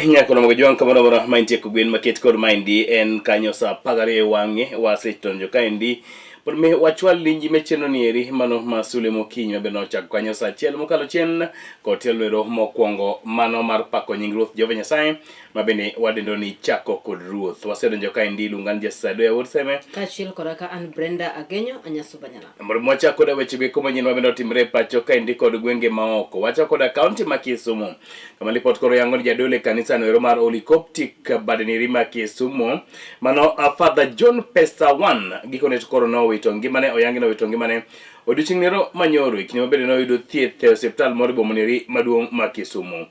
hinya kono mo jwan kamara mara maintie ko gwen maket kod maindi en kanyo sa pagare wange wasetonjo kaendi por me wachwal linji mecheno nieri mano masule mokinyi mabeno chak kanyo sa chiel mokalo chien kotelwero mokwongo mano mar pako nying Ruoth Jehova Nyasaye mabende wadendo ni chako kod Ruoth wasedonjo kaendi lungan jasado ya wurseme kachiel koraka an Brenda Agenyo anyasubanyala moro mwachako da weche beko manyien mabende otimre pacho kaendi kod gwenge maoko wachako da kaunti ma Kisumu kama lipot koro yango ni jadole kanisa no mar Holy Coptic Badeniri ma Kisumu mano Father John Pesa 1 gikone koro no wito ngimane oyangi no wito ngimane odiochieng'ero manyoro ikni mabende no yudo thieth e osiptal moro bomoniri maduong' ma Kisumu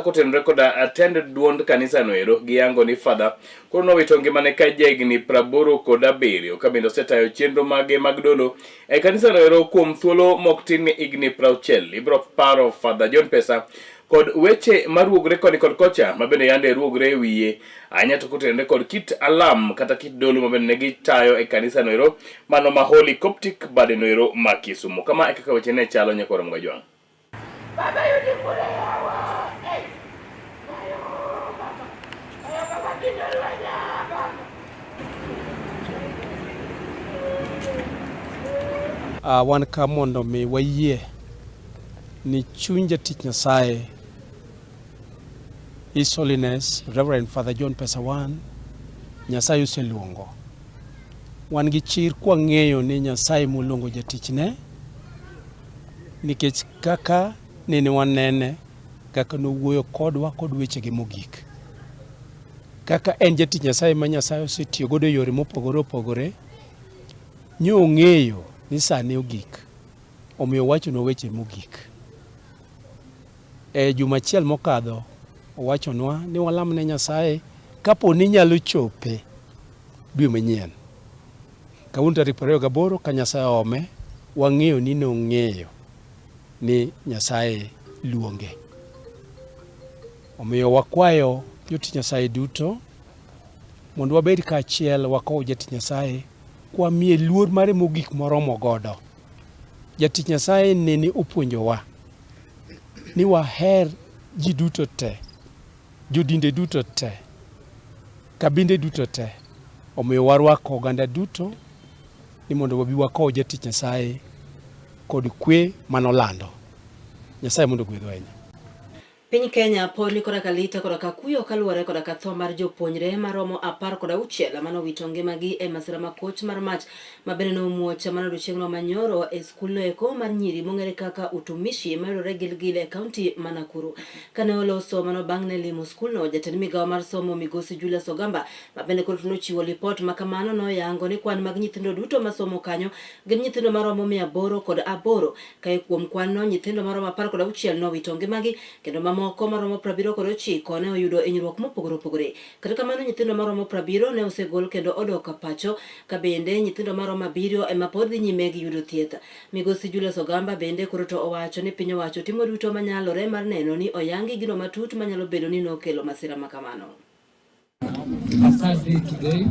kotenre koda attended duond kanisa no ero giyango ni Father koro no wito ngimane ka jegni 87 kabende osetayo chenro mage mag dolo e kanisa no ero kuom thuolo moktin ni igni 60 ibro paro Father John Pesa kod weche maruogre kod kocha mabende yande ruogre wiye anya to kotenre kod kit alam kata kit dolo mabende negi tayo e kanisa no ero mano ma Holy Coptic Baden no ero ma Kisumu kama kaka weche ne chalo nyakoro mga jwang baba yudi kule yawa wan ka mondo mi wayie ni chuny jatich Nyasaye His Holiness Reverend Father John Pesa 1 Nyasaye oseluongo. Wan gi chir kwa ng'eyo ni Nyasaye moluongo jatichne nikech kaka nene wanene kaka nowuoyo kodwa kod wechegi mogik. Kaka en jatich Nyasaye ma Nyasaye osetiyo godo yore mopogore opogore nyo ng'eyo ni sani ogik. Omiyo wacho no weche mogik. Juma achiel mokadho owachonwa ni walamne Nyasaye kapo ni nyalo chope dwe manyien. Kawuono tarik 28 ka Nyasaye ome wang'eyo ni nong'eyo ni Nyasaye luonge. Omiyo wakwayo jotich Nyasaye duto mondo wabed kaachiel wakow jatich Nyasaye kwa miye luor mare mogik moromo godo. Jatich Nyasaye nene opuonjowa ni waher ji duto te, jodinde duto te, kabinde duto te. Omiyo warwako oganda duto ni mondo wabi wakow jatich Nyasaye kod kwe manolando. Nyasaye mondo gwedhwa ahinya. Piny Kenya poni koraka lita koraka kuyo kaluwore koraka tho mar jopuonjre maromo 16 mano wito ngimagi e masira makoch mar mach mabende nomuocha mano odiochieng'no manyoro e skul eko mar nyiri mong'ere kaka Utumishi mayudore Gilgil e kaunti ma Nakuru. Kane oloso mano bang' ne limo skulno, jatend migawo mar somo Migosi Julius Ogamba mabende koro nochiwo lipot makamano noyango ni kwan mag nyithindo duto masomo kanyo gin nyithindo maromo 808 kae kuom kwanno nyithindo maromo 16 nowito ngimagi kendo moko maromo 79 ne oyudo hinyruok mopogore opogore. Kata kamano nyithindo maromo 70 ne osegol kendo odok pacho ka bende nyithindo maromo 7 ema pod dhi nyime gi yudo thieth. Migosi Julius Ogamba bende koro to owacho ni piny owacho timo duto manyalore mar neno ni oyangi gino matut manyalo bedo ni nokelo masira makamano. A sad day today,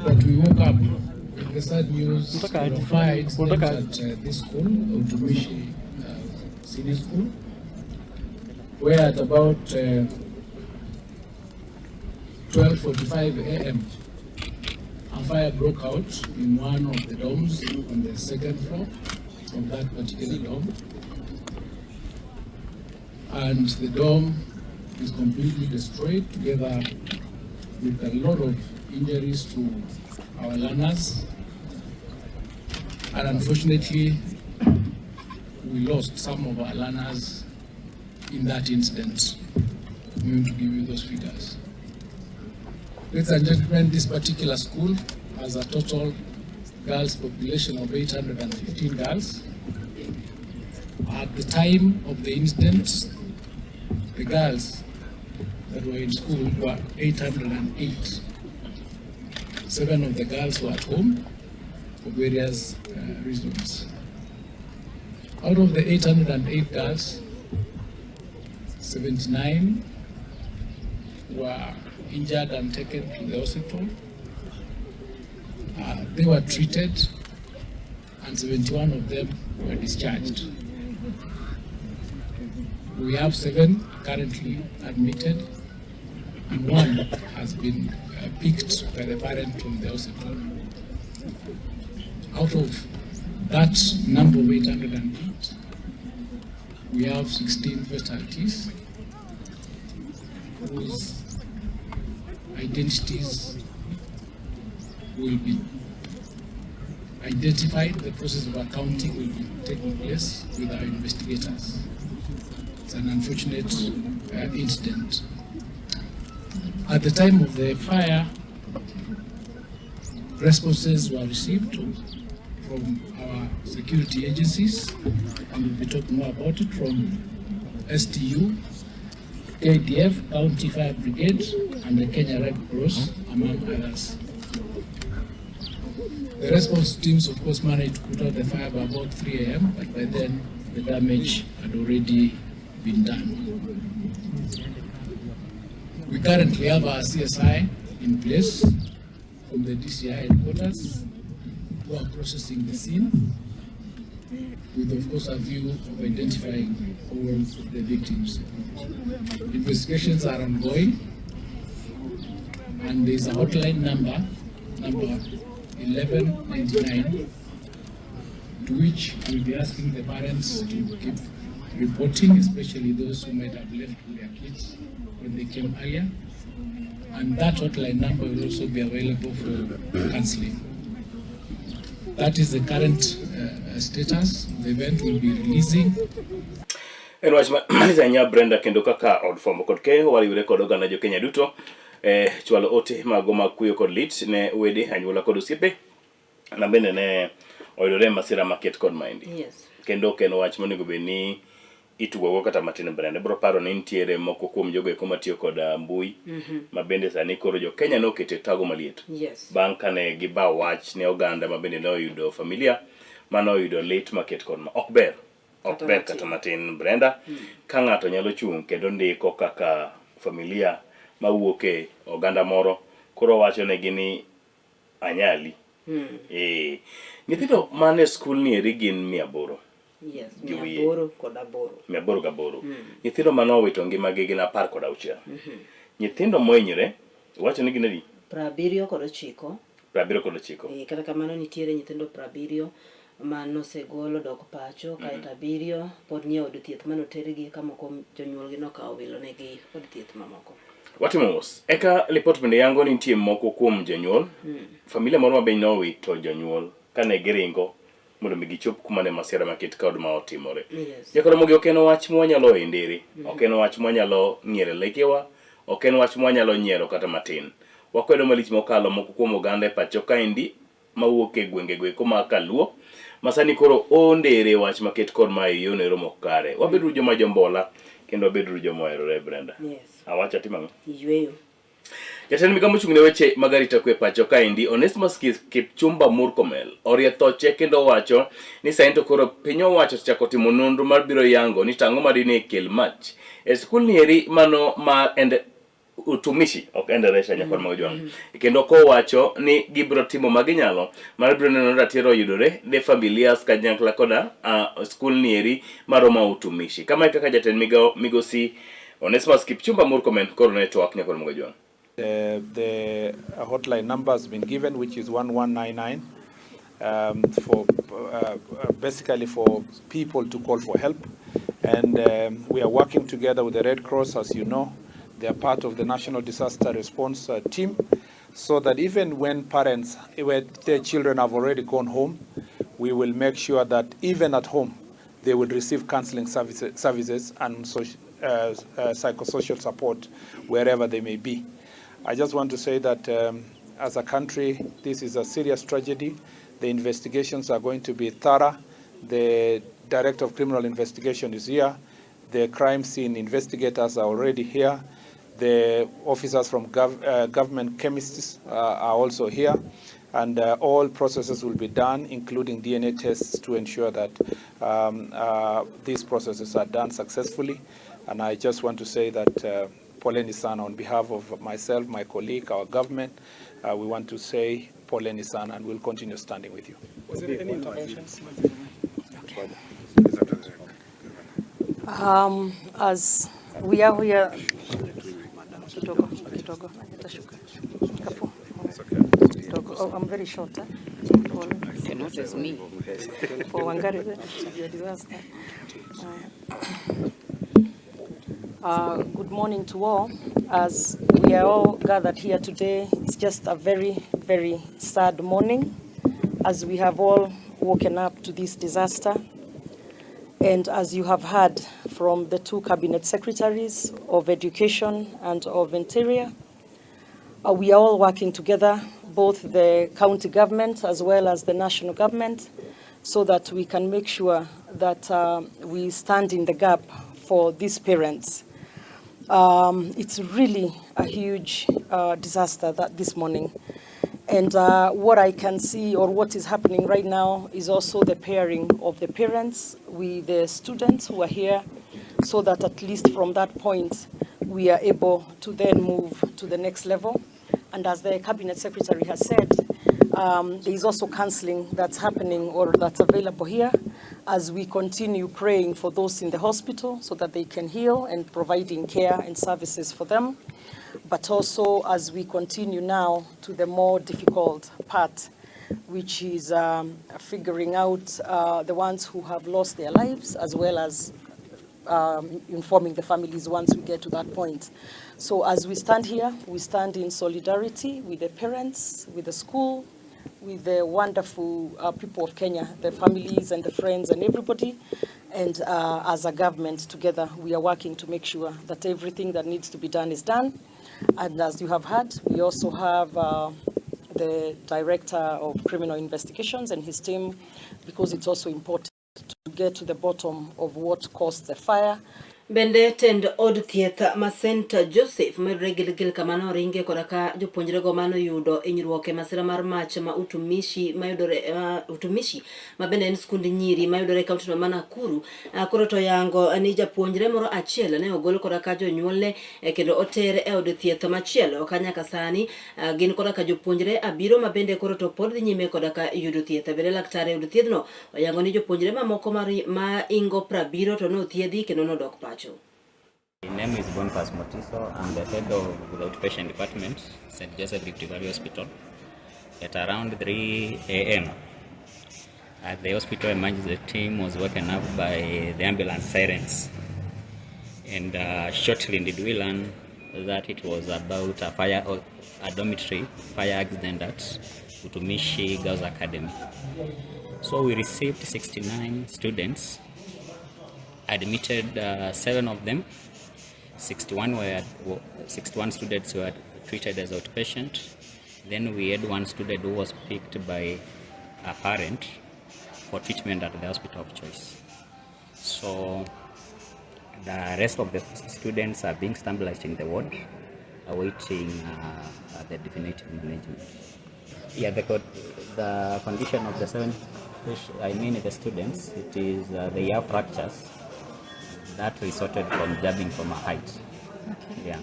but we woke up with the sad news of a fight at this school, Utumishi Senior School, where at about 12:45 a.m. a fire broke out in one of the dorms on the second floor of that particular dorm. And the dorm is completely destroyed together with a lot of injuries to our learners. And unfortunately, we lost some of our learners in that incident. I'm going to give you those figures. Ladies and gentlemen, this particular school has a total girls population of 815 girls. At the time of the incident, the girls that were in school were 808. 7 of the girls were at home for various reasons. Out of the 808 girls, 79 were injured and taken to the hospital. They were treated and 71 of them were discharged. We have 7 currently admitted, and 1 has been picked by the parent from the hospital. Out of that number of 808, we have 16 fatalities whose identities will be identified. The process of accounting will be taking place with our investigators. It's an unfortunate incident. At the time of the fire, responses were received from our security agencies, and we'll be talking more about it, from STU, KDF, County Fire Brigade, and the Kenya Red Cross, among others. The response teams, of course, managed to put out the fire by about 3 a.m., but by then the damage had already been done. We currently have our CSI in place from the DCI headquarters, who are processing the scene, with, of course, a view of identifying all the victims. Investigations are ongoing, and there is a hotline number 1199, to which we'll be asking the parents to keep reporting, especially those who might have left with their kids when they came earlier. And that hotline number will also be available for counseling. That is the current status. The event will be releasing. En wach ma Brenda kendo kaka od fwambo kod keyo wariwre kod oganda jo Kenya duto chwalo ote mago mag kuyo kod lit ne wede anyuola kod osiepe na bende ne oyudore masira maket kod maendi. Yes. Kendo ken wach monego bed ni itugogo kata matin. Brenda bro paro ni nitiere moko kuom jogo eko matiyo kod mbui ma bende sani koro jo Kenya nokete tago maliet. Yes. Bang' kane giba wach ne oganda ma bende ne oyudo familia mano oyudo lit maket kod ma ok ber kata matin. Brenda, ka ng'ato nyalo chung' kendo ndiko kaka familia mawuok e oganda moro koro wacho ne gini anyali. Nyithindo mane skul ni eri gin 800. Yes, 808. Nyithindo mane owito ngimagi gin 16. Nyithindo mohinyore wacho ni gin adi? 79. 79. Kata kamano nitiere nyithindo 70 manosegolo dok pacho, kaeto 7 pod nie od thieth manotergi ka moko jonyuolgi nokawo wilo negi od thieth mamoko. Watimo mos. Eka report bende yango ni nitie moko kuom jonyuol. Familia moro ma bende nowito jonyuol kane giringo mondo mi gichop kuma ne masira maket kod ma otimore. Yes. Jakoro mogi ok en wach mwanyalo endere. Ok en wach mwanyalo nyiere lekewa. Ok en wach mwanyalo nyiero kata matin. Wakwedo malich mokalo moko kuom oganda e pacho kaendi mawuok e gwengego eko ma Kaluo. Masani koro ondere wach maket kod ma yone romo kare. Wabedo joma jombola kendo wabedo joma oherore. Brenda. Yes. Awacha timang'o? Yweyo. Jatend migawo mochung' ne weche mag arita kwe pacho kaendi Onesmus Kipchumba Murkomen orietho che kendo wacho ni sani to koro piny owacho chako timo nonro mar biro yango ni tang'o madine kel mach e skul ni eri mano mar utumishi ok enderesha nyakon mojwang. Kendo ko wacho ni gibro timo maginyalo mar biro neno ratiro yudore de familias kanyakla koda skul ni eri maroma utumishi. Kama kaka jatend migosi Onesmus Kipchumba Murkomen koro ne twak nyakon mojwang. The hotline number has been given, which is 1199, for basically for people to call for help. And we are working together with the Red Cross, as you know. They are part of the National Disaster Response Team, so that even when parents, when their children have already gone home, we will make sure that even at home, they will receive counseling services and psychosocial support wherever they may be. I just want to say that as a country, this is a serious tragedy. The investigations are going to be thorough. The Director of Criminal Investigation is here. The crime scene investigators are already here. The officers from government chemists are also here. And all processes will be done, including DNA tests, to ensure that these processes are done successfully. And I just want to say that Poleni sana, on behalf of myself, my colleague, our government, we want to say Poleni sana, and we'll continue standing with you. Was there any interventions? As we are here, oh, I'm very short. Cannot as me. For Wangari, your disaster. Good morning to all. As we are all gathered here today, it's just a very, very sad morning as we have all woken up to this disaster. And as you have heard from the two cabinet secretaries of Education and of Interior, we are all working together, both the county government as well as the national government, so that we can make sure that we stand in the gap for these parents. It's really a huge disaster that this morning. And what I can see, or what is happening right now, is also the pairing of the parents with the students who are here, so that at least from that point, we are able to then move to the next level. And as the Cabinet Secretary has said, there is also counseling that's happening or that's available here as we continue praying for those in the hospital so that they can heal and providing care and services for them. But also as we continue now to the more difficult part, which is figuring out the ones who have lost their lives, as well as informing the families once we get to that point. So as we stand here, we stand in solidarity with the parents, with the school, with the wonderful people of Kenya, the families and the friends and everybody. And as a government together, we are working to make sure that everything that needs to be done is done. And as you have heard, we also have the Director of Criminal Investigations and his team, because it's also important to get to the bottom of what caused the fire. Bende tend od thieth ma St. Joseph medre gilgil kamano ringe kodaka jopuonjre go mano yudo inyruoke masira mar mach ma utumishi mayudore utumishi ma bende en skund nyiri mayudore kaunti no mana Nakuru koro to yango ni japuonjre moro achiel ne ogol kodaka jonyuolne kendo oter e od thieth machielo kanyaka sani gin kodaka jopuonjre abiro ma bende koro to pod nyime kodaka yudo thieth bende laktare od thiethno oyango ni jopuonjre mamoko ma ingo 70 to no thiedhi kendo no dok pacho. My name is Boniface Motiso. I'm the head of the outpatient department, St. Joseph Rift Valley Hospital. At around 3 a.m. at the hospital, emergency team was woken up by the ambulance sirens. And shortly did we learn that it was about a dormitory fire accident at Utumishi Girls Academy. So we received 69 students, admitted 7 of them. 61 students were treated as outpatient. Then we had 1 student who was picked by a parent for treatment at the hospital of choice. So the rest of the students are being stabilized in the ward, awaiting the definitive management. Yeah, the condition of the 7, the students, it is they have fractures that resulted from jumping from a height. Okay. Yeah.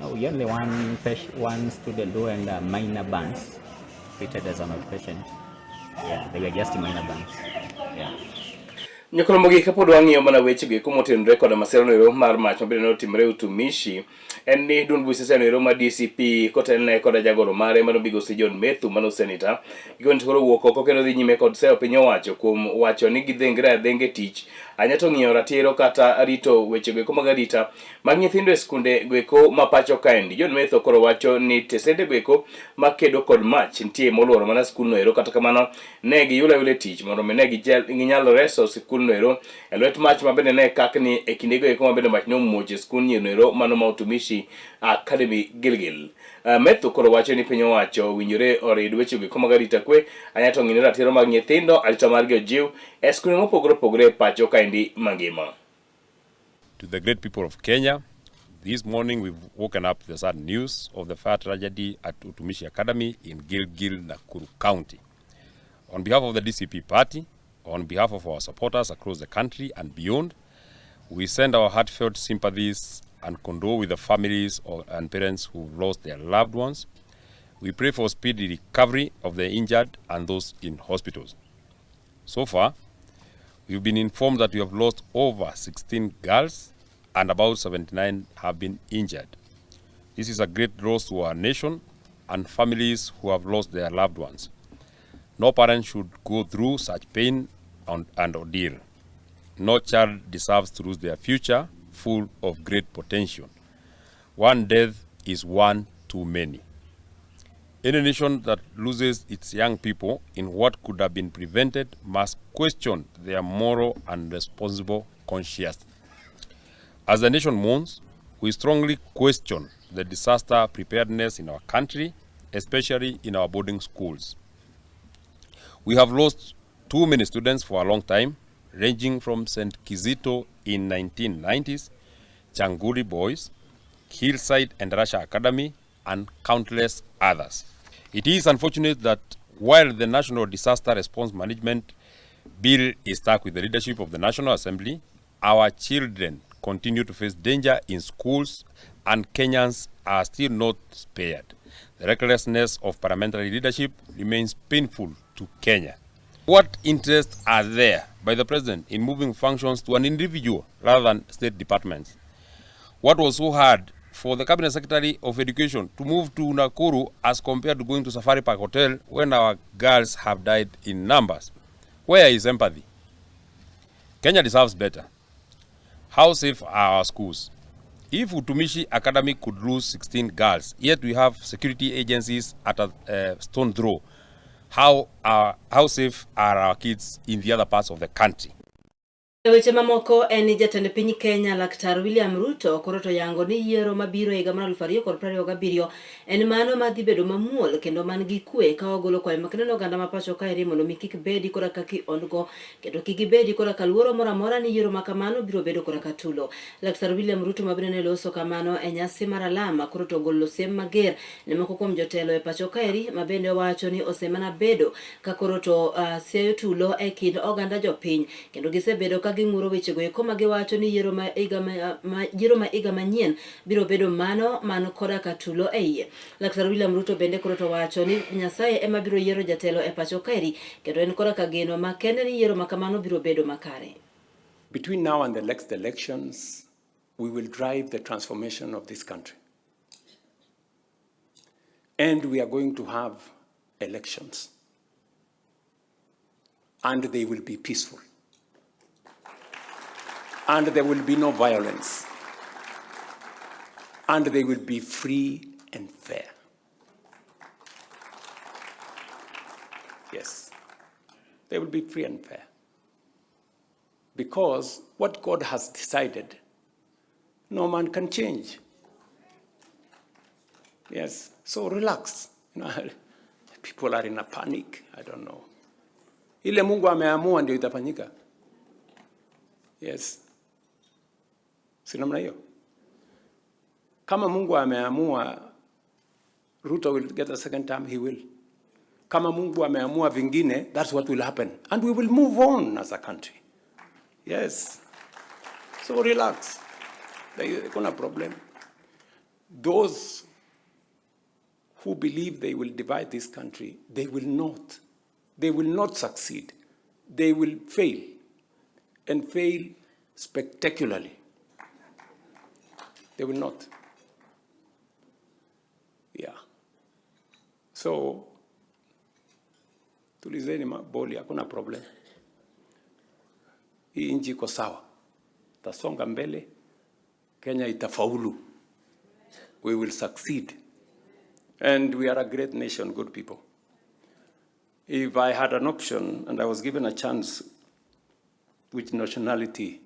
We only one student who had minor burns, treated as an outpatient. Yeah, they were just minor burns. Yeah. Nyakolo mogi kapod wang'iyo mana weche gi kumotenore koda masira no mar mach mabende notimre Utumishi en ni Duond Busia Senero ma DCP kotelne koda jagoro mare mano Migosi John Methu mano senator gigon toro wuok oko kendo dhi nyime kod seyo piny owacho kuom wacho ni gidhengre adhenge tich anyato ng'iyo ratiro kata rito weche gweko mag arita mag nyithindo e skunde gweko ma pacho kaendi. John Methu koro wacho ni tesende gweko makedo kod mach nitie moluoro mana skulno ero, kata kamano ne giyula tich mondo ne ginyalo reso skulno ero e lwet mach mabende ne kakni e kindego eko mabende mach nomuoche skul nyino ero mano ma Utumishi Academy Gilgil. Methu koro wacho ni piny owacho winjore orid weche gweko mag arita kwe anyato ng'ine ratiro mag nyithindo arita margi ojiw e skunde mopogore opogore pacho kaendi mangima. To the great people of Kenya, this morning we've woken up to the sad news of the fire tragedy at Utumishi Academy in Gilgil, Nakuru County. On behalf of the DCP party, on behalf of our supporters across the country and beyond, we send our heartfelt sympathies and condole with the families and parents who've lost their loved ones. We pray for speedy recovery of the injured and those in hospitals. So far, We've been informed that we have lost over 16 girls and about 79 have been injured. This is a great loss to our nation and families who have lost their loved ones. No parent should go through such pain and ordeal. No child deserves to lose their future full of great potential. One death is one too many. Any nation that loses its young people in what could have been prevented must question their moral and responsible conscience. As the nation mourns, we strongly question the disaster preparedness in our country, especially in our boarding schools. We have lost too many students for a long time, ranging from St. Kizito in 1990s, Changuri Boys, Hillside and Russia Academy, and countless others. It is unfortunate that while the National Disaster Response Management Bill is stuck with the leadership of the National Assembly, our children continue to face danger in schools and Kenyans are still not spared. The recklessness of parliamentary leadership remains painful to Kenya. What interests are there by the president in moving functions to an individual rather than state departments? What was so hard for the Cabinet Secretary of Education to move to Nakuru as compared to going to Safari Park Hotel when our girls have died in numbers? Where is empathy? Kenya deserves better. How safe are our schools? If Utumishi Academy could lose 16 girls, yet we have security agencies at a stone throw, how safe are our kids in the other parts of the country? Weche mamoko en jatend piny Kenya Laktar William Ruto koro to yango ni yiero mabiro higa mar 2027 en mano madhi bedo mamuol kendo man gi kwe ka ogolo kwayo makneno oganda ma pacho kae ri mondo mi kik bedi kora kaki ongo kendo kik bedi kora ka luoro moro amora ni yiero makamano biro bedo kora ka tulo. Laktar William Ruto mabiro ne loso kamano e nyasi mar alama koro to golo siem mager ne moko kuom jotelo e pacho kae ri mabende wacho ni osemana bedo ka koro to seyo tulo e kind oganda jopiny kendo gisebedo ka ging'uro weche go eko ma giwacho ni yiero ma iga manyien biro bedo mano koda ka tulo e iye. Laktar William Ruto bende koro to wacho ni Nyasaye ema biro yiero jatelo e pacho kaeri kendo en koda ka geno makende ni yiero makamano biro bedo makare. Between now and the next elections, we will drive the transformation of this country. And we are going to have elections. And they will be peaceful. And there will be no violence. And they will be free and fair. Yes, they will be free and fair. Because what God has decided, no man can change. Yes, so relax. People are in a panic, I don't know. Ile Mungu ameamua ndio itafanyika. Yes. Si namna hiyo. Kama Mungu ameamua Ruto will get a second term, he will. Kama Mungu ameamua vingine, that's what will happen. And we will move on as a country. Yes. So relax. There's no problem. Those who believe they will divide this country, they will not. They will not succeed. They will fail. And fail spectacularly. They will not. Yeah. So, tulizeni boli, hakuna problem. Hii nchi iko sawa. Tasonga mbele. Kenya itafaulu. We will succeed. And we are a great nation, good people. If I had an option and I was given a chance which nationality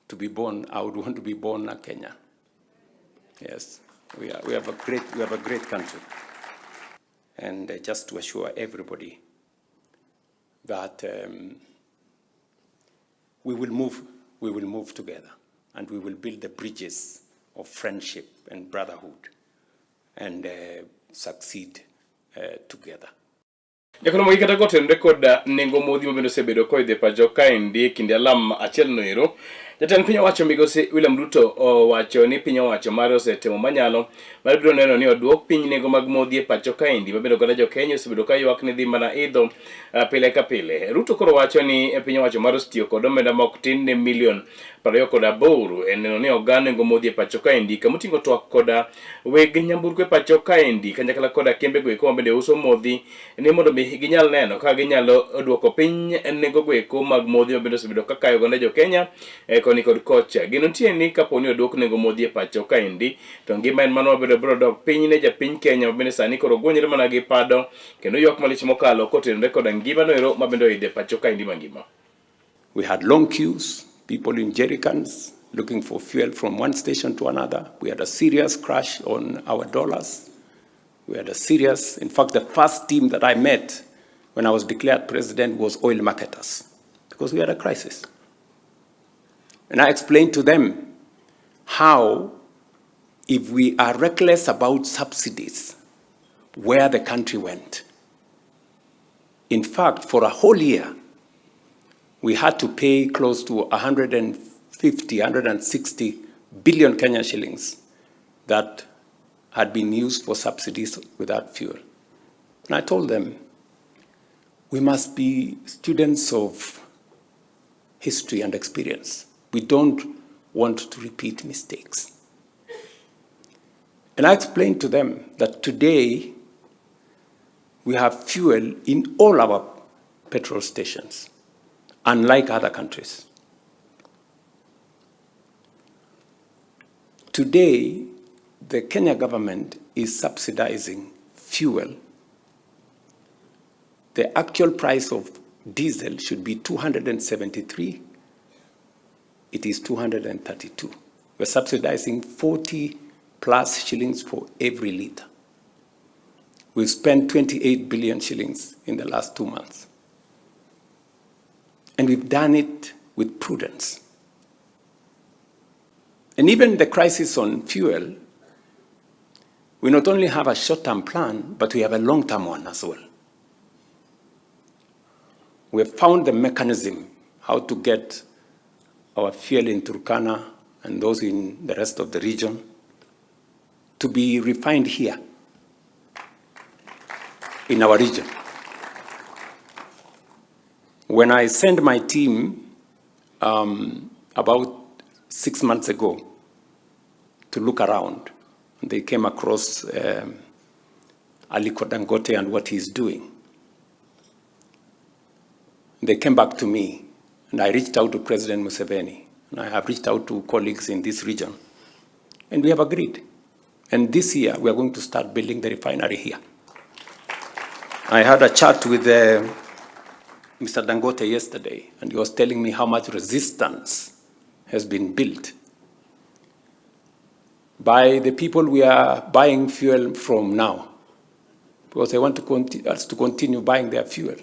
to be born, I would want to be born a Kenyan. Yes, we have a great country. And just to assure everybody that we will move together and we will build the bridges of friendship and brotherhood and succeed together. Jakono mo ikata goten record nengo modhi mabendo sebedo ko idhe pajo kaendi kinde alam achiel no ero Jatend piny owacho migosi William Ruto owacho ni piny owacho mare osetimo manyalo mar biro neno ni oduok piny nengo mag modhi e pacho kaendi mabedo koda jo Kenya osebedo ka ywak ni dhi mana idho pile ka pile. Ruto koro wacho ni piny owacho mare osetiyo kod omenda mok tin ne milion 28 e neno ni ogan nengo modhi e pacho kaendi kamoting'o twak koda weg nyamburko e pacho kaendi kanyakla koda kembe goeko mabende uso modhi ni mondo mi ginyal neno ka ginyalo duoko piny nengo goeko mag modhi mabende osebedo ka kayo gonde jo Kenya koni kod kocha. Gino nitie ni kapo ni oduok nengo modhi e pacho kaendi to ngima en mano mabedo biro dok piny ne japiny Kenya mabende sani koro gwonyre mana gi pado kendo ywak malich mokalo kotenore koda ngima no ero mabende oidho e pacho kaendi mangima. We had long queues, people in jerrycans looking for fuel from one station to another. We had a serious crash on our dollars. We had a serious, in fact, the first team that I met when I was declared president was oil marketers, because we had a crisis. And I explained to them how, if we are reckless about subsidies, where the country went. In fact, for a whole year, we had to pay close to 160 billion Kenya shillings that had been used for subsidies without fuel. And I told them, we must be students of history and experience. We don't want to repeat mistakes. And I explained to them that today we have fuel in all our petrol stations, unlike other countries. Today, the Kenya government is subsidizing fuel. The actual price of diesel should be 273. It is 232. We're subsidizing 40 plus shillings for every liter. We've spent 28 billion shillings in the last 2 months. And we've done it with prudence. And even the crisis on fuel, we not only have a short-term plan, but we have a long-term one as well. We have found the mechanism how to get our fuel in Turkana and those in the rest of the region to be refined here in our region. When I sent my team about 6 months ago to look around, they came across Aliko Dangote and what he's doing. They came back to me, and I reached out to President Museveni, and I have reached out to colleagues in this region, and we have agreed. And this year, we are going to start building the refinery here. I had a chat with Mr. Dangote yesterday, and he was telling me how much resistance has been built by the people we are buying fuel from now, because they want us to continue buying their fuel.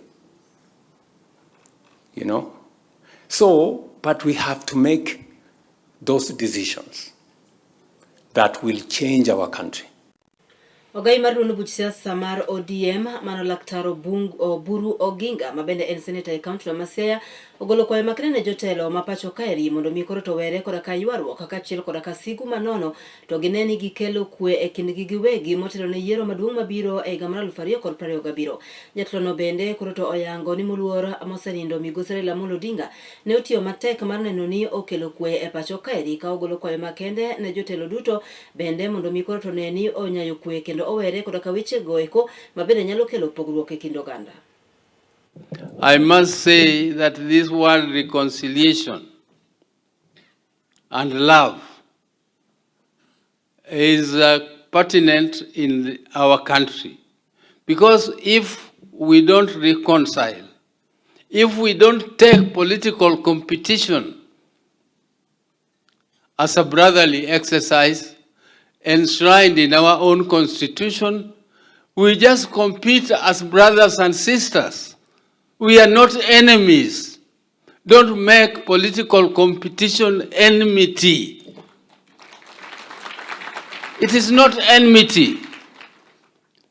You know? So, but we have to make those decisions that will change our country. Ogai mar duond buch siasa mar ODM mano Laktar Oburu Oginga mabende en senator e kaunti ma Siaya ogolo kwayo makende ne jotelo ma pacho kaeri mondo mi koro to were koda ka ywaruok kaka achiel koda ka sigu manono to gineni gikelo kwe e kindgi giwegi motelo ne yiero maduong' mabiro e higa mar 2027. Jatelo no bende koro to oyango ni moluor mosenindo migosi Raila Amolo Odinga ne otiyo matek mar neno ni okelo kwe e pacho kaeri ka ogolo kwayo makende ne jotelo duto bende mondo mi koro to ne ni onyayo kwe kendo owere koda ka weche goeko mabende nyalo kelo pogruok e kind oganda. I must say that this word reconciliation and love is pertinent in our country, because if we don't reconcile, if we don't take political competition as a brotherly exercise enshrined in our own constitution, we just compete as brothers and sisters. We are not enemies. Don't make political competition enmity. It is not enmity.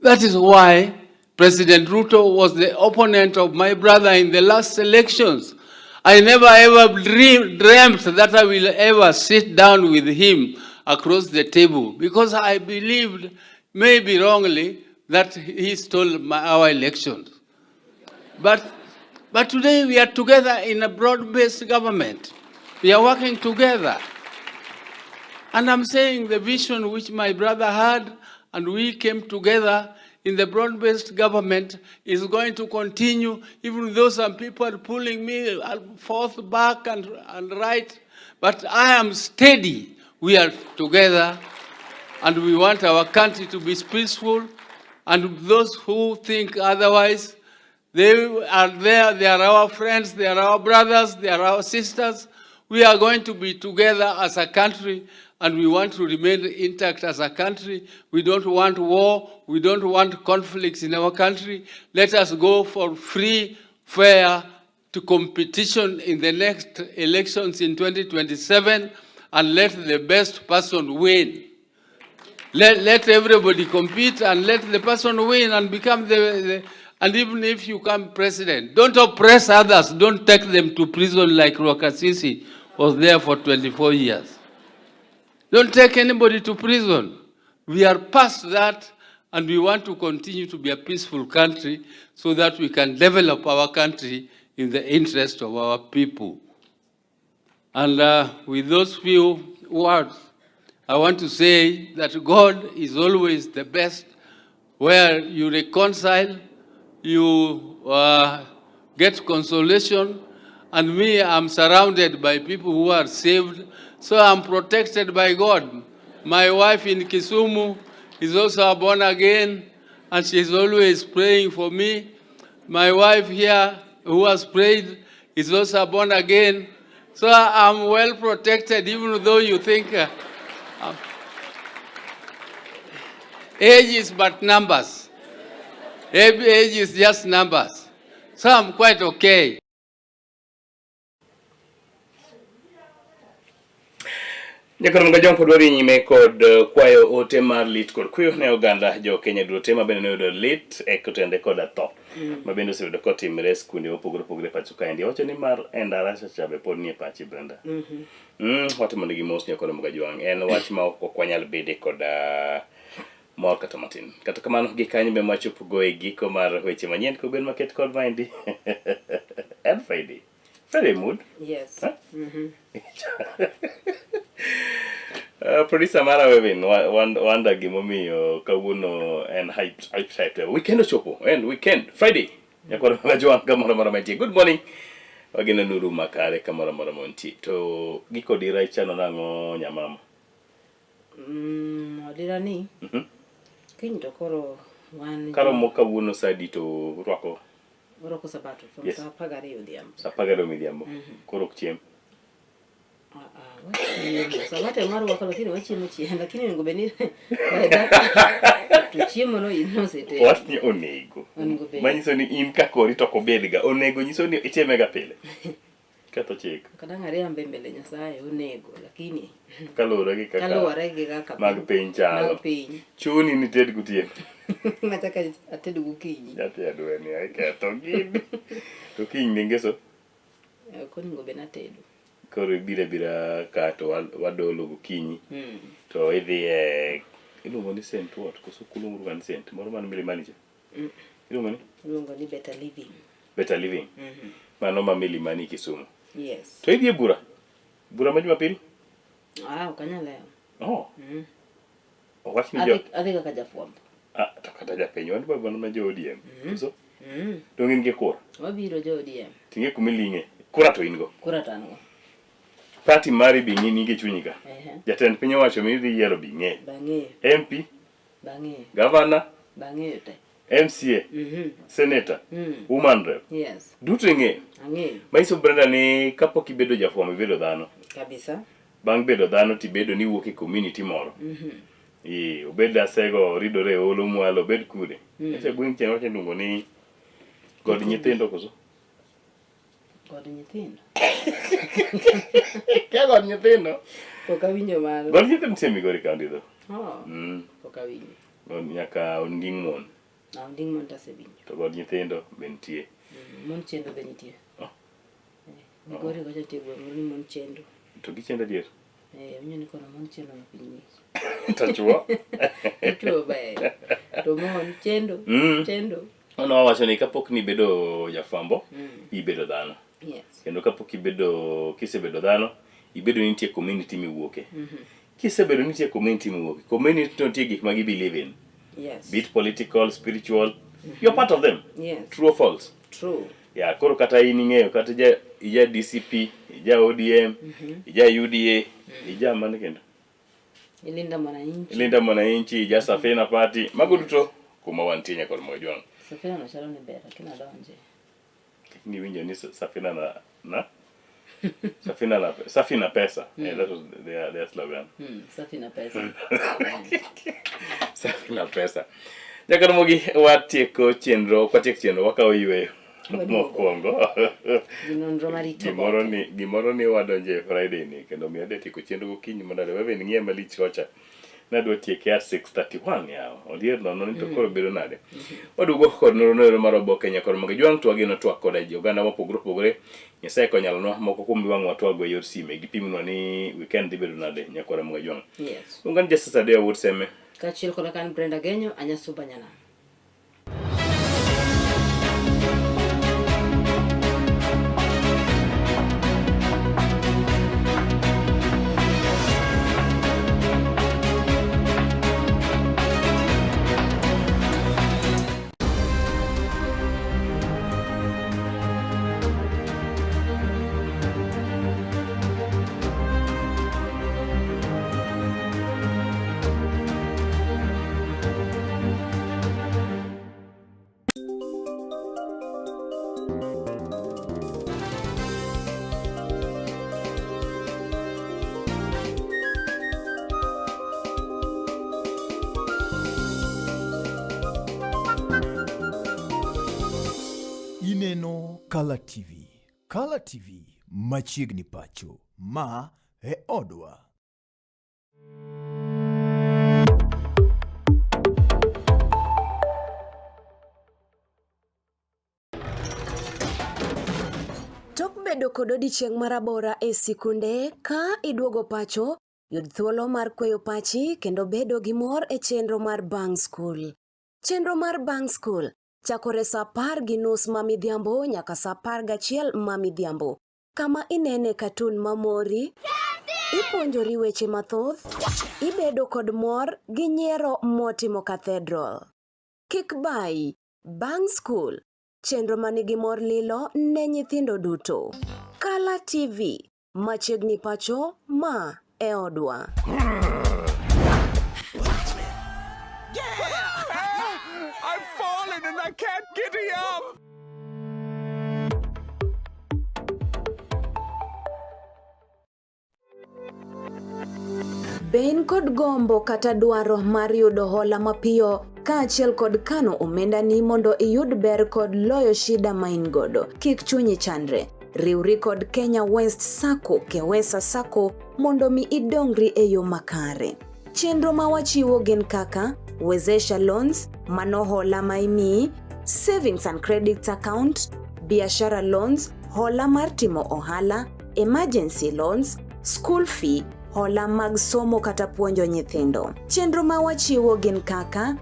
That is why President Ruto was the opponent of my brother in the last elections. I never ever dreamt that I will ever sit down with him across the table because I believed, maybe wrongly, that he stole our elections. But today we are together in a broad-based government. We are working together. And I'm saying the vision which my brother had and we came together in the broad-based government is going to continue, even though some people are pulling me forth, back and right. But I am steady. We are together and we want our country to be peaceful. And those who think otherwise, they are there, they are our friends, they are our brothers, they are our sisters. We are going to be together as a country and we want to remain intact as a country. We don't want war, we don't want conflicts in our country. Let us go for free, fair to competition in the next elections in 2027 and let the best person win. Let everybody compete and let the person win and become and even if you become president, don't oppress others, don't take them to prison like Rwakasisi was there for 24 years. Don't take anybody to prison. We are past that and we want to continue to be a peaceful country so that we can develop our country in the interest of our people. And with those few words, I want to say that God is always the best. Where you reconcile, you get consolation, and me, I'm surrounded by people who are saved, so I'm protected by God. My wife in Kisumu is also born again, and she's always praying for me. My wife here, who has prayed, is also born again. So I'm well protected, even though you think age is but numbers. Age is just numbers. So I'm quite okay. Jakoro mga jompo dwari nyime kod kwayo ote mar lit kod kuyo ne oganda jo Kenya duto ma bende ne oyudo lit e kotende koda tho ma bende oseyudo kotimre skunde mopogore opogore pacho kaendi. Wacho ni mar endara cha be pod nie pachi Brenda. Watimo negi mos nyakoro mga jwang. En wach ma ok wanyal bede koda mor kata matin. Kata kamano gi kanyo be mwachopo go e giko mar weche manyien ko ben maket kod maendi. And Friday. Friday mood? Yes. Huh? Producer Mara Wevin, wanda gimomiyo kawuono and hype. Weekend ochopo, and weekend, Friday. Yakoro majuang kamoro moro mantie. Good morning. Wagina nuru makare kamoro moro monti. To giko dira ichano nango nyamama. Dira ni? Kiny to koro wan. Karo mo kawuono sadi to rwako. Rwako sabato from sa 12 odhiambo. Sa 12 odhiambo. Koro ok chiem. Sabato maro wako lakini wachiemo chien lakini ngo beni to chiemo no inosete. What ni onego? Manyiso ni in kakori to kobedga onego nyiso ni ichemega pile. Kato chik. Kadang ari ambe mbele Nyasaye onego lakini kalore gi kaka mag piny chalo. Mag piny. Chuni ni ted gutien. Nataka atedu gokinyi. Yati adwe ni aiketo gini. To kinyi ngeso. Koni ngo bena tedu. Koro bira kato wadolo gokinyi. To idhi iluongo ni St. What? Koso kulungu kan St. Moro man milimani cha. Iluongo ni? Iluongo ni Better Living. Better Living. Mano ma milimani Kisumu. Yes. To idhi bura. Bura ma Jumapili? Ukanya leo. Oh. Wach ni jo. Adhi kaka jafuambo. To kata japiny wan baba ma jo ODM. So. To ngin gi kura. Wabiro jo ODM. Tinge kumilinge. Kura to ingo. Kura tango. Party mari bi ngini gi chunyi ka. Jatend piny owacho mi dhi yiero bi ng'e. Bang'e. MP. Bang'e. Governor. Bang'e te. MCA. Senator. Woman rep. Yes. Duto ng'e. Ang'e. Maiso Brenda ni kapok ibedo jafuambo ibedo dhano. Kabisa. Bang' bedo dhano tibedo ni wuok e community moro. Obed asego ridore olo mwalo obed kude. Eche gweng' chen wacho ndungo ni god nyithindo koso. God nyithindo. Kya god nyithindo? Pok awinjo malo. God nyithindo nitie Migori County though. Pok awinjo. Nyaka onding' mon. Onding' mon tasewinjo. To god nyithindo be nitie. Mon chendo be nitie. Migori gocha tiegwe muri mon chendo. To gichendo dier. Mimi niko na mon chendo na pinyi. Tachuo. Tachuo bae. To mon chendo. Chendo. Ono wacho ni kapok ni bedo jafambo, ibedo dhano. Yes. Kendo kapok kisebedo dhano, ibedo nitie community miwuoke. Kisebedo nitie community miwuoke. Community nitie gik ma gi believe in. Yes. Be it political, spiritual, you're part of them. Yes. True or false? True. Yeah, koro kata ing'eyo kata ija DCP, ija ODM, ija UDA, ija mane kendo. Ilinda Mwananchi, ija Safina Party, mago duto kuma wantie nyaka kod Mojwang. Safina no chalo ni ber kina donje. Ni winjo ni Safina na Safina pesa. Yeah, that was their slogan. Safina pesa. Safina pesa. Nyaka mogi watieko chenro wakawo yweyo. Mokwongo. Gimoro ni wadonje Friday ni kendo mi ade tieko chenro gokinyi mondo wewe ng'ie malich kocha. Nadwa tieke at 6:31 yawa. Odier no to koro bedo nade. Wadugo kod noro mar oboke nyaka mag Jwang to ageno twak koda ji oganda mopogore. Nyasaye konyalonwa moko kuom wang' watwago yor sime gipimnwa ni weekend dhi bedo nade nyaka mag Jwang. Yes. Ungan Justice Adea Wood Seme. Kachiel koda kan Brenda Genyo anyasuba nyana. Ineno Color TV. Color TV machiegni pacho. Ma e odwa. Tok bedo kod odiochieng' marabora e sikunde ka iduogo pacho, yud thuolo mar kweyo pachi kendo bedo gi mor e chenro mar Bang School. Chenro mar Bang School chakore sa 10:30 mamidhiambo nyaka sa 11 mamidhiambo. Kama inene katun mamori, ipuonjori weche mathoth, ibedo kod mor gi nyiero motimo Cathedral. Kik bai, Bang School, chenro manigi mor lilo ne nyithindo duto. Color TV, machiegni pacho, ma e odwa. I've fallen and I can't get up. Ben kod gombo kata dwaro mar yudo hola mapiyo kaachiel kod kano omenda ni mondo iyud ber kod loyo shida main godo. Kik chunyi chandre. Riwri kod Kenya West Sacco, Kewesa Sacco mondo mi idongri e yo makare. Chenro ma wachiwo gin kaka Wezesha Loans, mano hola maimi, Savings and Credit Account, Biashara Loans, hola mar timo ohala, Emergency Loans, School Fee, hola mag somo kata puonjo nyithindo. Chenro ma wachiwo gin kaka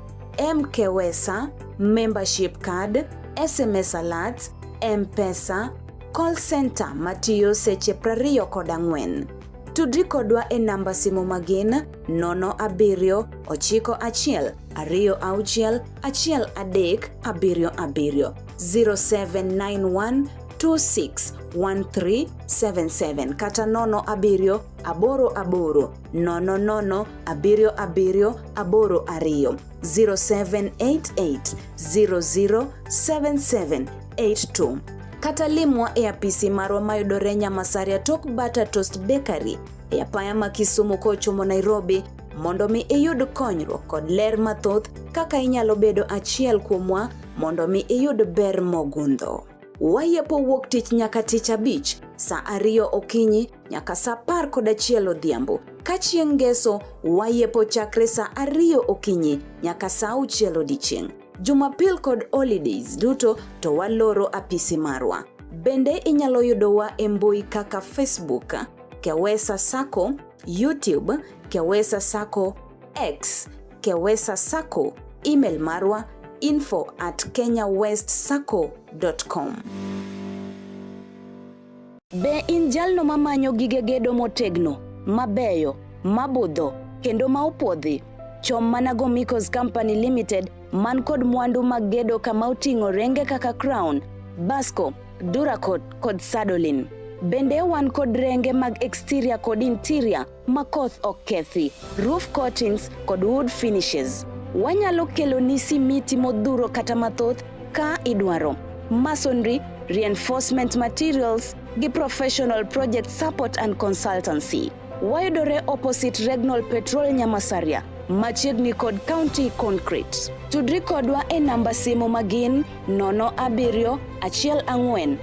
Mkewesa, Membership Card, SMS Alerts, M-Pesa, Call Center matiyo seche 24. Tudri kodwa e namba simu magin 0791261377 0791261377 kata 0788000082 0788007782 kata limwa e apisi marwa mayudore Nyamasaria tok Bata Toast Bakery e apaya ma Kisumu kochomo Nairobi mondo mi iyud konyruok kod ler mathoth kaka inyalo bedo achiel kuomwa mondo mi iyud ber mogundho. Wayepo wuok tich nyaka tich abich sa 2 okinyi nyaka sa 11 odhiambo. Ka chieng' ngeso wayepo chakre sa 2 okinyi nyaka sa 6 odiechieng'. Jumapil kod holidays duto to waloro apisi marwa. Bende inyalo yudowa e mbui kaka Facebook, Kewesa Sacco, YouTube, Kewesa Sacco, X, Kewesa Sacco, email marwa info@kenyawestsacco.com. Be in jalno mamanyo gige gedo motegno, mabeyo, mabudho, kendo ma opodhi? Chom mana Gomikos Company Limited man kod mwandu mag gedo kama oting'o renge kaka Crown, Basco, Duracot kod Sadolin. Bende wan kod renge mag exterior kod interior makoth okethi, roof coatings kod wood finishes. Wanyalo kelo ni simiti modhuro kata mathoth ka idwaro. Masonry, reinforcement materials gi professional project support and consultancy. Wayudore opposite Regnal Petrol Nyamasaria, machiegni kod County Concrete. Tudri kodwa e namba simu magin 07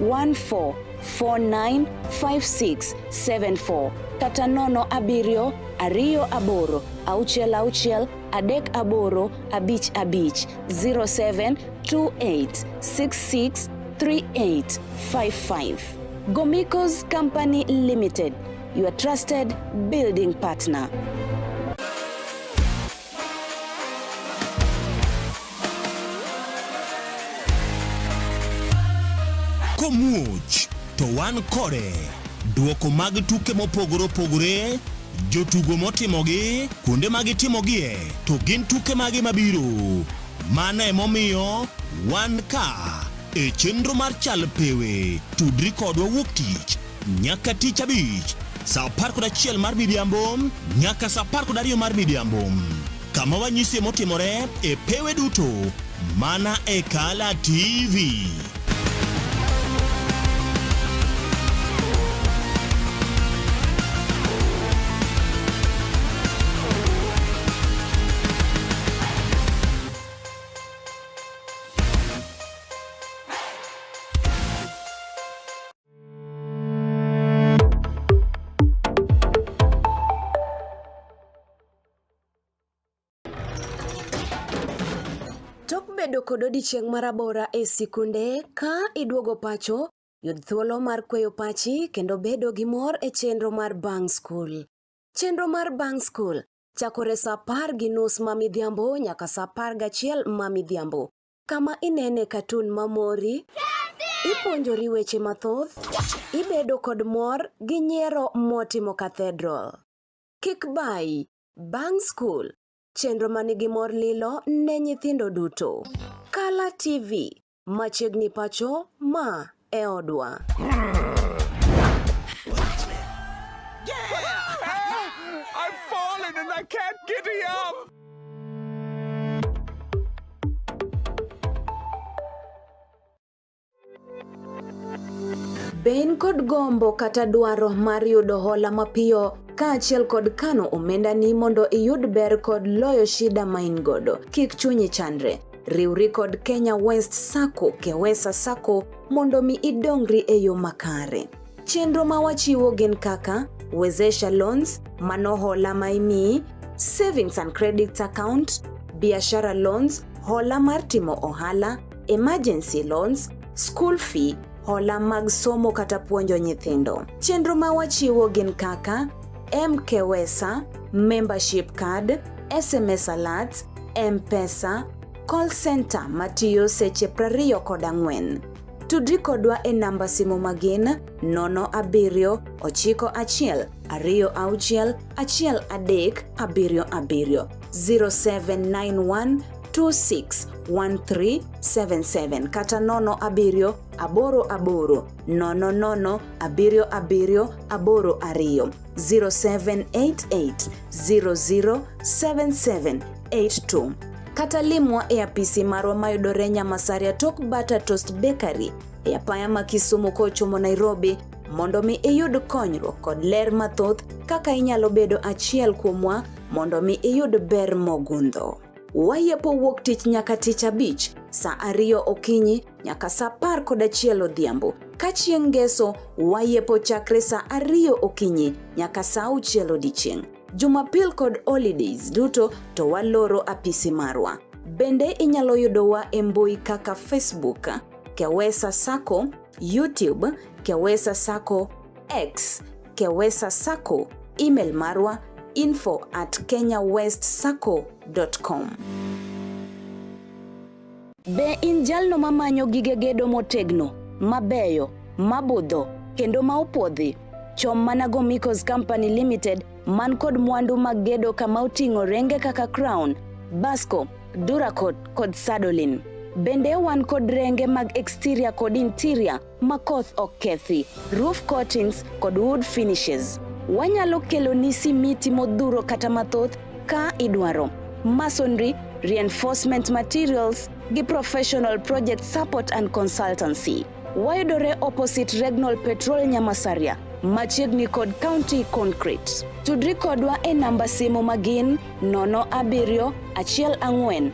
14 49 56 74 0714 495674 kata 07 28 66 38 55 0728 66 3855. Gomikos Company Limited, your trusted building partner. Komuch to wan kode duoko mag tuke mopogore opogore, jotugo motimogi, kuonde mag timogie, to gin tuke magi mabiro. Mano emomiyo wan ka e chenro mar chal pewe. Tudri kodwa wuok tich nyaka tich abich saa 11 mar midhiambo nyaka saa 12 mar midhiambo, kama wanyisi motimore e pewe duto mana e Kala TV. Bedo kod odiochieng' marabora e sikunde ka iduogo pacho, yud thuolo mar kweyo pachi kendo bedo gi mor e chenro mar Bang School. Chenro mar Bang School chakore saa 10:30 ma midhiambo nyaka saa 11 ma midhiambo, kama inene katun mamori, ipuonjori weche mathoth, ibedo kod mor gi nyiero motimo Cathedral. Kik bai, Bang School, chenro manigi mor lilo ne nyithindo duto. Kala TV, machiegni pacho ma e odwa. I've fallen and I can't get up. Ben kod gombo kata dwaro mar yudo hola mapiyo kaachiel kod kano omenda ni mondo iyud ber kod loyo shida ma in godo. Kik chunyi chandre. Riwri kod Kenya West Sacco, Kewesa Sacco, mondo mi idongri e yo makare. Chenro ma wachiwo gin kaka Wezesha Loans, mano hola ma imiyi, Savings and Credit Account, Biashara Loans, hola mar timo ohala, Emergency Loans, School Fee, hola mag somo kata puonjo nyithindo. Chenro ma wachiwo gin kaka Mkewesa, Membership Card, SMS Alerts, M-Pesa, Call Center matiyo seche 24. Tudri kodwa e namba simu magin 07 91 26 1377 0791 261377 kata 07 88 00 7782 0788 007782 kata limwa e apisi marwa mayudore Nyamasaria tok Bata Toast Bakery e apaya ma Kisumu kochomo Nairobi mondo mi iyud konyruok kod ler mathoth kaka inyalo bedo achiel kuomwa mondo mi iyud ber mogundho. Wayepo wuok tich nyaka tich abich saa 2 okinyi nyaka saa 11 odhiambo. Ka chieng' ngeso wayepo chakre saa 2 okinyi nyaka saa 6 odiechieng'. Jumapil kod holidays duto to waloro apisi marwa. Bende inyalo yudowa e mbui kaka Facebook, Kewesa Sacco, YouTube, Kewesa Sacco, X, Kewesa Sacco, email marwa info@kenyawestsacco.com. Be in jalno mamanyo gige gedo motegno, mabeyo, mabudho, kendo ma opodhi? Chom mana Gomikos Company Limited man kod mwandu mag gedo kama oting'o renge kaka Crown, Basco, Duracot kod Sadolin. Bende wan kod renge mag exterior kod interior makoth ok kethi, roof coatings kod wood finishes. Wanyalo kelo ni simiti modhuro kata mathoth ka idwaro. Masonry, reinforcement materials gi professional project support and consultancy. Wayudore opposite Regnal Petrol Nyamasaria, machiegni kod County Concrete. Tudri kodwa e namba simu magin 07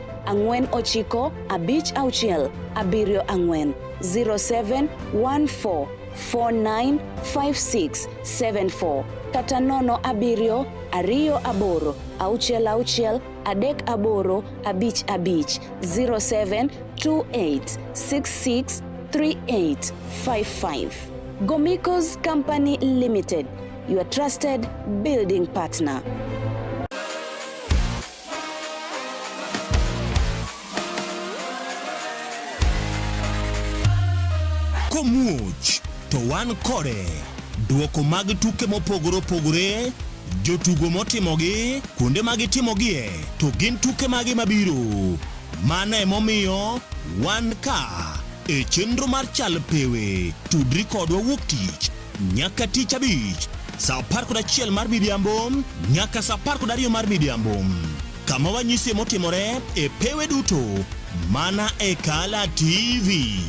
14 49 56 74 0714 495674 kata 07 28 66 38 55 0728663855. Gomikos Company Limited, your trusted building partner. Komuch to wan kode duoko mag tuke mopogore opogore, jotugo motimogi, kuonde magitimogie, to gin tuke magi mabiro. Mano emomiyo wan ka e chenro mar chal pewe. Tudri kodwa wuok tich nyaka tich abich saa 11 mar midhiambo nyaka saa 12 mar midhiambo, kama wanyisi motimore e pewe duto mana e Kala TV.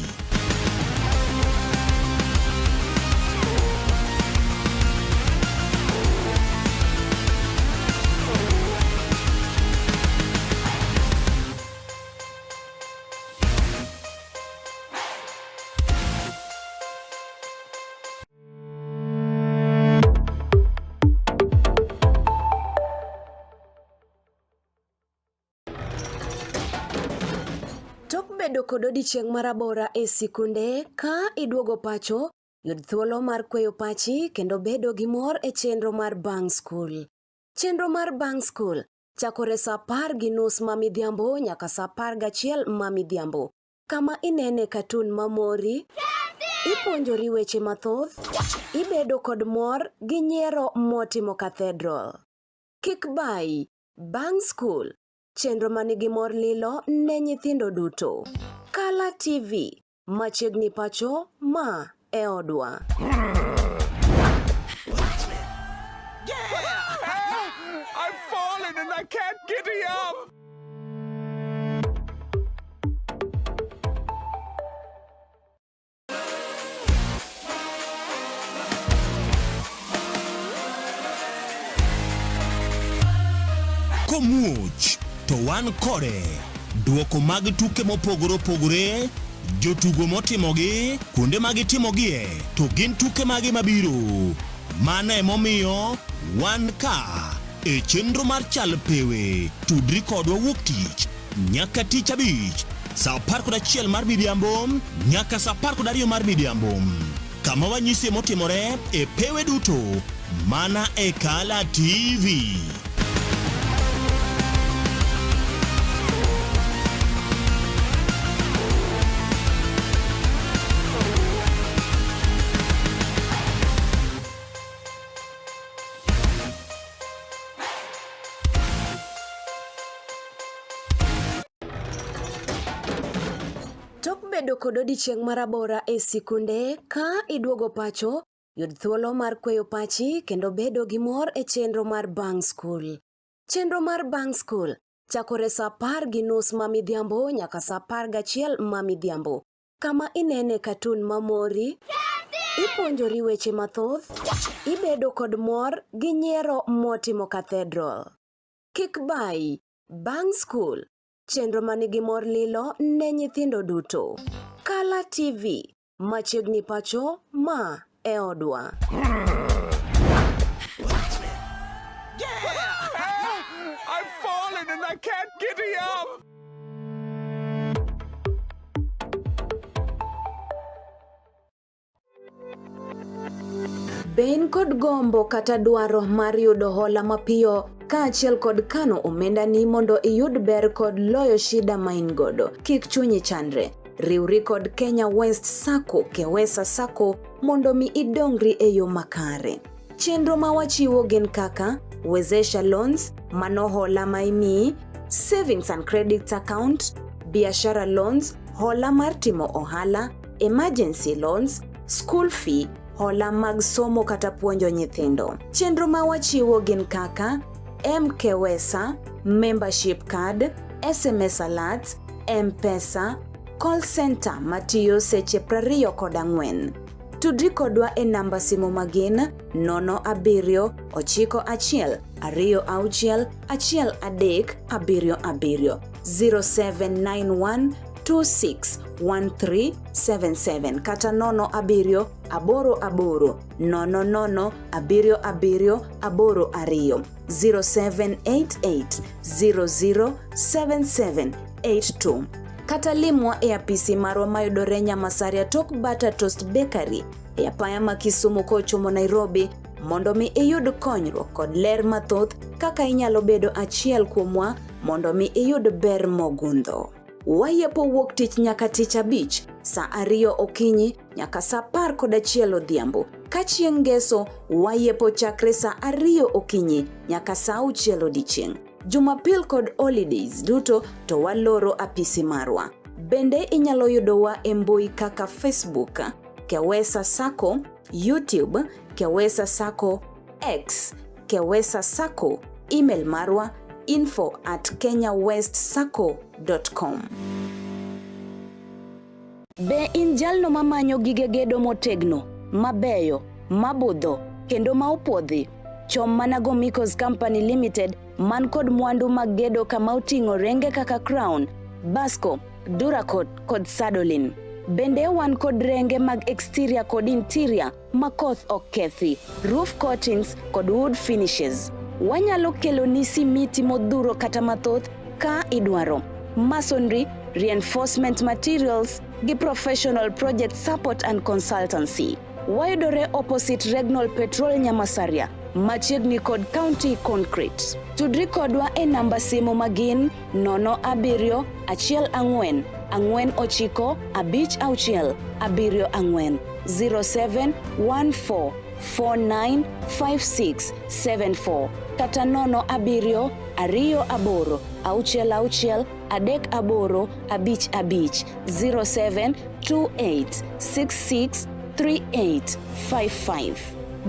Tok bedo kod odiochieng' marabora e sikunde, ka iduogo pacho, yud thuolo mar kweyo pachi kendo bedo gi mor e chenro mar Bang School. Chenro mar Bang School chakore saa 10:30 ma midhiambo nyaka saa 11 ma midhiambo. Kama inene katun mamori, ipuonjori weche mathoth, ibedo kod mor gi nyiero motimo Cathedral. Kik bai, Bang School, chenro manigi mor lilo ne nyithindo duto. Kala TV, machiegni pacho ma e odwa. I've fallen and I can't get up. Komuch to wan kode duoko mag tuke mopogore opogore, jotugo motimogi, kuonde magitimogie, to gin tuke magi mabiro. Mano emomiyo wan ka e chenro mar chal pewe. Tudri kodwa wuok tich nyaka tich abich saa 11 mar midhiambo nyaka saa 12 mar midhiambo, kama wanyisi motimore e pewe duto mana e Kala TV. Bedo kod odiochieng' marabora e sikunde, ka iduogo pacho, yud thuolo mar kweyo pachi kendo bedo gi mor e chenro mar Bang School. Chenro mar Bang School chakore saa 10:30 ma midhiambo nyaka saa 11 ma midhiambo. Kama inene katun mamori, ipuonjori weche mathoth, ibedo kod mor gi nyiero motimo Cathedral. Kik bai, Bang School, chenro manigi mor lilo ne nyithindo duto. Kala TV, machiegni pacho ma e odwa. I've fallen and I can't get up. Ben kod gombo kata dwaro mar yudo hola mapiyo kaachiel kod kano omenda ni mondo iyud ber kod loyo shida ma in godo. Kik chunyi chandre. Riwri kod Kenya West Sacco, Kewesa Sacco mondo mi idongri e yo makare. Chenro ma wachiwo gin kaka Wezesha Loans, mano hola ma imiyi, Savings and Credit Account, Biashara Loans, hola mar timo ohala, Emergency Loans, School Fee, hola mag somo kata puonjo nyithindo. Chenro ma wachiwo gin kaka Mkewesa, Membership Card, SMS Alerts, M-Pesa, Call Center matiyo seche 24. Tudri kodwa e namba simu magin 0791261377 0791261377 kata 0788000082 0788007782 kata limwa e apisi marwa mayudore Nyamasaria tok Bata Toast Bakery e apaya ma Kisumu kochomo Nairobi mondo mi iyud konyruok kod ler mathoth kaka inyalo bedo achiel kuomwa mondo mi iyud ber mogundho. Wayepo wuok tich nyaka tich abich saa 2 okinyi nyaka saa 11 odhiambo. Ka chieng' ngeso wayepo chakre saa 2 okinyi nyaka saa 6 odichieng'. Jumapil kod holidays duto to waloro apisi marwa. Bende inyalo yudowa e mbui kaka Facebook, Kewesa Sacco, YouTube, Kewesa Sacco, X, Kewesa Sacco, email marwa info@kenyawestsacco.com. Be in jalno mamanyo gige gedo motegno, mabeyo, mabudho, kendo ma opodhi? Chom mana Gomikos Company Limited man kod mwandu mag gedo kama oting'o renge kaka Crown, Basco, Duracot kod Sadolin. Bende wan kod renge mag exterior kod interior makoth okethi, roof coatings kod wood finishes. Wanyalo kelo ni simiti modhuro kata mathoth ka idwaro. Masonry, reinforcement materials gi professional project support and consultancy. Wayudore opposite Regnal Petrol Nyamasaria, machiegni kod County Concrete. Tudri kodwa e namba simu magin 0714495674 0714495674 kata 0728663855.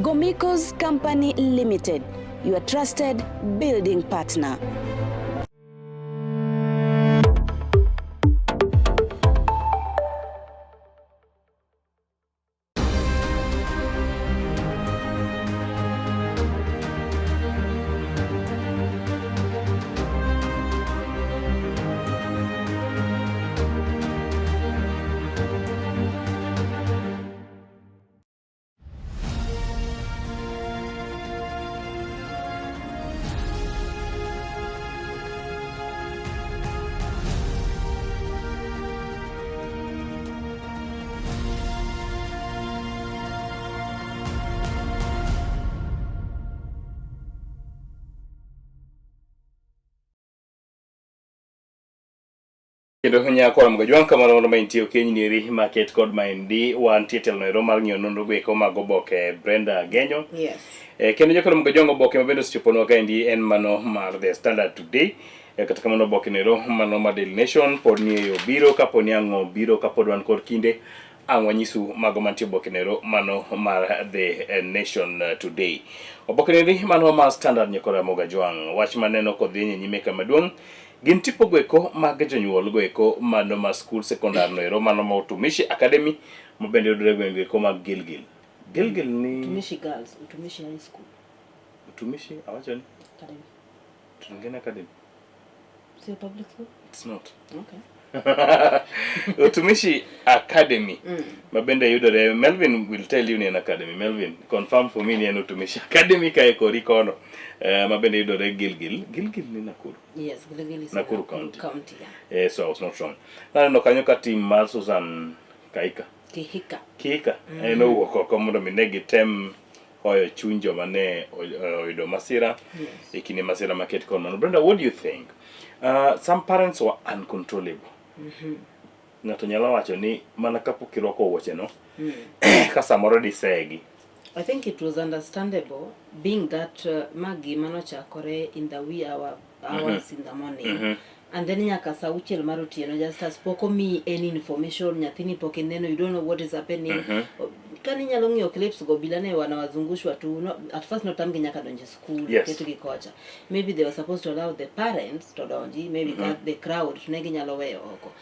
Gomikos Company Limited, your trusted building partner. Kendo nyakwa mgajwan kamano mondo maintie keny niri market kod maendi wan titel no mar ng'iyo nonro gweko mag oboke Brenda Genyo. Yes. Kendo nyakwa mgajwan oboke mabendo sechopono kaendi en mano mar The Standard Today. Kata kamano oboke nero mano mar Daily Nation pod ni yo biro kaponi ang'o biro kapod wan kod kinde ang' wanyisu mago mantie oboke nero mano mar The Nation Today. Oboke neri mano mar Standard nyakwa mgajwan wach maneno kodhi nyime kama duong'. Gin tipo gweko mag jonyuol gweko mano ma skul sekondar no ero mano ma Utumishi Academy mabende yudore gweko mag Gilgil. Gilgil ni Utumishi Girls, Utumishi High School. Utumishi awacho ni Academy. Tungena Academy. Is it a public school? It's not. Okay. Utumishi Academy mabende yudore. Melvin will tell you ni an academy. Melvin confirm for me ni an Utumishi Academy ka ekori kono. Mabende yudore Gilgil. Gilgil ni Nakuru. Yes, Gilgil is Nakuru County. Yeah. So I was not wrong. No kanyo ka team mar Susan Kihika. Kihika. No woko komodo minegi tem hoyo chuny joma ne oyudo masira e kinde masira maket kon mano. Brenda, what do you think? Some parents were uncontrollable. Ng'ato nyalo wacho ni mana kapok irwako wuoche no ka samoro disegi. I think it was understandable, being that Maggie manochakore in the wee hours in the morning. And then nyaka sa uchiel mar otieno, just as poko me any information, nyathini pok ineno, you don't know what is happening. Kani nyalo ng'iyo clips go bila ne wanawazungushwa tu, no, at first no tamgi nyaka donje school, ketu gi kocha. Maybe they were supposed to allow the parents to donji, maybe the crowd, tunegi nyalo weyo oko.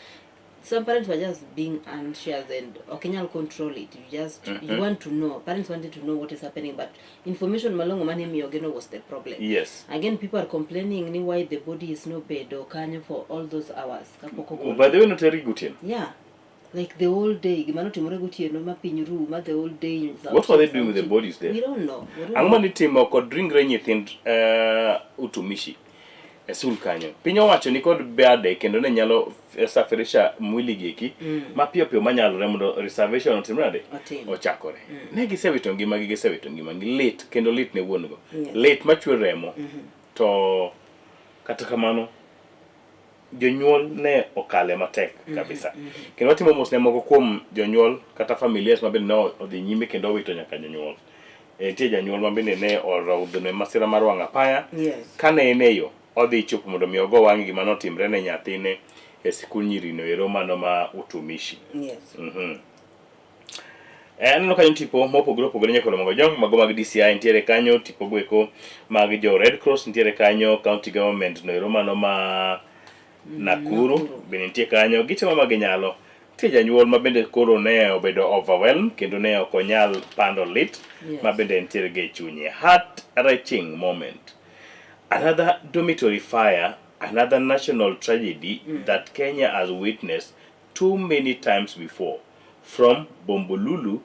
Some parents were just being anxious and okinyal control it. You just you want to know. Parents wanted to know what is happening, but information malongo mane miyogeno was the problem. Yes. Again, people are complaining ni why the body is no bed or kanyo for all those hours. By the way, not very good. Yeah. Like the whole day, gimano timore gutieno ma piny ru ma the whole day. What were they doing with the bodies there? We don't know. Ang'ma nitimo kod ringre nyithind utumishi e sul kanyo. Piny owacho ni kod bade kendo ne nyalo safirisha mwili giki ma piyo piyo manyalore mondo reservation otimre ochakore. Ne gisewito ngimagi lit kendo lit ne wuon go. Lit machwe remo. To kata kamano jonyuol ne okale matek kabisa. Kendo watimo mos ne moko kuom jonyuol kata familias mabende ne odhi nyime kendo wito nyaka jonyuol. Tie janyuol mabende ne orodhne masira mar wang' apaya. Kane en eyo odhi chopo mondo mi ogo wang' gima notimre ne nyathine e sikul nyirino ero mano ma utumishi. Aneno kanyo tipo mopogore opogore nyakolo mago jong mago mag DCI ntiere kanyo, tipo goeko mag jo Red Cross ntiere kanyo, county government no ero mano ma Nakuru bende ntie kanyo, gitimo ma ginyalo. Tie janyuol ma bende koro ne obedo overwhelmed kendo ne ok onyal pando lit ma bende ntiere ge chunye. Heart-wrenching moment. Another dormitory fire, another national tragedy that Kenya has witnessed too many times before. From Bombolulu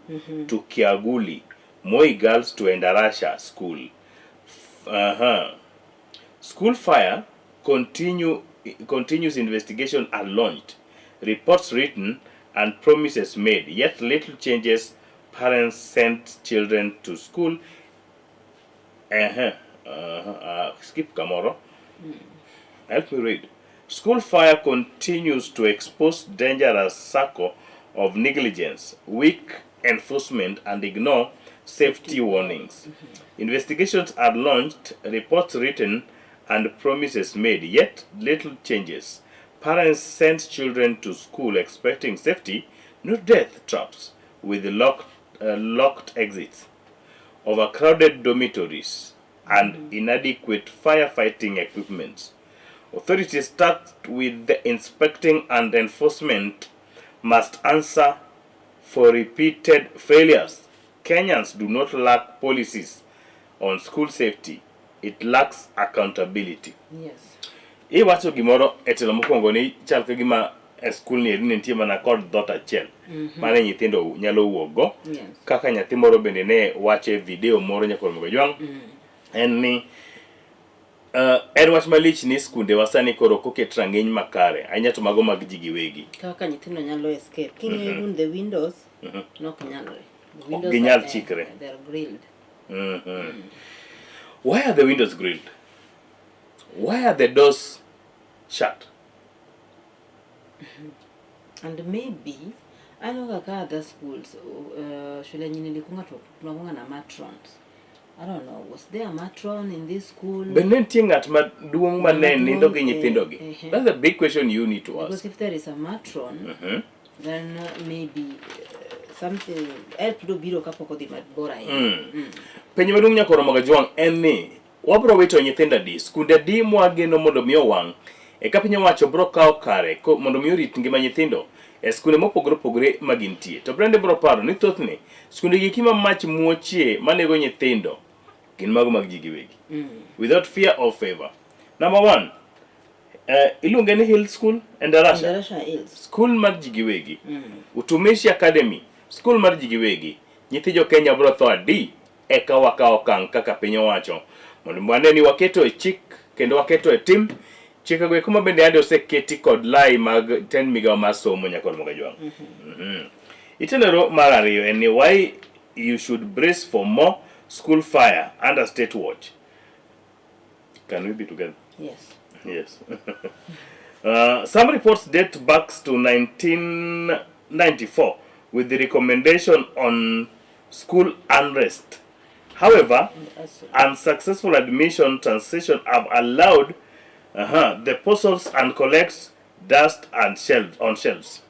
to Kiaguli, Moi Girls to Endarasha School. School fire continues investigation are launched, reports written and promises made, yet little changes. Parents sent children to school. Skip Kamoro. Help me read. School fire continues to expose dangerous circle of negligence, weak enforcement, and ignore safety warnings. Investigations are launched, reports written, and promises made, yet little changes. Parents send children to school expecting safety, not death traps with locked exits, overcrowded dormitories, and inadequate firefighting equipment. Authorities tasked with the inspecting and enforcement must answer for repeated failures. Kenyans do not lack policies on school safety. It lacks accountability. Yes. Iwacho gimoro etelo mokwongo ni chal ka gima e school ni nitie mana kod dhot achiel mane nyithindo nyalo wuogo. Kaka nyathi moro bende ne wache video moro nyakoro mogo jwang'. En ni en wach malich ni skunde wasani koro koket rang'iny makare ahinya to mago mag ji giwegi. Kaka nyithindo nyalo escape. King'e the windows nok nyalore. Windows ginyal chikre. They're grilled. Why are the windows grilled? Why are the doors shut? And maybe I know kaka other schools shule nyini likunga tunakunga na matrons. I don't know, was there a matron in this school? Benentie ng'at maduong' manen nindo gi nyithindogi. That's the big question you need to ask. Because if there is a matron, then maybe something help do biro kapoko di madbora hivi. Penye maduong' nyakoro moga jwang' en ni wabro wito nyithinda di skunde di mwageno mondo mi owang' e ka piny owacho bro kawo kare mondo mi orit ngima nyithindo e skunde mopogore opogore magintie. To Brenda bro paro ni thothne skunde gi ma mach muochie manego nyithindo gin mago mag ji giwegi, without fear or favor. Number one, iluonge ni Hill School and Endarasha Hills. School mar ji giwegi. Utumishi Academy, school mar ji giwegi. Nyithi jo Kenya bro tho adi eka wakawo okang' kaka piny owacho mondo mwane ni waketo e chik kendo waketo e tim chikego eko ma bende ade oseketi kod lai mag 10 migawo mar somo nyakod moga jwang'. Itenero mar ariyo en ni why you should brace for more school fire under state watch. Can we be together? Yes. Yes. Some reports date back to 1994 with the recommendation on school unrest. However, unsuccessful admission transition have allowed the puzzles and collects dust and shelves.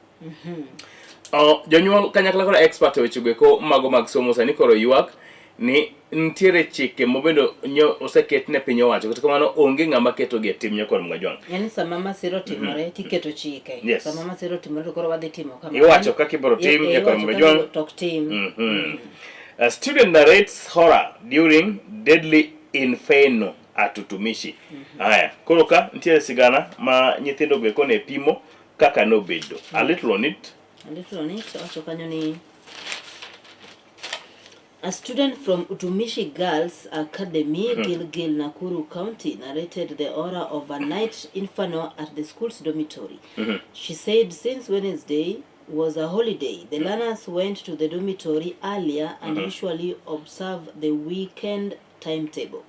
Jonyuol kanyakla kod expert weche go mago mag somo sani koro ywak ni ntiere chike mobendo oseket ne piny owacho kata kamano onge ng'ama keto gi tim nyakon Mwajwang. Yani sama masiro timore tiketo chike. Yes. Sama masiro timore to koro wadhi timo kama. Iwacho kaka ibiro tim nyakon Mwajwang. Tok tim. A student narrates horror during deadly inferno at Utumishi. Haya, koro ka ntiere sigana ma nyithindo go kone pimo kaka nobedo. A little on it. Wacho kanyo ni a student from Utumishi Girls Academy, Gilgil, Nakuru County, narrated the horror of a night inferno at the school's dormitory. She said since Wednesday was a holiday, the learners went to the dormitory earlier and usually observe the weekend timetable.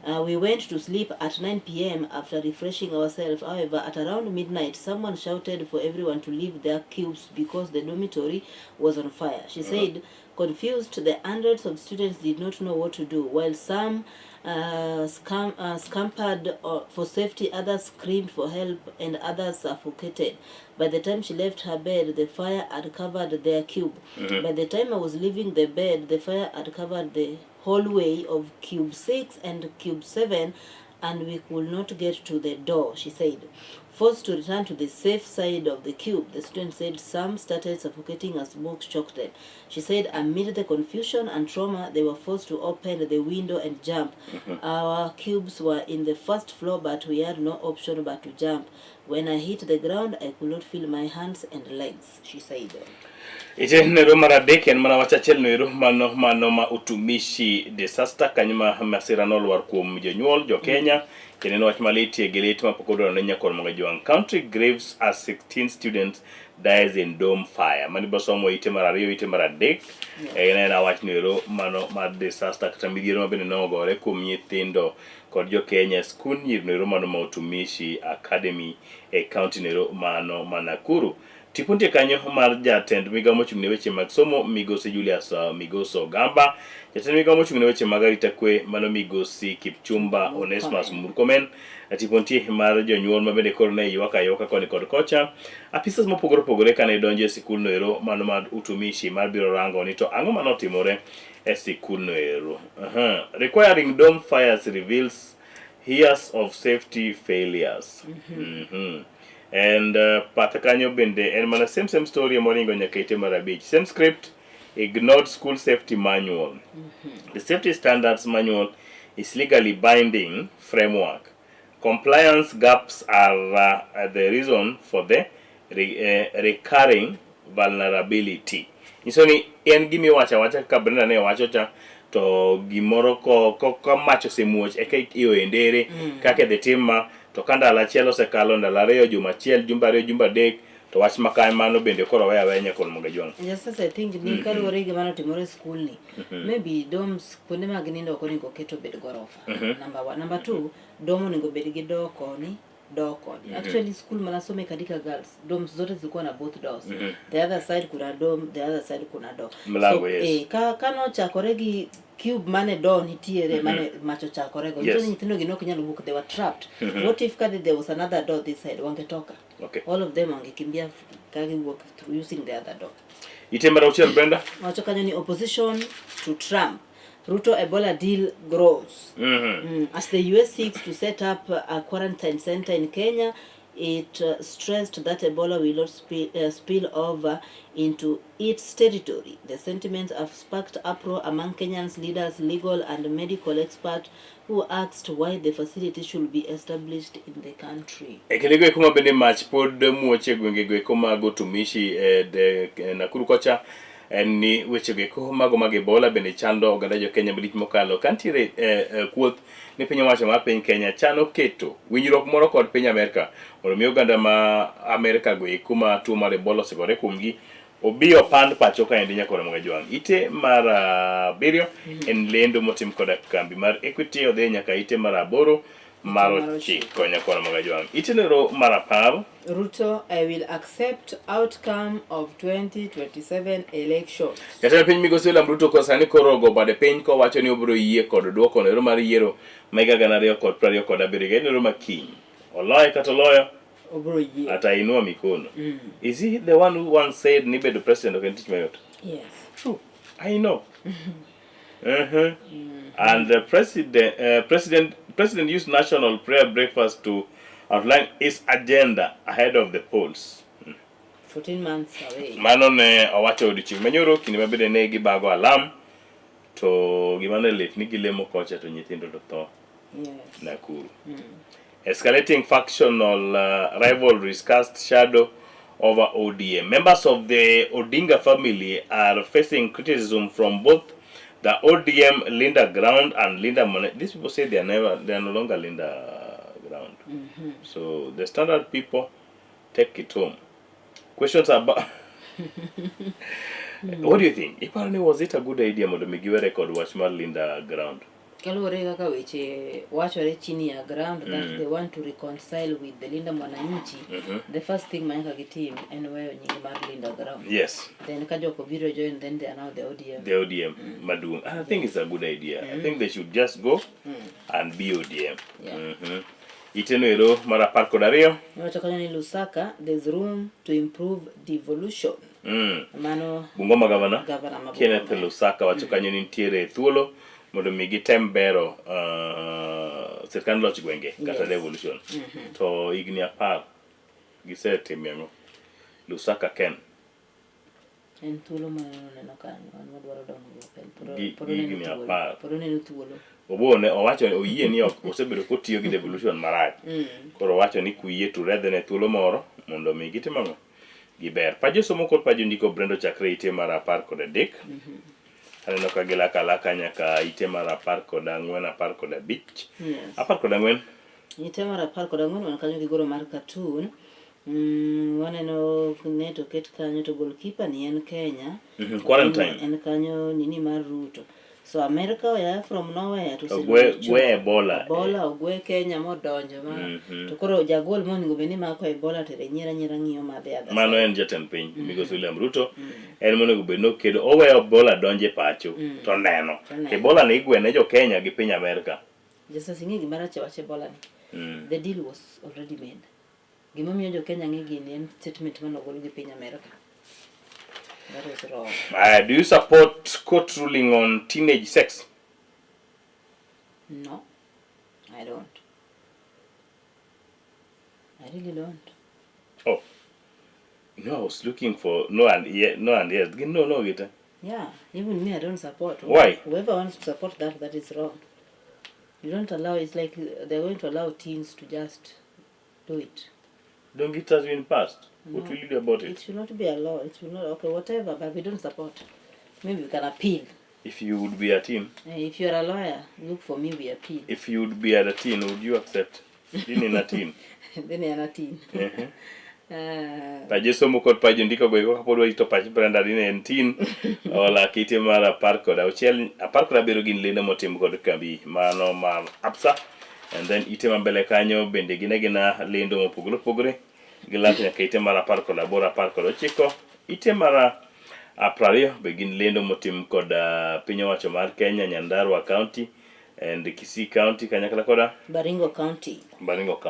We went to sleep at 9 p.m. after refreshing ourselves. However, at around midnight, someone shouted for everyone to leave their cubes because the dormitory was on fire. She said, confused, the hundreds of students did not know what to do. While some scampered for safety, others screamed for help, and others suffocated. By the time she left her bed, the fire had covered their cube. By the time I was leaving the bed, the fire had covered the hallway of cube 6 and cube 7, and we could not get to the door, she said. Forced to return to the safe side of the cube, the student said some started suffocating as smoke shocked them. She said amid the confusion and trauma, they were forced to open the window and jump. Our cubes were in the first floor, but we had no option but to jump. When I hit the ground, I could not feel my hands and legs, she said. Ije nero maradek en mana wachachel nero mano ma Utumishi disaster kanyuma masira nolwar kuom jonyuol jo Kenya keneno wach maliti gelet mapokodo na nyakon Mwajwang. Country grieves as 16 students dies in dome fire. Mani basomo ite marariyo ite maradek na wach nero mano ma disaster kata midhiero mabende nogore kuom nyithindo kod jo Kenya skul nero mano ma Utumishi Academy county nero mano Nakuru. Tipuntie kanyo mar jatend migao mochung' ne weche mag somo Migosi Julius Migoso Gamba, jatend migao mochung' ne weche mag arita kwe mano Migosi Kipchumba Onesmus Murkomen, tipuntie mar jonyuol mabende koro ne ywaka koni kod kocha, apisas mopogore opogore kane donjo e sikul no ero mano mar Utumishi mar biro rango ni to ang'o manotimore e sikul no ero. Requiring dome fires reveals years of safety failures. And Patakanyo bende and mana same story moringo nyakaite marabich. Same script, ignored school safety manual. The safety standards manual is legally binding framework. Compliance gaps are the reason for the recurring vulnerability. Isoni en gimi wacha ka Brenda ne wacho cha to gimoro ko macho semuoch eke iyo endere kake the team to kanda la chielo se kalo ndala reyo juma chiel jumba reyo jumba dek to wach makae mano bende koro weya wenya kol Mwajwang. Just I think ni kaluwore gi mano timore school ni maybe doms kuonde mag nindo ok onego keto bed gorofa. Number 1. Number 2, dom onego bed gi doo koni. Actually school manasome Kadika Girls doms zote zilikuwa na both doors. The other side kuna dome, the other side kuna door. Mlango, so yes. Kano chakore gi cube mane door nitiere mane macho chakore go. Yes. So nyithindo gi nok nyalo wuok, they were trapped. What if there was another door this side wangetoka? Okay. All of them wangekimbia kagi walk through using the other door. Itemara uchiel Brenda. Wacho kanyo ni opposition to Trump. Ruto Ebola deal grows. As the US seeks to set up a quarantine center in Kenya, it stressed that Ebola will not spill over into its territory. The sentiments have sparked uproar among Kenyans leaders, legal and medical experts who asked why the facility should be established in the country. Ekilego kuma bende match pod muoche gwenge kuma go Utumishi Nakuru kocha ni weche geko mago mag Ebola bende chando oganda jo Kenya bilich mokalo kantiere kuoth ni piny owacho mar piny Kenya chano keto winjruok moro kod piny Amerika mondo mi oganda ma Amerika go kuma tuo mar Ebola osegore kuomgi Obiyo pand pacho ka endi nyakoro mga jwang. Ite mar 7 en lendo motim koda kambi mar Equity odhi nyaka ite mar 8 mar 9 nyakoro mga jwang. Ite nero mar 10 Ruto, I will accept outcome of 2027 elections. Jatend piny Migosi William Ruto kosani koro ogo bade piny kowacho ni obiro yie kod duoko nero mar yiero ma higa 2027 nero makiny. Oloye kata oloyo Obiro yie. atainua mikono. Is he the one who once said ni bedo president ok en tich mayot? Yes. True. I know. And the president used national prayer breakfast to outline his agenda ahead of the polls. 14 months away. Mano ne owacho odiochieng' manyoro kinde mabende ne gibago alam to gima ne lit ni gilemo kocha to nyithindo to tho. Yes. Nakuru. Escalating factional rivalries cast shadow over ODM. Members of the Odinga family are facing criticism from both the ODM Linda Ground and Linda Monet. These people say they are no longer Linda Ground. So the standard people take it home. Questions about what do you think? Apparently, was it a good idea to make a record watch Linda Ground? Kalure kaka weche wachore chini ya ground that they want to reconcile with the Linda Mwananchi. The first thing mayaka gitim en weyo nyingi mar Linda Ground. Yes. Then kajoko biro join, then they are now the ODM. The ODM Madung. I think it's a good idea. I think they should just go and be ODM. Yeah. Itenuero mara parko dario. Wachokanya ni Lusaka, there's room to improve devolution. Mano Bungoma governor Governor Kenneth Lusaka wachokanyo ni ntiere thuolo mondo mi gitem bero sirkand loch gwenge kata devolution. To igni 10 gisetimo yango. Lusaka Ken. En thuolo ma neno kanyo an madwaro dongo Igni 10. Poro neno thuolo. Obone owacho oyie ni ok osebedo kotiyo gi devolution marach. Koro owacho ni kuyie to redhe ne thuolo moro mondo mi gitimo giber. Pajo somo kod pajo ndiko Brendo chakre ite mar 13. Aneno ka gilaka nyaka ite mar 14, 15. Yes. 14. Ite mar 14 wan kanyo gigoro mar cartoon. Waneno neto ket kanyo to goalkeeper ni en Kenya. Quarantine. En kanyo nini mar Ruto. So America oya from nowhere to Gwe Ebola. Ebola ogwe Kenya modonjo ma. To koro jagol monego beni mako Ebola tere nyira ng'iyo madhe adha. Mano en jatend piny Migosi William Ruto. En monego bed no kedo oweyo Ebola donje pacho to neno. Ebola ne igwene jo Kenya gi piny America. Jasa singi gimara wache Ebola ni. The deal was already made. Gimomiyo jo Kenya ng'i gini en statement manogol gi piny America. That is wrong. Do you support court ruling on teenage sex? No, I don't. I really don't. Oh. No, I was looking for no and yes. No, get it. Yeah, even me, I don't support. Why? Whoever wants to support that is wrong. You don't allow, it's like they're going to allow teens to just do it. Don't get us been passed. What will you do about it? It should not be a law. It will not, okay, whatever, but we don't support. Maybe we can appeal. If you would be a teen. If you're a lawyer, look for me, we appeal. If you would be a teen, would you accept? Then a teen. Then you're a teen. Paje somo kod pajo ndiko go kapod wito pach Brenda dine en teen ola kite mar 10 biro gin lendo motim kod kambi mano mar APSA, and then ite mambele kanyo bende gina lendo mopogore gilach nyaka ite mar 18 19 ite mar 20 be gin lendo motim kod piny owacho mar Kenya, Nyandarua County and Kisii County kanyakla koda Baringo County. Baringo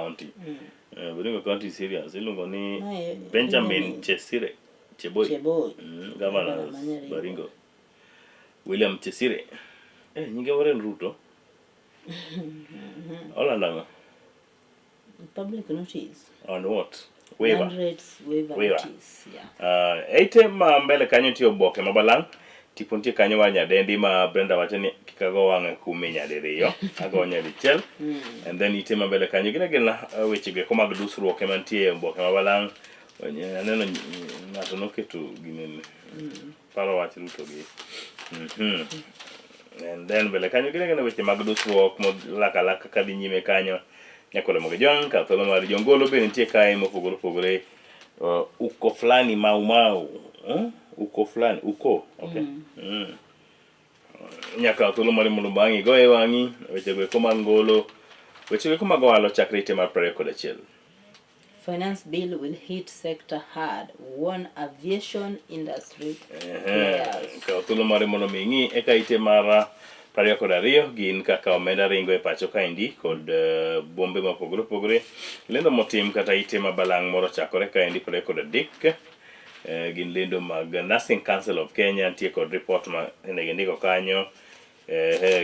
County is serious. Ilungo ni Benjamin Cheboy. Governor Baringo. William Chesire. Nyinge waren Ruto. All along. Public notice. On what? Waiver. Waiver notice. Yeah. Eite ma mbele kanyo tiyo boke mabalang. Tipunti kanyo wa nyadendi ma Brenda wachani kikago wange kume nyadiriyo. Ago nyadichel. And then ite ma mbele kanyo gina wechige komag dusruoke mantie boke mabalang. Neno ngatonoke tu gine paro wachi Ruto gi. And then mbele kanyo gina weche mag dusruok mod laka kadi nyime kanyo. Nyakole moge jong ka tholo mar jongolo be nitie kae mopogore uko flani mau Uko fulani, uko. Okay. Nyaka thuolo mare mondo bangi go e wangi weche go koma ngolo weche go koma goalo chakre ite mar 21. Finance bill will hit sector hard, warn aviation industry players. Ka thuolo mare mondo mingi eka ite mar 22 gin kaka omenda ringo e pacho kaendi kod bombe mopogore opogore lendo motim kata ite mabalang' moro chakore kaendi 23 gin lendo mag Nursing Council of Kenya nitie kod report ma ndiko kanyo.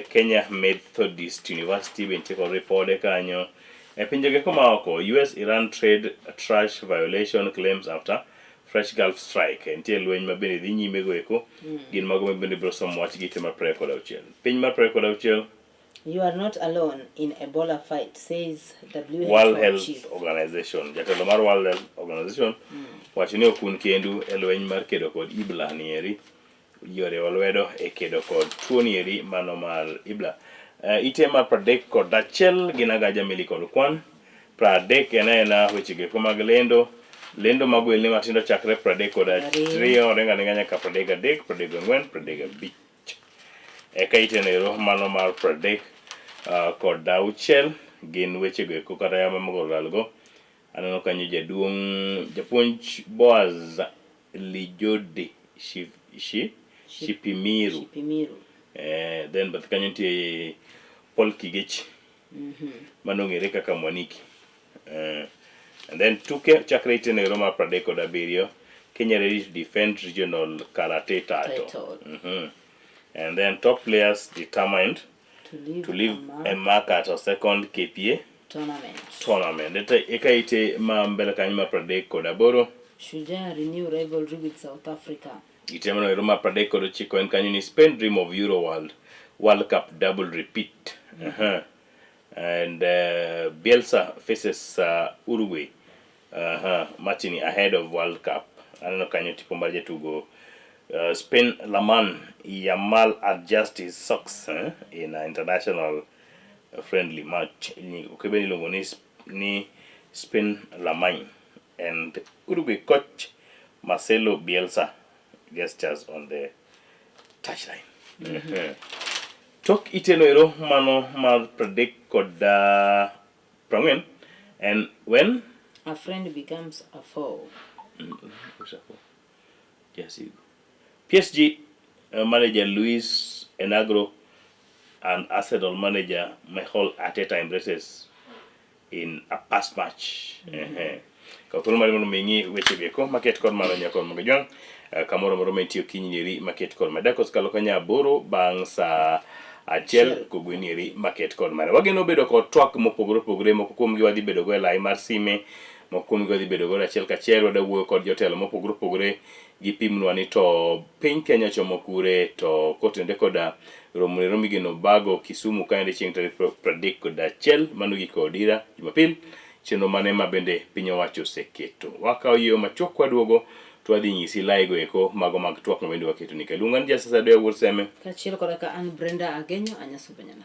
Kenya Methodist University be nitie kod report kanyo. E pinjege koma oko US-Iran trade trash violation claims after fresh Gulf strike. Nitie lweny ma bende dhi nyime go eko gin mago ma bende biro somo wach gite mar 26. Piny mar 26 You are not alone in Ebola fight, says WHO World Health chief. Organization. Jatelo mar World Health Organization wacho ni okun kendu e lweny mar kedo kod Ebola nieri. Yore walwedo e kedo kod tuo nieri mano mar Ebola. Ite mar 31 gin agaja mili kod kwan. 30 ena wechege mag lendo magwelni matindo chakre 33 orenga nyaka 33, 34, 35. Eka ite nero mano mar 30 kod auchiel gin wechego eko kata yama mogoralgo. Aneno kanyo japuonj Boaz Lijode Shipimiru. Then bath kanyo nitie Paul Kigech manong'ere kaka Mwaniki. And then tuke chakre ite nero mar 37 Kenya ready to defend regional karate title. And then top players determined to leave a mark at a second KPA tournament. Eka ite ma mbele kanyo ma 38 Shujaa renew rivalry with South Africa. ite mano ero ma 39 en kanyo ni Spain dream of Euro World Cup double repeat. And Bielsa faces Uruguay matching ahead of World Cup. Aneno kanyo tipo mar jatugo Spain Laman Yamal adjust his socks in an international friendly match. Ukebeni longo ni Spain Laman and Uruguay coach Marcelo Bielsa gestures on the touchline. Tok iteno ero mano mar predict kod prangwen and when a friend becomes a foe. Yes, PSG manager Luis Enagro and Arsenal manager Michael Arteta embraces in a past match. Kautulo mari mono mengi weche beko market kod mano nyakon magajong kamoro moro mentio kinyiri market kod madakos kalo kanya boro bang sa achiel kogwenieri market kod mare. Wageno bedo kod twak mopogore opogore moko kuom gi wadhi bedo go e lai mar sime moko kuom gi wadhi bedo go achiel kachiel wada wuoyo kod jotelo mopogore opogore gi pimnwa ni to piny Kenya chomo kure to kotende koda romero migeno bago Kisumu kaende chieng' tarik 31 mano giko dira Jumapil chenro mane ma bende piny owacho oseketo. Wakawo yo machok waduogo to wadhi nyisi laigo eko mago mag twak ma bende waketo ni kalungan Justice Adoya Wuod Seme Kachiel koda ka an Brenda Agenyo anyasubenyana.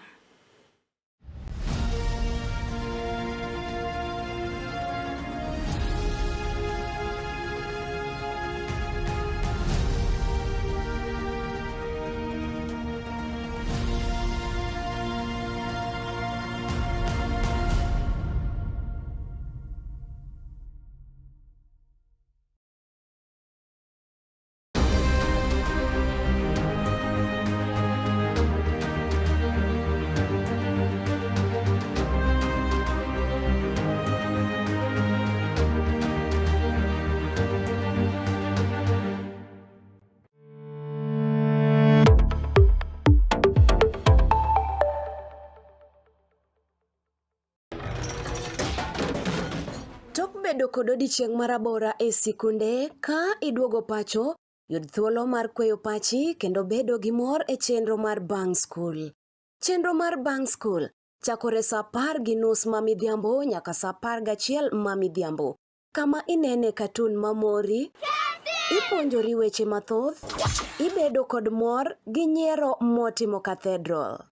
Bedo kod odiochieng' marabora e sikunde ka iduogo pacho, yud thuolo mar kweyo pachi kendo bedo gi mor e chenro mar Bang School. Chenro mar Bang School chakore sa 10:30 mamidhiambo nyaka sa 11 mamidhiambo. Kama inene katun mamori, ipuonjori weche mathoth, ibedo kod mor gi nyiero motimo Cathedral.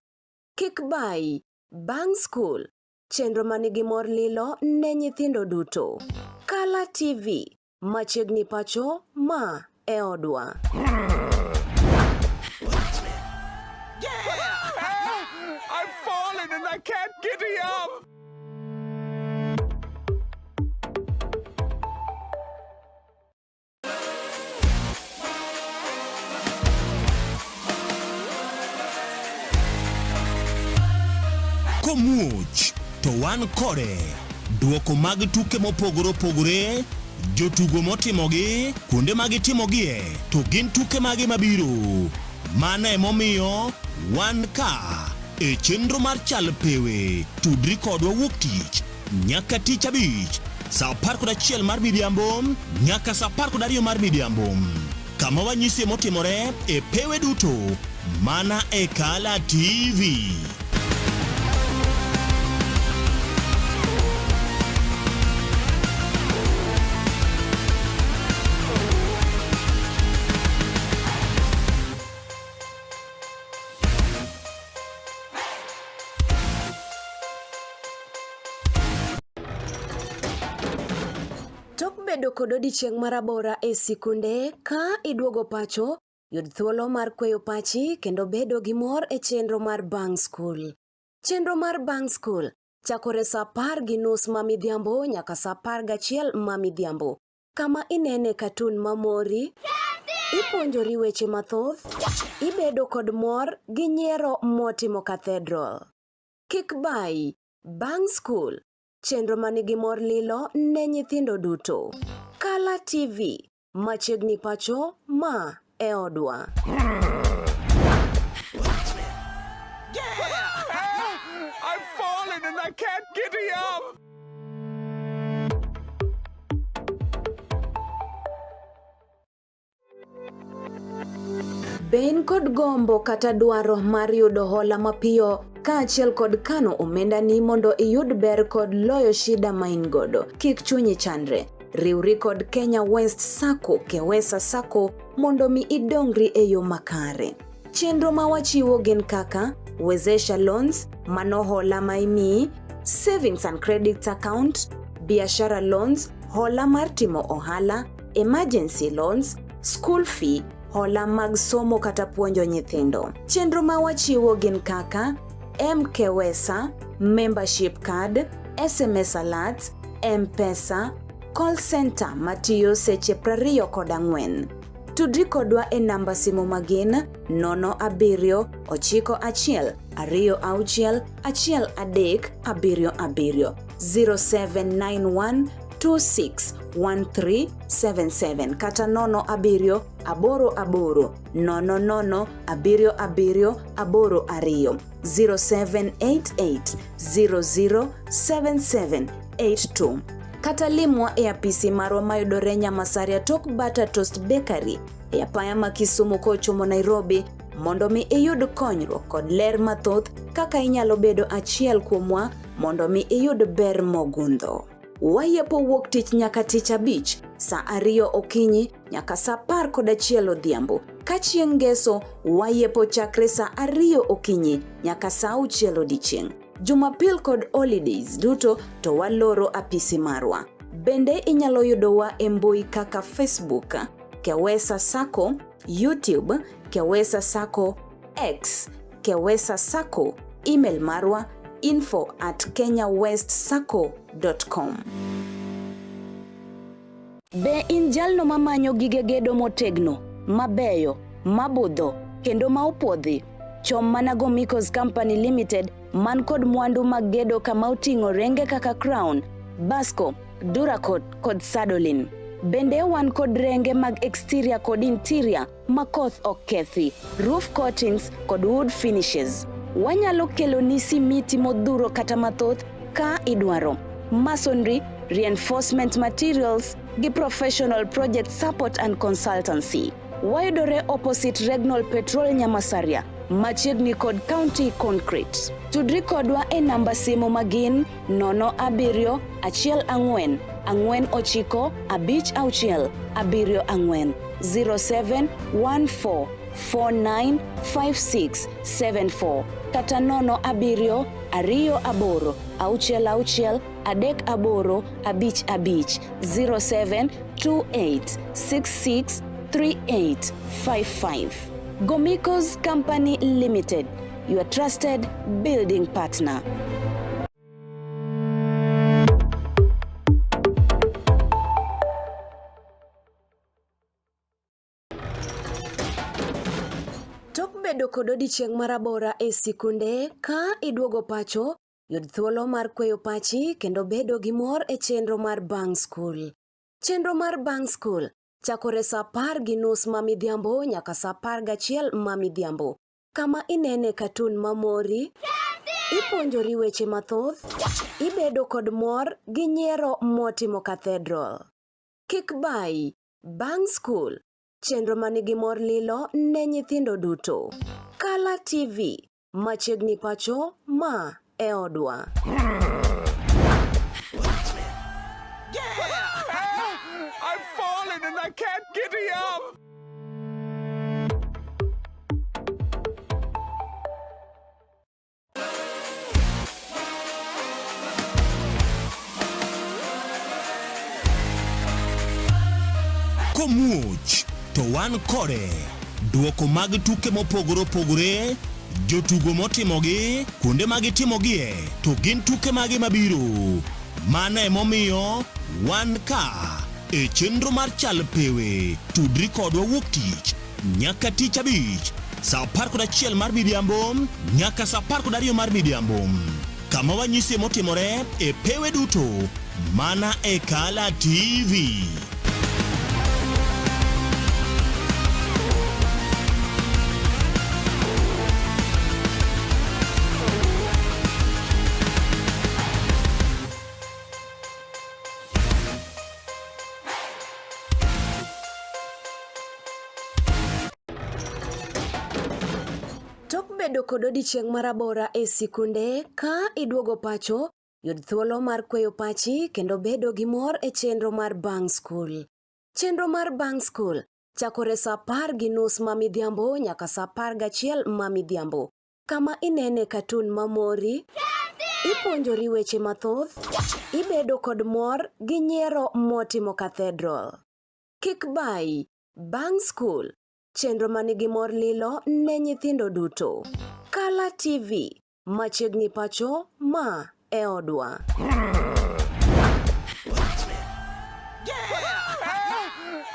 Kik bai, Bang School. Chenro manigi mor lilo ne nyithindo duto. Kala TV, machiegni pacho ma e odwa. I've fallen and I can't get up. Komuch to wan kode duoko mag tuke mopogore opogore, jotugo motimogi, kuonde magitimogie, to gin tuke mage mabiro. Mano emomiyo wan ka e chenro mar chal pewe, tudri kodwa wuok tich nyaka tich abich saa 11 mar midhiambo nyaka saa 12 mar midhiambo, kama wanyisi motimore e pewe duto mana e Kala TV. Bedo kod odiochieng' marabora e sikunde ka iduogo pacho, yud thuolo mar kweyo pachi kendo bedo gi mor e chenro mar Bang School. Chenro mar Bang School chakore saa 10:30 ma midhiambo nyaka saa 11 ma midhiambo, kama inene katun mamori, ipuonjori weche mathoth, ibedo kod mor gi nyiero motimo Cathedral. Kik bai, Bang School, chenro manigi mor lilo ne nyithindo duto. Kala TV, machiegni pacho ma e odwa. I've fallen and I can't get up. Ben kod gombo kata dwaro mar yudo hola mapiyo kaachiel kod kano omenda ni mondo iyud ber kod loyo shida ma in godo. Kik chunyi chandre. Riwri kod Kenya West Sacco, Kewesa Sacco, mondo mi idongri e yo makare. Chenro ma wachiwo gin kaka Wezesha Loans, mano hola ma imiyi, Savings and Credit Account, Biashara Loans, hola mar timo ohala, Emergency Loans, School Fee, hola mag somo kata puonjo nyithindo. Chenro ma wachiwo gin kaka Kewesa, Membership Card, SMS Alerts, M-Pesa, Call Center matiyo seche 24. Tudri kodwa e namba simu magin 0791261377 0791261377 kata 08000007782 0788007782 kata limwa e apisi marwa mayudore Nyamasaria Tok Bata Toast Bakery e apaya ma Kisumu kochomo Nairobi mondo mi iyud konyruok kod ler mathoth kaka inyalo bedo achiel kuomwa mondo mi iyud ber mogundho. Wayepo wuok tich nyaka tich abich saa 2 okinyi nyaka saa 11 odhiambo. Ka chieng' ngeso wayepo chakre saa 2 okinyi nyaka saa 6 odichieng'. Jumapil kod holidays duto to waloro apisi marwa. Bende inyalo yudowa e mbui kaka Facebook, Kewesa Sacco, YouTube, Kewesa Sacco, X, Kewesa Sacco, email marwa info@kenyawestsacco.com. Be in jalno mamanyo gige gedo motegno, mabeyo, mabudho, kendo maopodhi? Chom mana go Mikos Company Limited man kod mwandu mag gedo kama uting'o renge kaka Crown, Basco, Duracot kod Sadolin. Bende wan kod renge mag exterior kod interior makoth ok kethi, roof coatings kod wood finishes. Wanyalo kelo ni simiti modhuro kata mathoth ka idwaro. Masonry, reinforcement materials gi professional project support and consultancy. Wayudore opposite Regnal Petrol Nyamasaria, machiegni kod County Concrete. Tudri kodwa e namba simu magin 0714 495 674 0714495674 kata 0728 66 38 55 072866 03855. Gomiko's Company Limited, your trusted building partner. Tok bedo kod odiochieng' marabora e sikunde ka iduogo pacho, yud thuolo mar kweyo pachi kendo bedo gi mor e chenro mar Bang School. Chenro mar Bang School chakore saa 10:30 mamidhiambo nyaka saa 11 mamidhiambo. Kama inene katun mamori, ipuonjori weche mathoth, ibedo kod mor gi nyiero motimo Cathedral. Kik bai, Bang School, chenro manigi mor lilo ne nyithindo duto. Kala TV, machiegni pacho ma e odwa. I've fallen and I can't get up. Komuch to wan kode duoko mag tuke mopogore opogore, jotugo motimogi, kuonde magitimogie, to gin tuke magi mabiro. Mano emomiyo wan ka e chenro mar chal pewe, tudri kodwa wuok tich nyaka tich abich saa 11 mar midhiambo nyaka saa 12 mar midhiambo. Kama wanyisi motimore e pewe duto mana e Kala TV. Bedo kod odiochieng' marabora e sikunde ka iduogo pacho, yud thuolo mar kweyo pachi kendo bedo gi mor e chenro mar Bang School. Chenro mar Bang School chakore saa 10:30 mamidhiambo nyaka saa 11 mamidhiambo. Kama inene katun mamori, ipuonjori weche mathoth, ibedo kod mor gi nyiero motimo Cathedral. Kik bai, Bang School, chenro manigi mor lilo ne nyithindo duto. Kala TV, machiegni pacho ma e odwa.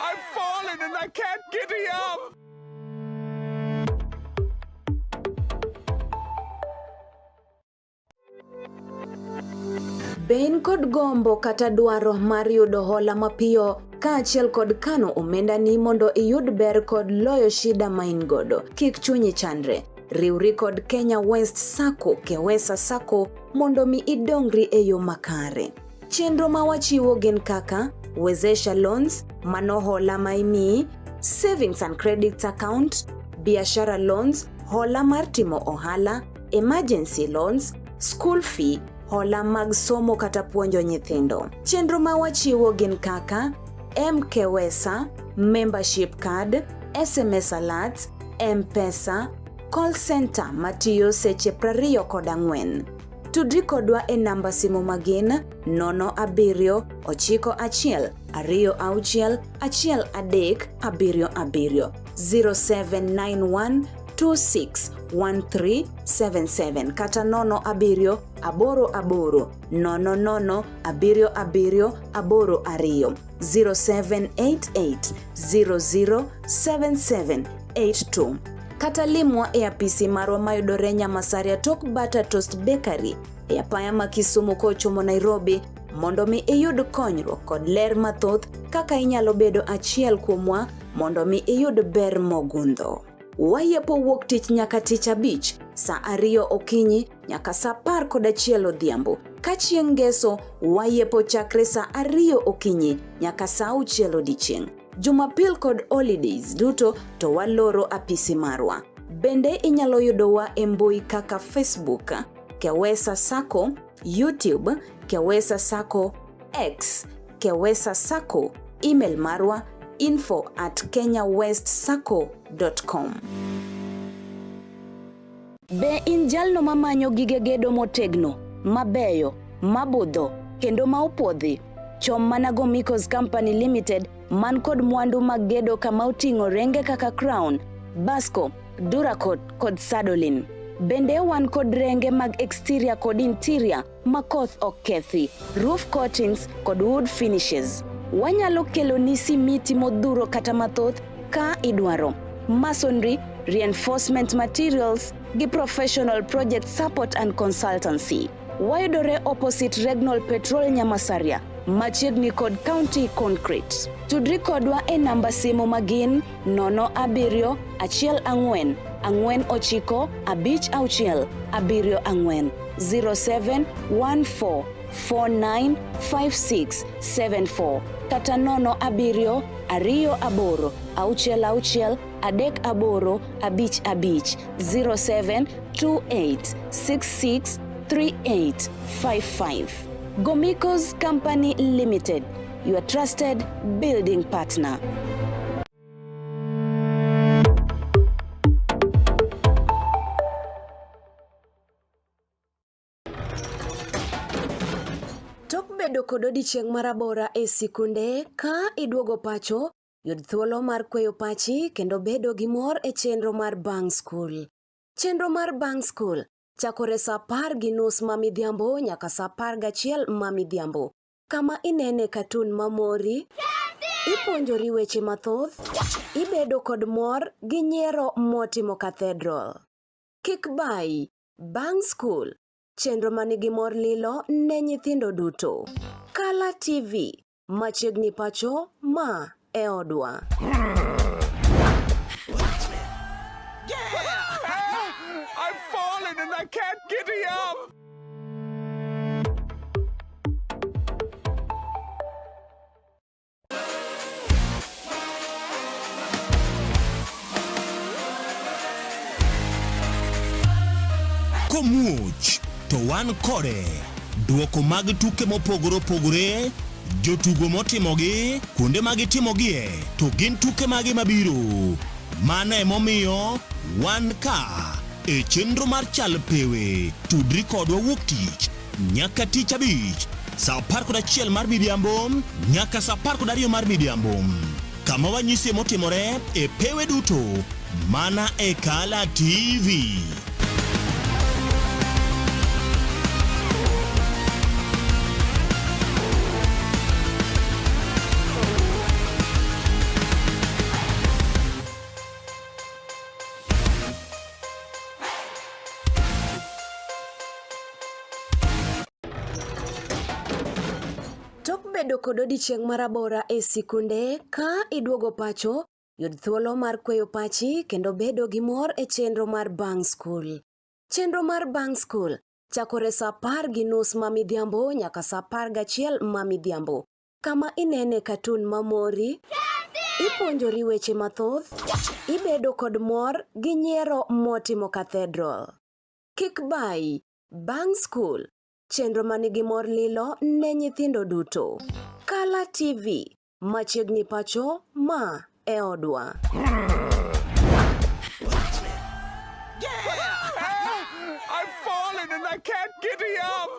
I've fallen and I can't get up. Ben kod gombo kata dwaro mar yudo hola mapiyo kaachiel kod kano omenda ni mondo iyud ber kod loyo shida ma in godo. Kik chunyi chandre. Riwri kod Kenya West Sacco, Kewesa Sacco, mondo mi idongri e yo makare. Chenro ma wachiwo gin kaka Wezesha Loans, mano hola ma imiyi, Savings and Credit Account, Biashara Loans, hola mar timo ohala, Emergency Loans, School Fee, hola mag somo kata puonjo nyithindo. Chenro ma wachiwo gin kaka Mkewesa, Membership Card, SMS Alerts, M-Pesa, Call Center matiyo seche 24. Tudri kodwa e namba simu magin 0791261377 0791261377 kata 0788007782 0788007782 kata limwa e apisi marwa mayudore Nyamasaria tok Bata Toast Bakery e apaya ma Kisumu kochomo Nairobi mondo mi iyud konyruok kod ler mathoth kaka inyalo bedo achiel kuomwa mondo mi iyud ber mogundho. Wayepo wuok tich nyaka tich abich saa 2 okinyi nyaka saa 11 odhiambo. Ka chieng' ngeso wayepo chakre saa 2 okinyi nyaka saa 6 odiechieng'. Jumapil kod holidays duto to waloro apisi marwa. Bende inyalo yudowa e mbui kaka Facebook, Kewesa Sacco, YouTube, Kewesa Sacco, X, Kewesa Sacco, email marwa info@kenyawestsacco.com. Be in jalno mamanyo gige gedo motegno, mabeyo, mabudho, kendo ma opodhi? chom mana Gomicos Company Limited man kod mwandu mag gedo kama oting'o renge kaka Crown, Basco, Duracot kod Sadolin. Bende wan kod renge mag exterior kod interior makoth ok kethi, roof coatings kod wood finishes. Wanyalo kelo ni simiti modhuro kata mathoth ka idwaro. Masonry, reinforcement materials gi professional project support and consultancy. Wayudore opposite Regnal Petrol Nyamasaria, machiegni kod County Concrete. Tudri kodwa e namba simu magin 07 14 49 56 74 0714 495674 kata 07 28 66 38 55 0728 66 3855. Gomicos Company Limited, your trusted building partner. Tok bedo kod odiochieng' marabora e sikunde ka iduogo pacho, yud thuolo mar kweyo pachi kendo bedo gi mor e chenro mar Bang School. Chenro mar Bang School chakore saa 10:30 mamidhiambo nyaka saa 11 mamidhiambo. Kama inene katun mamori, ipuonjori weche mathoth, ibedo kod mor gi nyiero motimo Cathedral. Kik bai, Bang School, chenro manigi mor lilo ne nyithindo duto. Kala TV, machiegni pacho ma e odwa. I've fallen and I can't get up. Komuch to wan kode duoko mag tuke mopogore opogore, jotugo motimogi, kuonde magitimogie, to gin tuke magi mabiro. Mano emomiyo wan ka e chenro mar chal pewe. Tudri kodwa wuok tich nyaka tich abich saa 11 mar midhiambo nyaka saa 12 mar midhiambo. Kama wanyisi motimore e pewe duto mana e Kala TV. Bedo kod odiochieng' marabora e sikunde ka iduogo pacho, yud thuolo mar kweyo pachi kendo bedo gi mor e chenro mar Bang School. Chenro mar Bang School chakore saa 10:30 mamidhiambo nyaka saa 11 mamidhiambo. Kama inene katun mamori, ipuonjori weche mathoth, ibedo kod mor gi nyiero motimo Cathedral. Kik bai, Bang School, chenro manigi mor lilo ne nyithindo duto. Kala TV, machiegni pacho ma e odwa. I've fallen and I can't get up.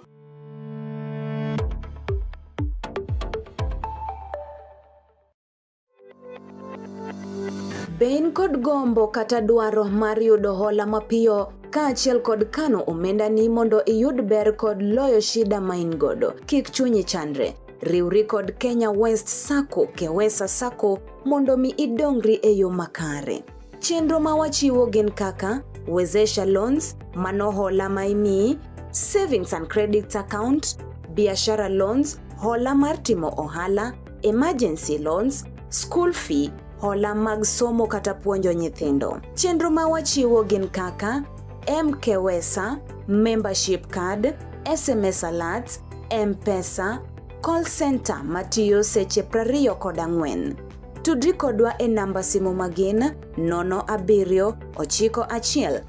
Ben kod gombo kata dwaro mar yudo hola mapiyo kaachiel kod kano omenda ni mondo iyud ber kod loyo shida ma in godo. Kik chunyi chandre. Riwri kod Kenya West Sacco, Kewesa Sacco, mondo mi idongri e yo makare. Chenro ma wachiwo gin kaka Wezesha Loans, mano hola ma imiyi, Savings and Credit Account, Biashara Loans, hola mar timo ohala, Emergency Loans, School Fee, hola mag somo kata puonjo nyithindo. Chenro ma wachiwo gin kaka Mkewesa, Membership Card, SMS Alerts, M-Pesa, Call Center matiyo seche 24. Tudri kodwa e namba simu magin 07 91 26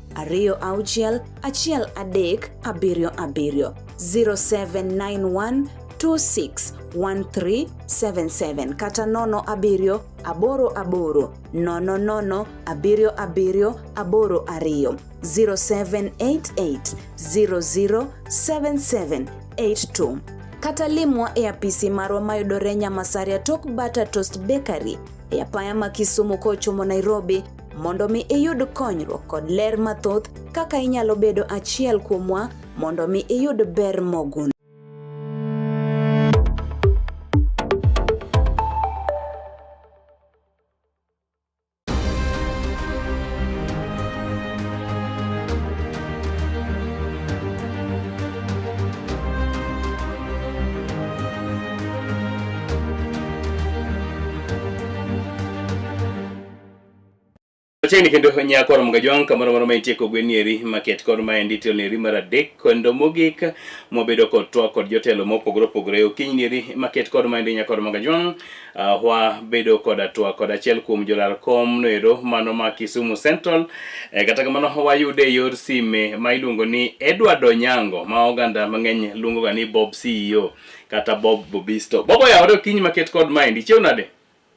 1377 0791 261377 kata 07 88 00 77 0788 007782. kata limwa e apisi marwa mayudore Nyamasaria tok Butter Toast Bakery e apaya ma Kisumu kochomo Nairobi mondo mi iyud konyruok kod ler mathoth kaka inyalo bedo achiel kuomwa mondo mi iyud ber mogun. Chini kendo nyakoro mgajong kamoro moro ma itieko gwenieri market kod ma detail neri mar adek kendo mogik mobedo kod twak kod jotelo mopogore opogore okinyeri market kod ma nyakoro mgajong wa bedo kod twak kod achiel kuom jolar kom noero mano ma Kisumu Central kata kamano wayude yor sime ma iluongo ni Edward Onyango ma oganda mang'eny luongo ga ni Bob CEO kata Bob Bobisto. Bobo ya ore kiny market kod ma ichiew nade?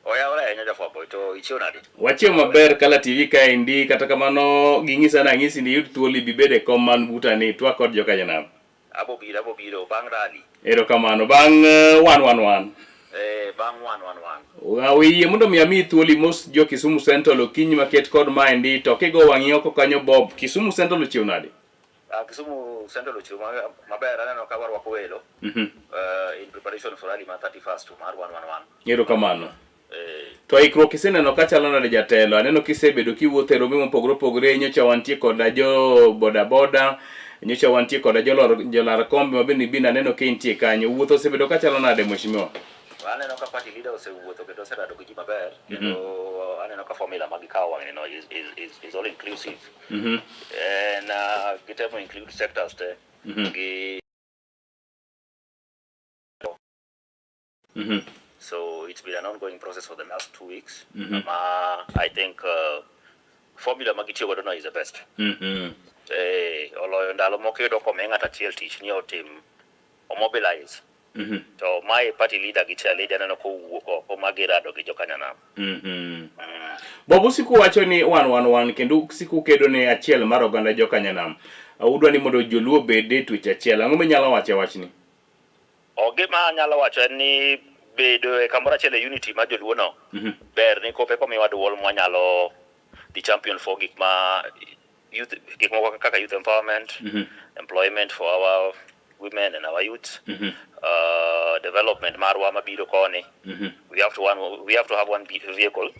Oya ora enya jafwambo to ichiew nade? Wachiew maber Kala TV ka indi kata kamano ging'isa na ng'isi ni yud thuolo ibede kom man buta ni twak kod jokanyanam. Abo biro bang rally. Erokamano bang 111. Bang 111. Wiye mondo mi ami thuolo mos jo Kisumu Central okinyi market kod ma indi to kigo wang'i oko kanyo Bob Kisumu Central ochiew nade? Kisumu Central ochiew maber aneno ka warwako welo. In preparation for rally ma 31st mar 111. Erokamano. To ikruok iseneno ka chalo nade jatelo? Aneno kisebedo kiwuotho e rombe mopogore opogore, nyocha wantie koda jo boda boda, nyocha wantie koda jolar kombe mabende bina aneno ka intie kanyo. Wuotho osebedo ka chalo nade mheshimiwa? Aneno ka party leader osewuotho kendo oserado gi ji maber kendo aneno ka formula ma gikawo wang'ni no is all inclusive. And gitemo include sectors te gi So it's been an ongoing process for the last 2 weeks. I think formula magitiyo godo no is the best. Oloyo ndalo moko yudo kome ng'ata achiel tich ni otim mobilize. To my party leader gi chair leader neno ko wuok oko magirado gi jokanyanam. Bobo siku wacho ni 111 kendo siku kedo ne achiel mar oganda jokanyanam. Udwa ni mondo joluo bede twech achiel. Ang'o minyalo wacho wachni? Gima nyalo wacho en ni bedo e kamoro achiel e unity ma joluo no ber ni kope komiwa duol mwanyalo the champion for gik ma youth, gik moko kaka youth empowerment, employment for our women and our youth, development marwa mabiro koni. We have to have one vehicle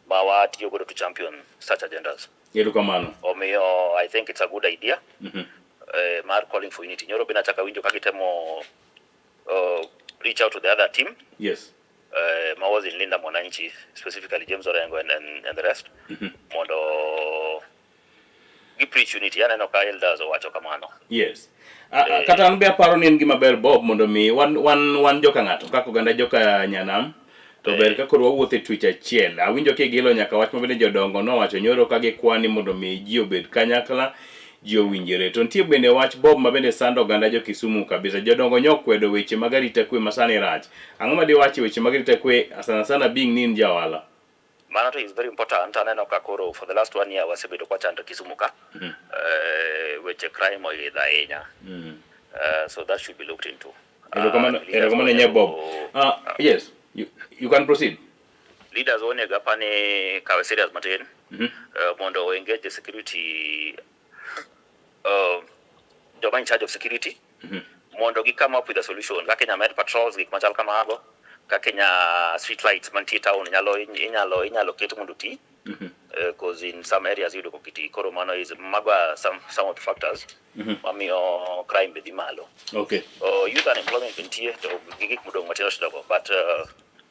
ma watiyo godo to champion such agendas. Erokamano. Omiyo I think it's a good idea mar calling for unity. Nyoro bina chaka winjo kakitemo reach out to the other team. Yes. Was in Linda Mwananchi, specifically James Orengo and the rest. Mondo give preach unity and no elders or wacho kamano. Yes. Kata an be aparo ni en gima ber Bob mondo mi wan joka ng'ato kaka oganda joka nyanam to ber ka koro wawuotho e twech achiel. Awinjo kigilo nyaka wach mabende jodongo no wacho nyoro ka gikwani mondo mi ji obed kanyakla ji owinjore. To nitie bende wach Bob mabende sando oganda jo Kisumu kabisa. Jodongo nyokwedo weche mag arita kwe masani rach. Ang'o ma diwachi weche mag arita kwe sana being nin jawala? Mano to is very important. Aneno ka koro for the last 1 year wasebedo kwa chando Kisumu ka. Weche crime oidha ahinya. So that should be looked into. Erokamano nye Bob. Yes, you can proceed. Leaders onego apani kawe serious matin. Mondo engage the security joma in charge of security. Mondo gi come up with a solution. Kenya med patrols gik machal kamago. Kenya street lights mantie town inyalo ket mondo ti. Because in some areas you do kiti koro mano is magwa some of the factors mamiyo crime bedhi malo. Okay. Youth unemployment bentie to gigik mudong matero shidogo, but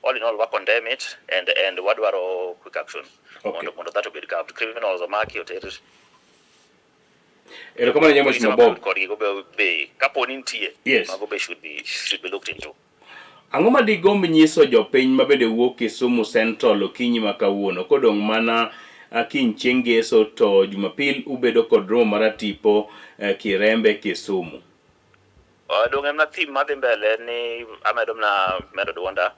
all in all work condemn it and wadwaro quick action. Mondo that to be recovered. Criminals are market oteris. Erokamano nye mheshimiwa Bob. Kapo ni nitie. Yes. Mago be should be looked into. Ang'o ma digomb nyiso jopiny mabende wuok Kisumu Central okinyi ma kawuono kodong' mana kiny chieng' ngeso to Jumapil ubedo kod romo mar tipo Kirembe Kisumu? Dong' en thim madhi mbele ni medo duonda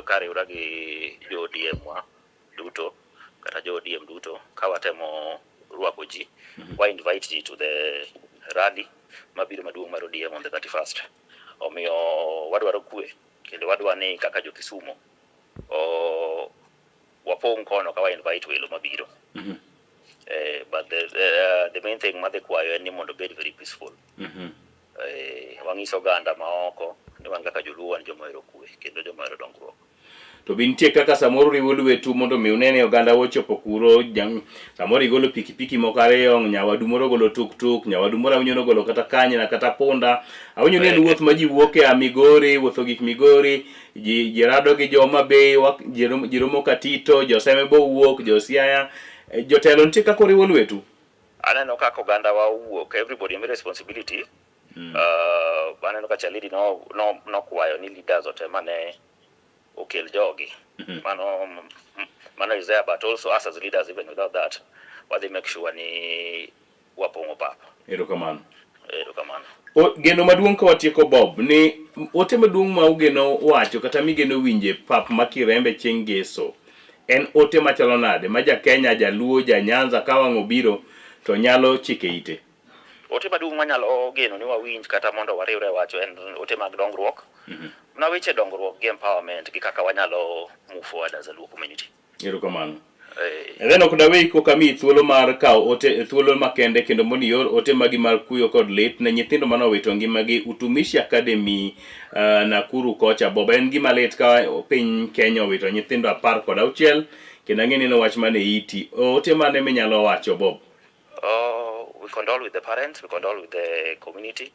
kariwra gi jo ODM wa duto kata jo ODM duto kawatemo rwako ji wa invite ji to the rally mabiro maduong' mar ODM on the 31st. omiyo wadwaro kwe kendo wadwa ni kaka jo Kisumu wapong kono ka wa invite welo mabiro. But the main thing madhi kwayo en ni mondo bed very peaceful. Wangiso ganda maoko ni wan kaka joluo wan joma hero kwe kendo joma hero dongruok. To bintie kaka samoro riwo lwetu mondo mi unene oganda wochopo kuro samoro igolo pikipiki moko ariyo, nyawadu moro golo tuk nyawadu moro awinyo golo kata kanye na kata ponda awinyo ni en wuoth ma ji wuoke a Migori, wuotho gik Migori, ji rado gi Homa Bay, ji romo Katito, Joseme bo wuok, Josiaya, jotelo nitie kaka riwo lwetu. Aneno kaka oganda wa wuok, everybody has responsibility. Aneno ka Chalidi no kwayo ni leaders ote mane okel jogi. Mano is there, but also us as leaders, even without that, what they make sure ni wapongo papa. Erokamano. Erokamano. Geno maduong' ka watieko Bob ni ote maduong' ma ugeno wacho kata migeno winje pap ma Kirembe chieng' Ngeso en ote machalo nade ma ja Kenya, Jaluo, ja Nyanza ka wang' obiro to nyalo chike ite. Ote maduong' manyalo geno ni wawinj kata mondo wariwre wacho en ote mag dongruok. Na weche dongruok gi empowerment gi kaka wanyalo move forward as a Luo community. Erokamano. Then ok dawe ko kami thuolo mar kawo ote thuolo makende kendo moni yor ote magi mar kuyo kod lit ne nyithindo manowito ngimagi Utumishi Academy Nakuru kocha. Bob, en gima lit ka piny Kenya owito nyithindo 16 kendo ang'eni no wach mane iti ote mane minyalo wacho Bob? We condole with the parents, we condole with the community,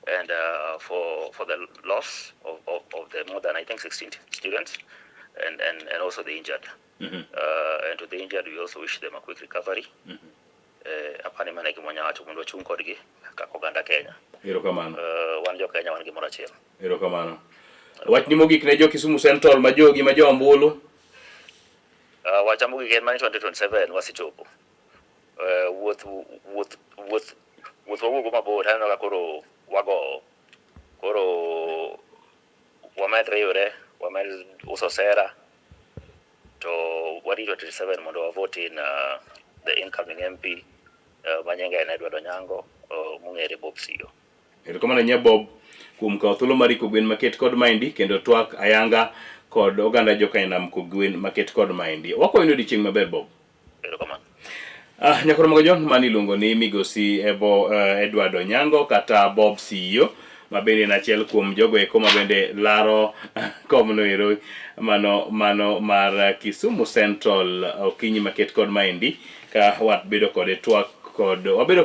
and for the loss of the more than I think 16 students and also the injured. And to the injured, we also wish them a quick recovery. Apani mana kimonya watu mundu chung kodgi kakoganda Kenya. Erokamano. Wan jo Kenya wan gimoro achiel. Erokamano. Wach ni mogik ne jo Kisumu Central ma jogi ma jo Ambulu. Wacha mogik en mani 2027 wasichopo. Wuoth wawuogo mabor taneno ka koro wago koro wamed riwre wamed uso sera to warito 27 mondo wavote in the incoming MP manyenge en Edward Onyango mung'ere Bob Siyo. Erokamano nye Bob kuom kawo thuolo mar iko gwen maket kod maendi kendo twak ayanga kod oganda jokainam ko gwen maket kod maendi. Wakoyno odiochieng' maber Bob. Erokamano. Nyakoro mago jon mani iluongo ni Migosi Edward Onyango kata Bob Siyo ma bende en achiel kuom jogo eko ma bende laro komno ero mano mar Kisumu Central okinyi maket kod maendi ka wabedo kode twak kod wabedo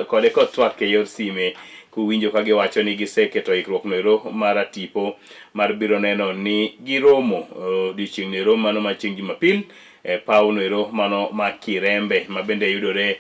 kode kod twak e yor sime kuwinjo ka giwacho ni giseketo ikruok no ero mar tipo mar biro neno ni giromo odiochieng' ero mano ma chieng' Jumapil pauno ero mano ma Kirembe ma bende yudore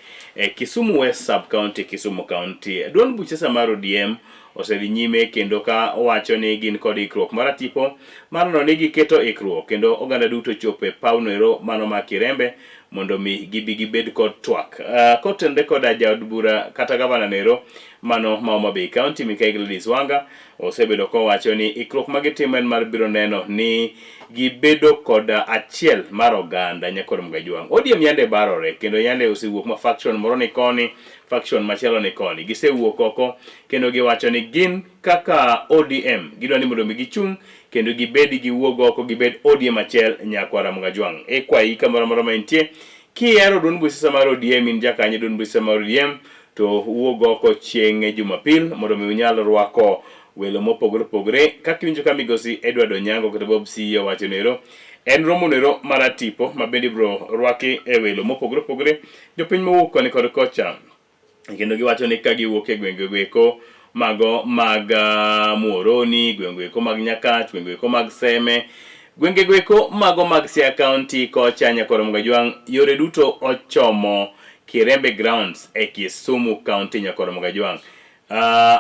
Kisumu West Sub County, Kisumu County. Duond buche samaro ODM osedhi nyime kendo ka wacho ni gin kod ikruok mar tipo marno ni giketo ikruok kendo oganda duto chope pauno ero mano ma Kirembe mondo mi gibed kod twak. Kotende kod jaod bura kata gavana nero mano ma Homa Bay County Mikael Gladys Wanga osebedo ko wacho ni ikruok magitimo en mar biro neno ni gibedo kod achiel mar oganda nyakor Mgajwang'. ODM yande barore kendo yande osewuok ma faction moro ni koni, faction machielo ni koni. Gisewuok oko kendo giwacho ni gin kaka ODM gidwa ni mondo mi gichung' kendo gibed giwuog oko gibed ODM achiel nyakor Mgajwang'. Kwayi kamoro moro ma intie kihero duond buche mar ODM in jakanye duond buche mar ODM to wuog oko chieng' Jumapil mondo mi unyal rwako welo mopogore opogore kaka winjo ka Migosi Edward Onyango kata Bob Siyo wacho nero en romo nero mar tipo ma bende bro rwaki e welo mopogore opogore jopiny mowuok koni kod kocha kendo giwacho ni ka giwuok e gwenge eko mago mag Muhoroni, gwenge eko mag Nyakach, gwenge eko mag Seme, gwenge eko mago mag Siaya County kocha nyakor Mgajwang', yore duto ochomo Kirembe Grounds e Kisumu County nyakor Mgajwang'.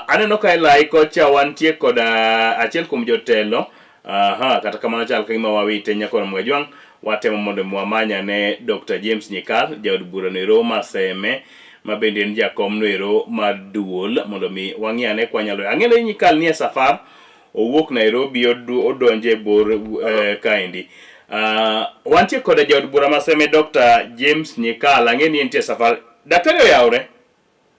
Aneno ka elai kocha wantie kod achiel kuom jotelo kata kamano chal ka gima wawite nyakor Mgajwang'. Watemo mondo mwamanya ne Dr. James Nyikal jaod bura nero ma Seme ma bende en jakom noero mar duol mondo mi wang'iane kwanyalo. Ang'eyo ni Nyikal nie safar owuok Nairobi odonje bor kaendi. Wantie kod jaod bura ma Seme Dr. James Nyikal ang'eyo ni entie safar. Daktari oyawre?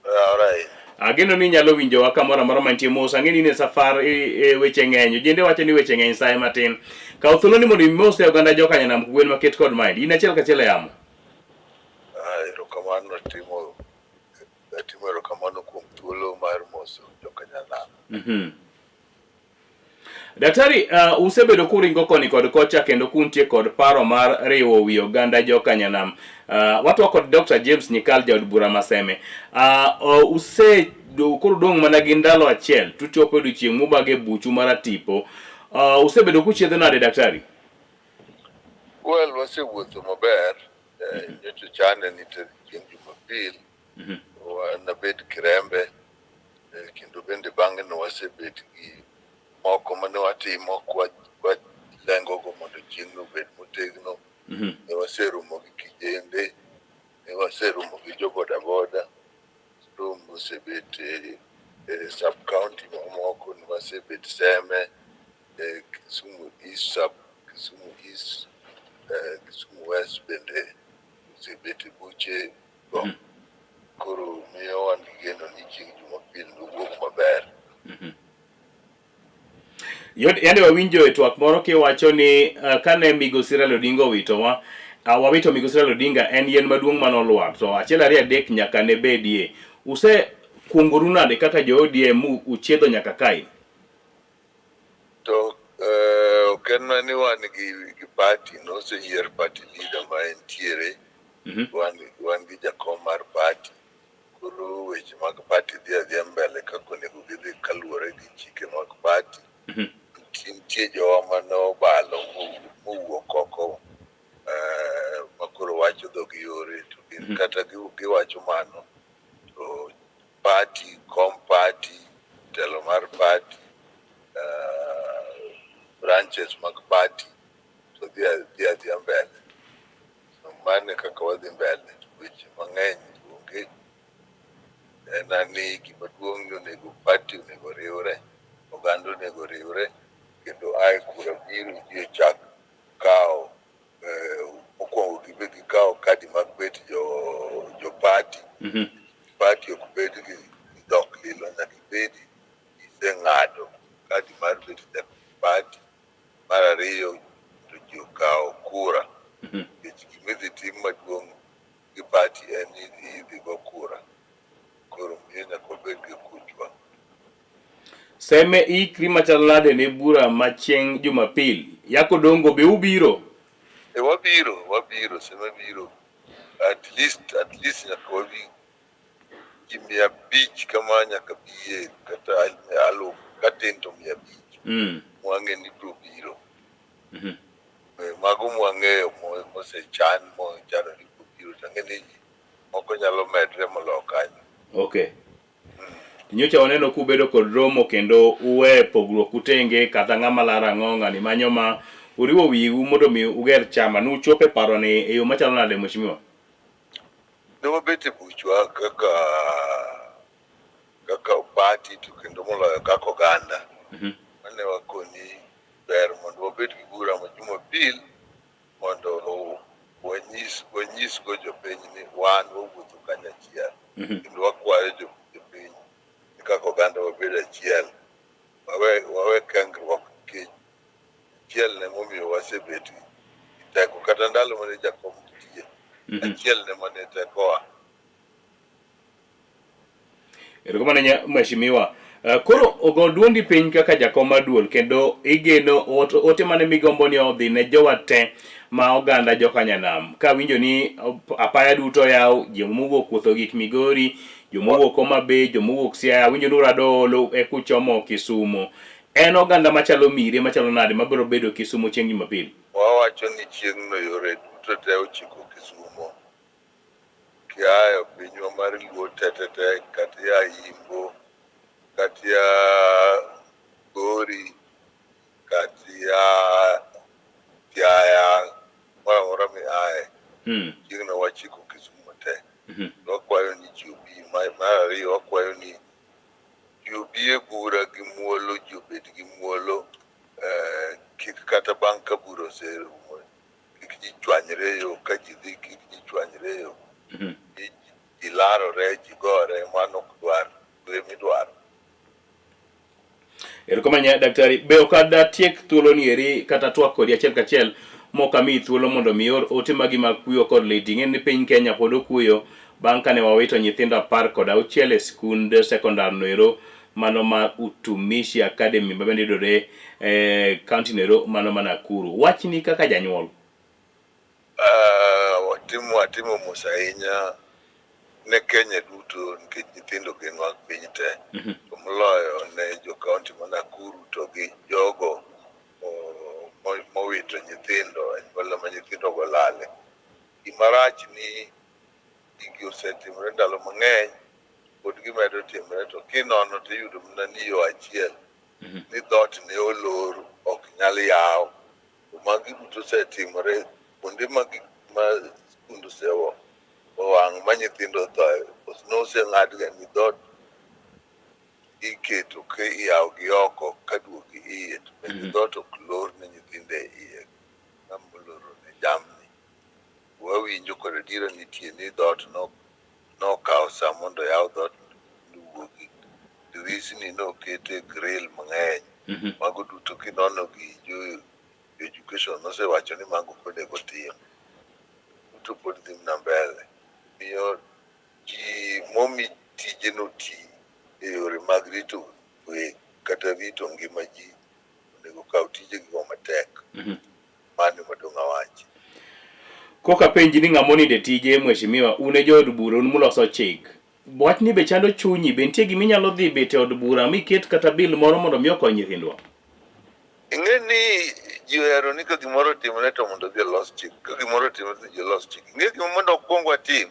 Alright. Ageno ni nyalo winjowa kamoro amora mantie mos. Ang'eni ne safar weche ng'eny. Jende wacho ni weche ng'eny sae matin. Kaw thuolo ni mondo imose oganda joka Nyanam Kogwen maket kod mind. In achiel kachiel e yamo. Erokamano timo erokamano kuom thuolo mar moso joka Nyanam. Daktari, usebedo kuringo koni kod kocha kendo kuntie kod paro mar riwo wi oganda joka Nyanam. Watwa kod Dr. James Nyikal jaod bura Maseme. Koro dong' mana gi ndalo achiel tuchopo odiochieng' mubage buchu mar tipo. Usebedo kuchiedho nade daktari? Well, wasewuotho maber. Nyocho chane ni chieng' Jumapil. Wanabed Kirembe. Kendo bende bang'e no wasebet gi moko mane watimo kwa lengo go mondo chieng' no bed motegno. Ne waserumo gi kijende. Ne waserumo gi jo bodaboda. Romo osebet sub county mamoko ne wasebet Seme. Kisumu East sub, Kisumu East, Kisumu West bende osebet buche go. Koro miyo wan gi geno ni chieng' Jumapil nowuok maber. Yande wawinjo e twak moro kiwacho ni kane Migosi Raila Odinga owitowa, wawito Migosi Raila Odinga en yien maduong' manolwar, to achiel ariyo adek nyaka ne bedie. Kuongoru nade kaka jo ODM uchiedho nyaka kae? To oken mani wan gi party noseyier party leader ma entiere. Wan gi jakom mar party. Koro weche mag party dhi adhiya mbele kaka onego gidhi kaluwore gi chike mag party. Nitie jowa manobalo mowuok oko makoro wacho dhog yore to gin kata giwacho mano to party, party, telo mar party, branches mag party to dhi adhiya mbele. Mane kaka wadhi mbele weche mang'eny onge. En ani gima duong' ni onego party onego riwre, oganda onego riwre, kendo ai kura biro ji chak kawo mokwongo gibed gikawo kadi mag bet jo party. Party ok bed gi dhok lilo, nyaka ibed iseng'ado kadi mar bet party. Mar ariyo to ji okawo kura. Nikech gimidhi tim maduong' gi party en ni idhi go kura. Koro miyo nyaka wabed gi kuchwa. Seme ikri machal nade ne bura ma chieng' Jumapil? Yako dongo be ubiro? Wabiro, Seme biro. At least nyaka wabi ji 500 kama nyaka biye kata alo katin to 500. Mwang'e ni biro biro. Mago mwang'eyo mosechan mochano ni biro tang'e ni moko nyalo medre molo kanyo. Okay. Nyocha waneno kubedo kod romo kendo uwe pogruok utenge kata ng'ama lara ng'ong'a ni manyo ma uriwo wiu mondo mi uger chama nuchope paro ni e yo machalo nade mheshimiwa? Ne wabete buchwa kaka party to kendo moloyo kaka oganda. Mane wakoni ber mondo wabed gi bura ma Jumapil mondo wanyis go jopiny ni wan wawuotho kanyachiel. Kendo wakwayo jopiny ni kaka oganda wabed achiel. Wawe kengruok nikech achiel ne momiyo wasebet gi teko kata ndalo mane jakom nitie. Achiel ne mane tekowa. Erokamano mheshimiwa. Koro ogo duondi piny kaka jakom mar duol kendo igeno ote mane migombo ni odhi ne jowa te ma oganda joka Nyanam. Ka winjo ni apaya duto yaw, jomowuok wuotho gik Migori, jomowuok Homa Bay, jomowuok Siaya, winjo ni Radolo kuchomo Kisumu. En oganda machalo mire machalo nade mabiro bedo Kisumu chieng' Jumapil? Wawacho ni chieng' no yore duto te ochiko Kisumu. Kiayo pinywa mar Luo tetete kata ya Imbo, kata ya Gori, kata ya Siaya, mora mi ae. Chieng' no wachiko Kisumu te. Wakwayo ni jubi, mar ariyo wakwayo ni jubi e bura gi muolo, jobed gi muolo, kik kata bang' ka bura oserumo, kik ji chwanyre yo, ka ji dhi kik ji chwanyre yo. Ji larore, ji gore, mano ok dwar. chakre midwaro. Erokamanya daktari, be okada tiek thuolo ni eri kata twak kodi achiel kachiel mokami thuolo mondo mior ote magi mag kuyo kod leti. Ng'en ni piny Kenya pod okuyo bang' kane wawito nyithindo 16 e skund sekondar noero mano ma Utumishi Academy mabende yudore county noero mano ma Nakuru. Wachni kaka janyuol. Watimo mos ahinya ne Kenya duto nikech nyithindo gin mag piny te. Moloyo ne jo kaunti ma Nakuru to gi jogo mowito nyithindo, anyuola ma nyithindo go lale. Gimarach ni gigi osetimore ndalo mang'eny, pod gimedo timore, to kinono tiyudo mana ni yo achiel ni dhot ne olor ok nyal yaw. Magi duto osetimore kuonde ma skund owang' ma nyithindo othoe, noseng'adga ni dhot iketo ka iyawo gi oko ka duogi iye, to bende dhot ok lor ne nyithindo e iye kamoloro ne jamni. Wawinjo kod adiera nitie ni dhot nokawo sa mondo yaw dhot wuogi. Dirisni nokete grill mang'eny. Mago duto kinono gi jo education nosewacho ni mago pod onego tim. Duto pod dhi mna mbele. Miyo ji momi tije noti e yore mag rito kwe kata rito ngima ji onego kaw tije gigo matek. Mano madong' awachi. Koka penji ni ng'amoninde tije mheshimiwa, une jo od bura un muloso chik. Wachni be chando chunyi, be nitie giminyalo dhi bete od bura miket kata bil moro mondo mi okony nyithindwa? Ing'e ni ji ohero ni ka gimoro timore to mondo dhi los chik. Ka gimoro timore to ji los chik. Ing'e gima mondo okwong watim?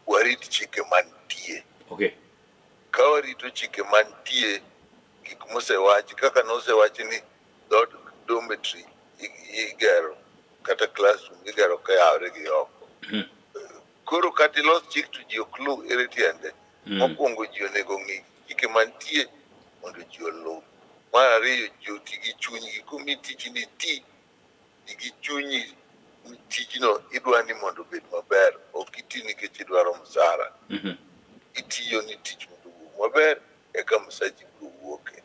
Warit chike mantie. Okay. Ka warito chike mantie, gik mosewachi, kaka nosewachi ni dhot dormitory igero, kata classroom igero ka yawre gi oko. Koro kata ilos chik to ji ok lu ere tiende. Mokwongo ji onego ng'i chike mantie mondo ji olu. Mar ariyo, ji oti gi chunygi, komi tijni ti gi chunyi, tijno idwa ni mondo obed maber, ok iti nikech idwaro msara. Itiyo ni tich mondo owuog maber, eka msaji biro wuoke.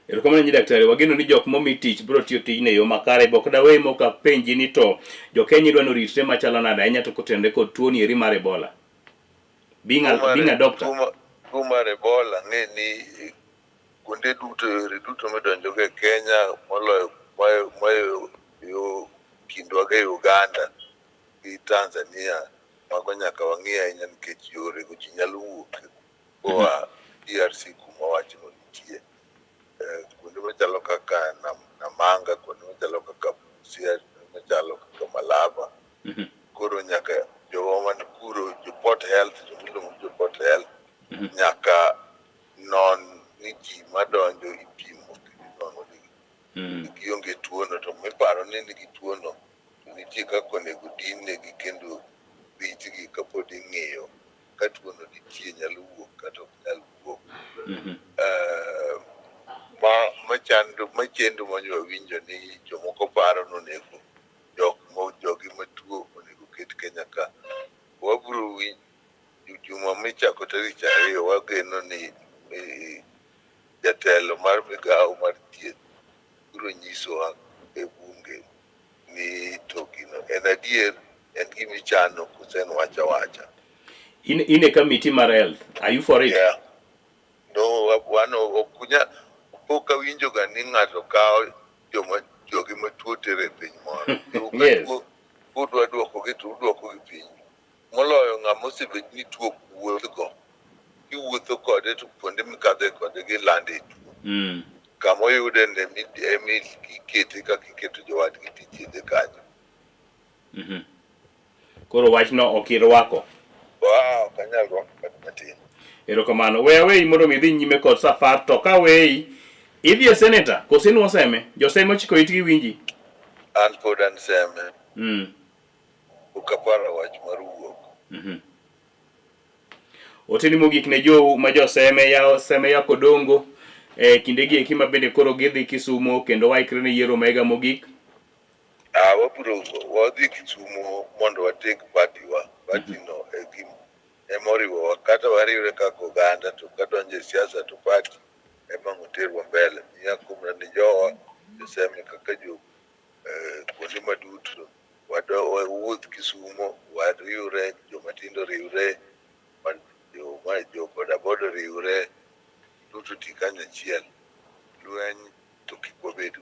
Erokamano nyi daktari, wageno ni jok momi tich biro tiyo tijno e yo makare. Bok dawe moka penji ni to jo Kenya idwa noritre machalo nade ahinya to kotende kod tuo ni eri mar Ebola. Being a doctor. Tuo mar Ebola ng'e ni kuonde duto, yore duto midonjo go e Kenya, moloyo yo kindwa gi Uganda gi Tanzania, mago nyaka wang'i ahinya nikech yore go ji nyalo wuok koa DRC kuma wach no nitie. Kuonde machalo kaka Namanga, kuonde machalo kaka Busia, machalo kaka Malaba. Koro nyaka jowa man kuro, jo Port Health, miluongo jo Port Health, nyaka non ni ji madonjo ipimo nono ni gionge tuono, to miparo ni nigi tuono, nitie kaka onego dinne kendo ritgi kapod ing'eyo ka tuono nitie, nyalo wuok kata ok nyal wuok. Machendo manyo winjo ni jomoko paro ni onego jogi matuo onego ket Kenya ka. Wabiro juma michako tarik 2 wageno ni jatelo mar migawo mar thieth biro nyisowa e bunge ni tokino en adier, en gimichano kusen wacha. In a committee mar health, are you for it? Yeah. No, okunya poka winjo ga ni ng'ato kawo jogi matuo tere piny moro. Yes. Udwa duoko gi piny. Moloyo ng'ama osebet ni tuo wuothgo. Iwuotho kode to kuonde mikadhe kode gi lande tuo. Kama oyude ne ikete kaka iketo jowadgi tithiedhe kanyo. Koro wachno ok irwako. Ok anyal rwako kata matin. Erokamano. Wewe mondo mi dhi nyime kod safar, to ka weyi idhi e senator koso nuo seme? Joseme ochiko itgi winji. An pod an seme. Ok aparo wach mar wuok. Oteni mogik ne jo ma joseme ya kodongo kindegi eki ma bende koro gidhi Kisumo kendo waikre ne yiero mega mogik. Wabiro wadhi Kisumo mondo wateg partiwa. Partino emoriwo kata wariwre kaka oganda to kadonje siasa to party ema ngoterwa mbele ya kumna ni jowa tuseme kaka jo kuonde maduto wuoth Kisumo wariwre jomatindo riwre jo bodaboda riwre duto tikanya chiel lweny to kikobedu.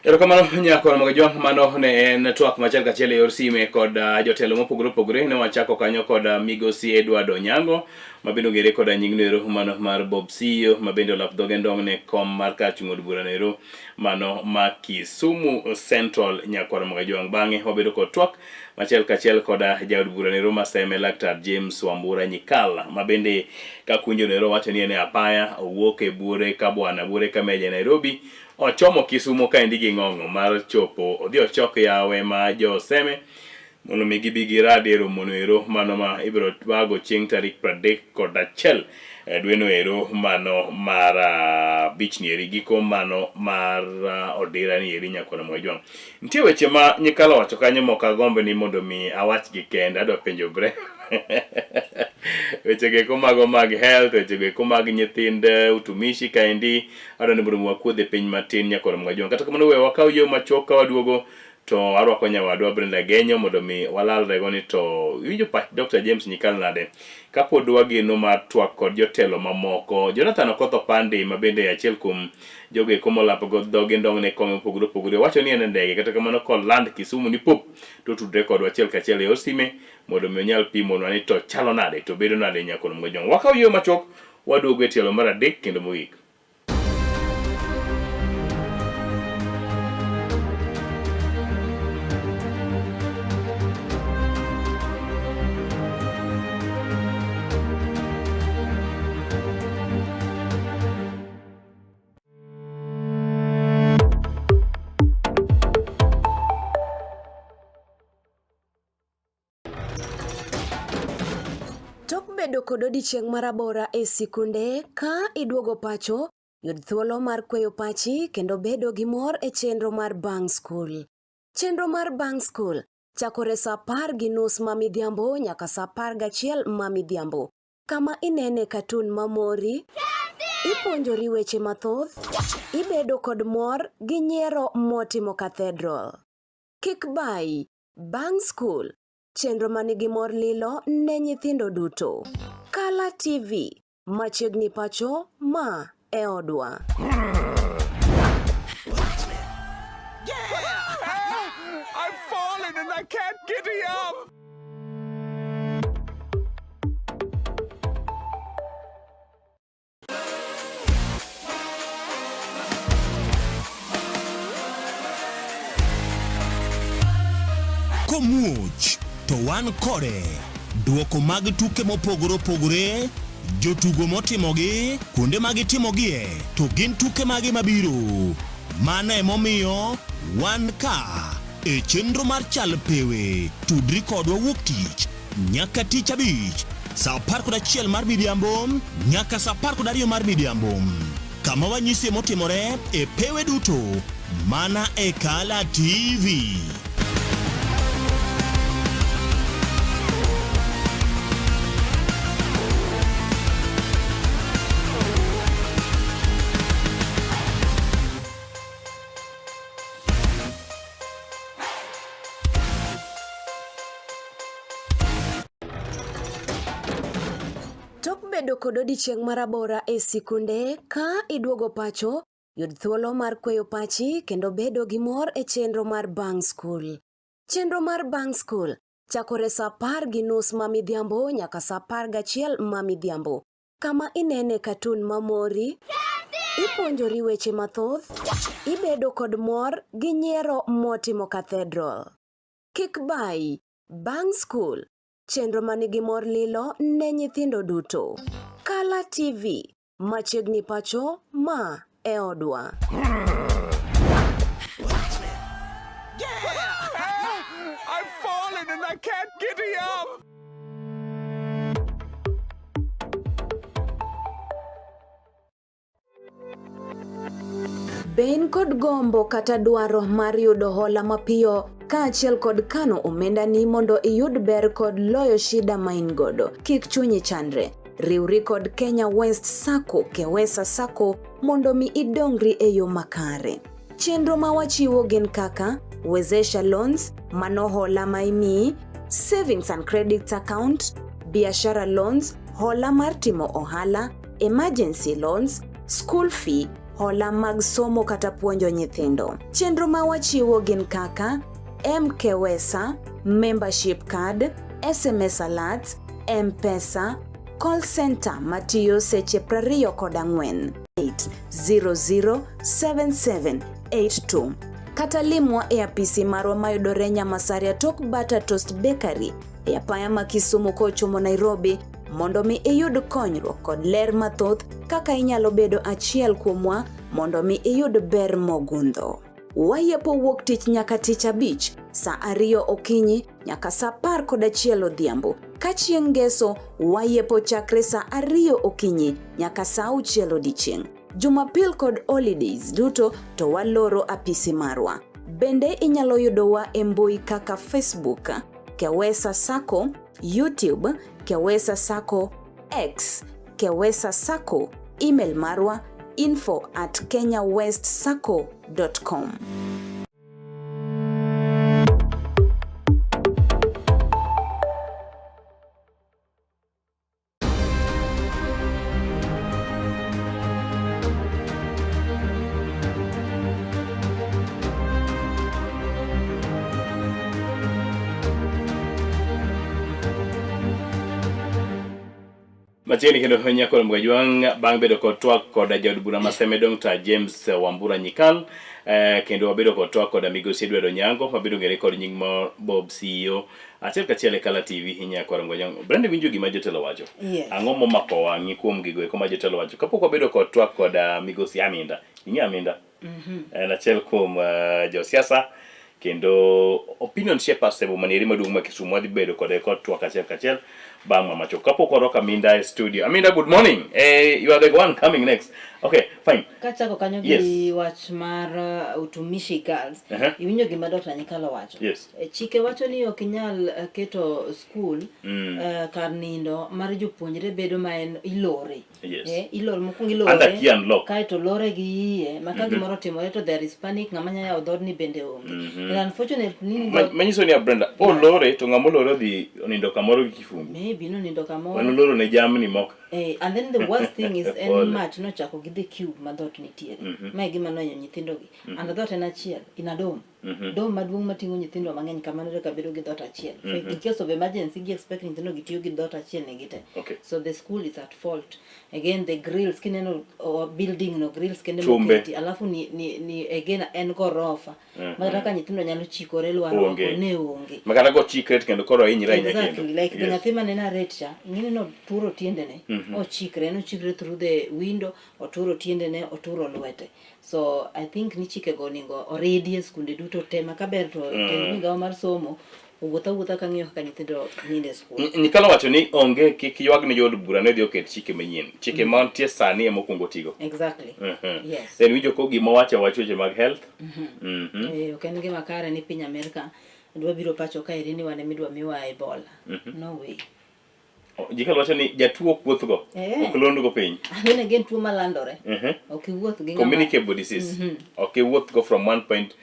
Erokamano nyako mag jong mano ne en twak machal kachiel e yor sime kod jotelo mopogore opogore. Ne wachako kanyo kod migosi Edward Onyango mabende ong'ere kod nying nero mano mar Bob Siyo mabende olap dhoge ndong ne kom mar kar chung'od bura nero mano ma Kisumu Central. Nyako mag jong bang'e wabedo kod twak machal kachiel kod jaod bura nero maseme Laktar James Wambura Nyikala mabende kakunjo nero wacho ni ene apaya owuok e bure ka bwana bure ka meje Nairobi ochomo Kisumu ka endi gi ng'ong'o mar chopo odhi ochok yawe ma joseme mondo mi gibi gi radero monoero mano ma ibiro bago chieng' tarik 31 dwe no ero mano mar beach nieri giko mano mar odira nieri nyakona mwajwang. Nitie weche ma Nyikala wacho kanyo moka gombe ni mondo mi awach gi kenda adwa penjo bre weche geko mago mag health, weche geko mag nyithind utumishi kaendi adwa ni mondo wakuodhe piny matin nyakona mwajwang. Kata kamano we wakaw yo machok ka waduogo to arwako nyawadwa Brenda Genyo mondo mi walalrego ni to winjo pach Dr. James Nyikala nade kapod wageno mar twak kod jotelo mamoko. Jonathan Okoth Opande mabende achiel kuom jogo eko molap go dhoge ndong ne kom opogore opogore wacho ni en ndege kata kamano kod land Kisumu ni pop to tudre kod achiel kachiel e osime mondo mi onyal pimonwa ni to chalo nade to bedo nade nyakon mwajong. Wakaw yo machok waduogo e tielo mar adek kendo mogik. Bedo kod odiochieng' marabora e sikunde ka iduogo pacho, yud thuolo mar kweyo pachi kendo bedo gi mor e chenro mar Bang School. Chenro mar Bang School chakore saa 10:30 mamidhiambo nyaka saa 11 mamidhiambo. Kama inene katun mamori, ipuonjori weche mathoth, ibedo kod mor gi nyiero motimo Cathedral. Kik bai, Bang School chenro manigi mor lilo ne nyithindo duto. Kala TV, machiegni pacho ma e odwa. I've fallen and I can't get up. Komuch to wan kode duoko mag tuke mopogore opogore jotugo motimogi kuonde magitimogie to gin tuke magi mabiro mano emomiyo wan ka e chenro mar chal pewe tudri kodwa wuok tich nyaka tich abich saa 11 mar midhiambo nyaka saa 12 mar midhiambo kama wanyisi motimore e pewe duto mana e Kala TV. Bedo kod odiochieng' marabora e sikunde ka iduogo pacho, yud thuolo mar kweyo pachi kendo bedo gi mor e chenro mar Bang School. Chenro mar Bang School chakore saa 10:30 mamidhiambo nyaka saa 11 mamidhiambo. Kama inene katun mamori, ipuonjori weche mathoth, ibedo kod mor gi nyiero motimo Cathedral. Kik bai, Bang School chenro manigi mor lilo ne nyithindo duto. Kala TV, machiegni pacho ma e odwa. I've fallen and I can't get up. Ben kod gombo kata dwaro mar yudo hola mapiyo kaachiel kod kano omenda ni mondo iyud ber kod loyo shida ma in godo. Kik chunyi chandre. Riwri kod Kenya West Sacco, Kewesa Sacco, mondo mi idongri e yo makare. Chenro ma wachiwo gin kaka Wezesha Loans, mano hola ma imiyi, Savings and Credit Account, Biashara Loans, hola mar timo ohala, Emergency Loans, School Fee, hola mag somo kata puonjo nyithindo. Chenro ma wachiwo gin kaka Mkewesa, Membership Card, SMS Alerts, M-Pesa, Call Center matiyo seche 24 8007782. Kata limwa e apisi marwa mayudore Nyamasaria tok Bata Toast Bakery e apaya ma Kisumu kochomo Nairobi mondo mi iyud konyruok kod ler mathoth kaka inyalo bedo achiel kuomwa mondo mi iyud ber mogundho. Wayepo wuok tich nyaka tich abich, saa 2 okinyi nyaka saa 11 odhiambo. Ka chieng' ngeso, wayepo chakre saa 2 okinyi nyaka saa 6 odiechieng'. Jumapil kod holidays duto to waloro apisi marwa. Bende inyalo yudowa e mbui kaka Facebook, Kewesa Sacco, YouTube, Kewesa Sacco, X, Kewesa Sacco, email marwa info@kenyawestsacco.com. Machiegni kendo nyakoro Mgajwang' bang' bedo kod twak kod jaod bura ma Seme Dr. James Wambura Nyikal, kendo wabedo kod twak kod migosi Edward Onyango mabedo ng'ere kod nying ma Bob CEO achiel kachiel e Kala TV nyakoro Mgajwang'. Brand winjo gima jotelo wacho. Ang'o momako wang'i kuom gigo eko ma jotelo wacho kapok wabedo kod twak kod migosi Aminda. Ing'e Aminda? En achiel kuom josiasa kendo opinion shapers e manieri maduong' ma Kisumu wadhi bedo kod twak achiel kachiel bang' mamacho kapok warwako Aminda e studio. Aminda, good morning. You are the one coming next. Okay, fine. Kachako kanyo gi wach mar utumishi girls. Iwinjo gima Dr. Nyikalo wacho. Chike wacho ni ok inyal keto school kar nindo mar jopuonjre bedo ma en ilore. Ilore mokwongo ilore. Kaeto lore gi iye maka gimoro timore to there is panic ng'ama nya yawo dhod ni bende onge. And unfortunately manyiso ni Brenda lore to ng'amo lore dhi nindo kamoro gi kifungu. Maybe no nindo kamoro. Wano loro ne jamni moko. And then the worst thing is en match no chako gi the cube ma dhot nitiere. Mae gima noyo nyithindo gi. And dhot en achiel ina dom. Dom maduong' mating'o nyithindo mang'eny kamano ka bedo gi dhot achiel. In case of emergency gi expect nyithindo gi tiyo gi dhot achiel ne gite. So the school is at fault. Again the grills kineno building no grills kende moketi alafu ni again en gorofa. Mara ka nyithindo nyalo chikore lwaro ne onge. Makata go chiket kendo koro inyira nya kendo. Exactly, like the nyathi manena recha, ngini no turo tiendene. O chikre through the window, o turo tiendene, o turo lwete. So I think ni chike go ningo already skunde duto tema kaber to migawo mar somo wuotha ka ng'iyo kaka nyithindo ninde school. Nyikalo wacho ni onge kik ywag ne jod bura ne dhi oket chike manyien. Chike mantie sani ema okwongo tigo. Exactly. Yes. Then winjo ko gima wacho weche mag health. Ok en gima kare ni piny Amerika dwa biro pacho ka irini wane midwa miwa Ebola. No way. Jikalo wacho ni jatuo kuothgo ok londgo piny. Then again tuo malandore. Ok iwuoth gi communicable disease. Ok iwuoth go from one point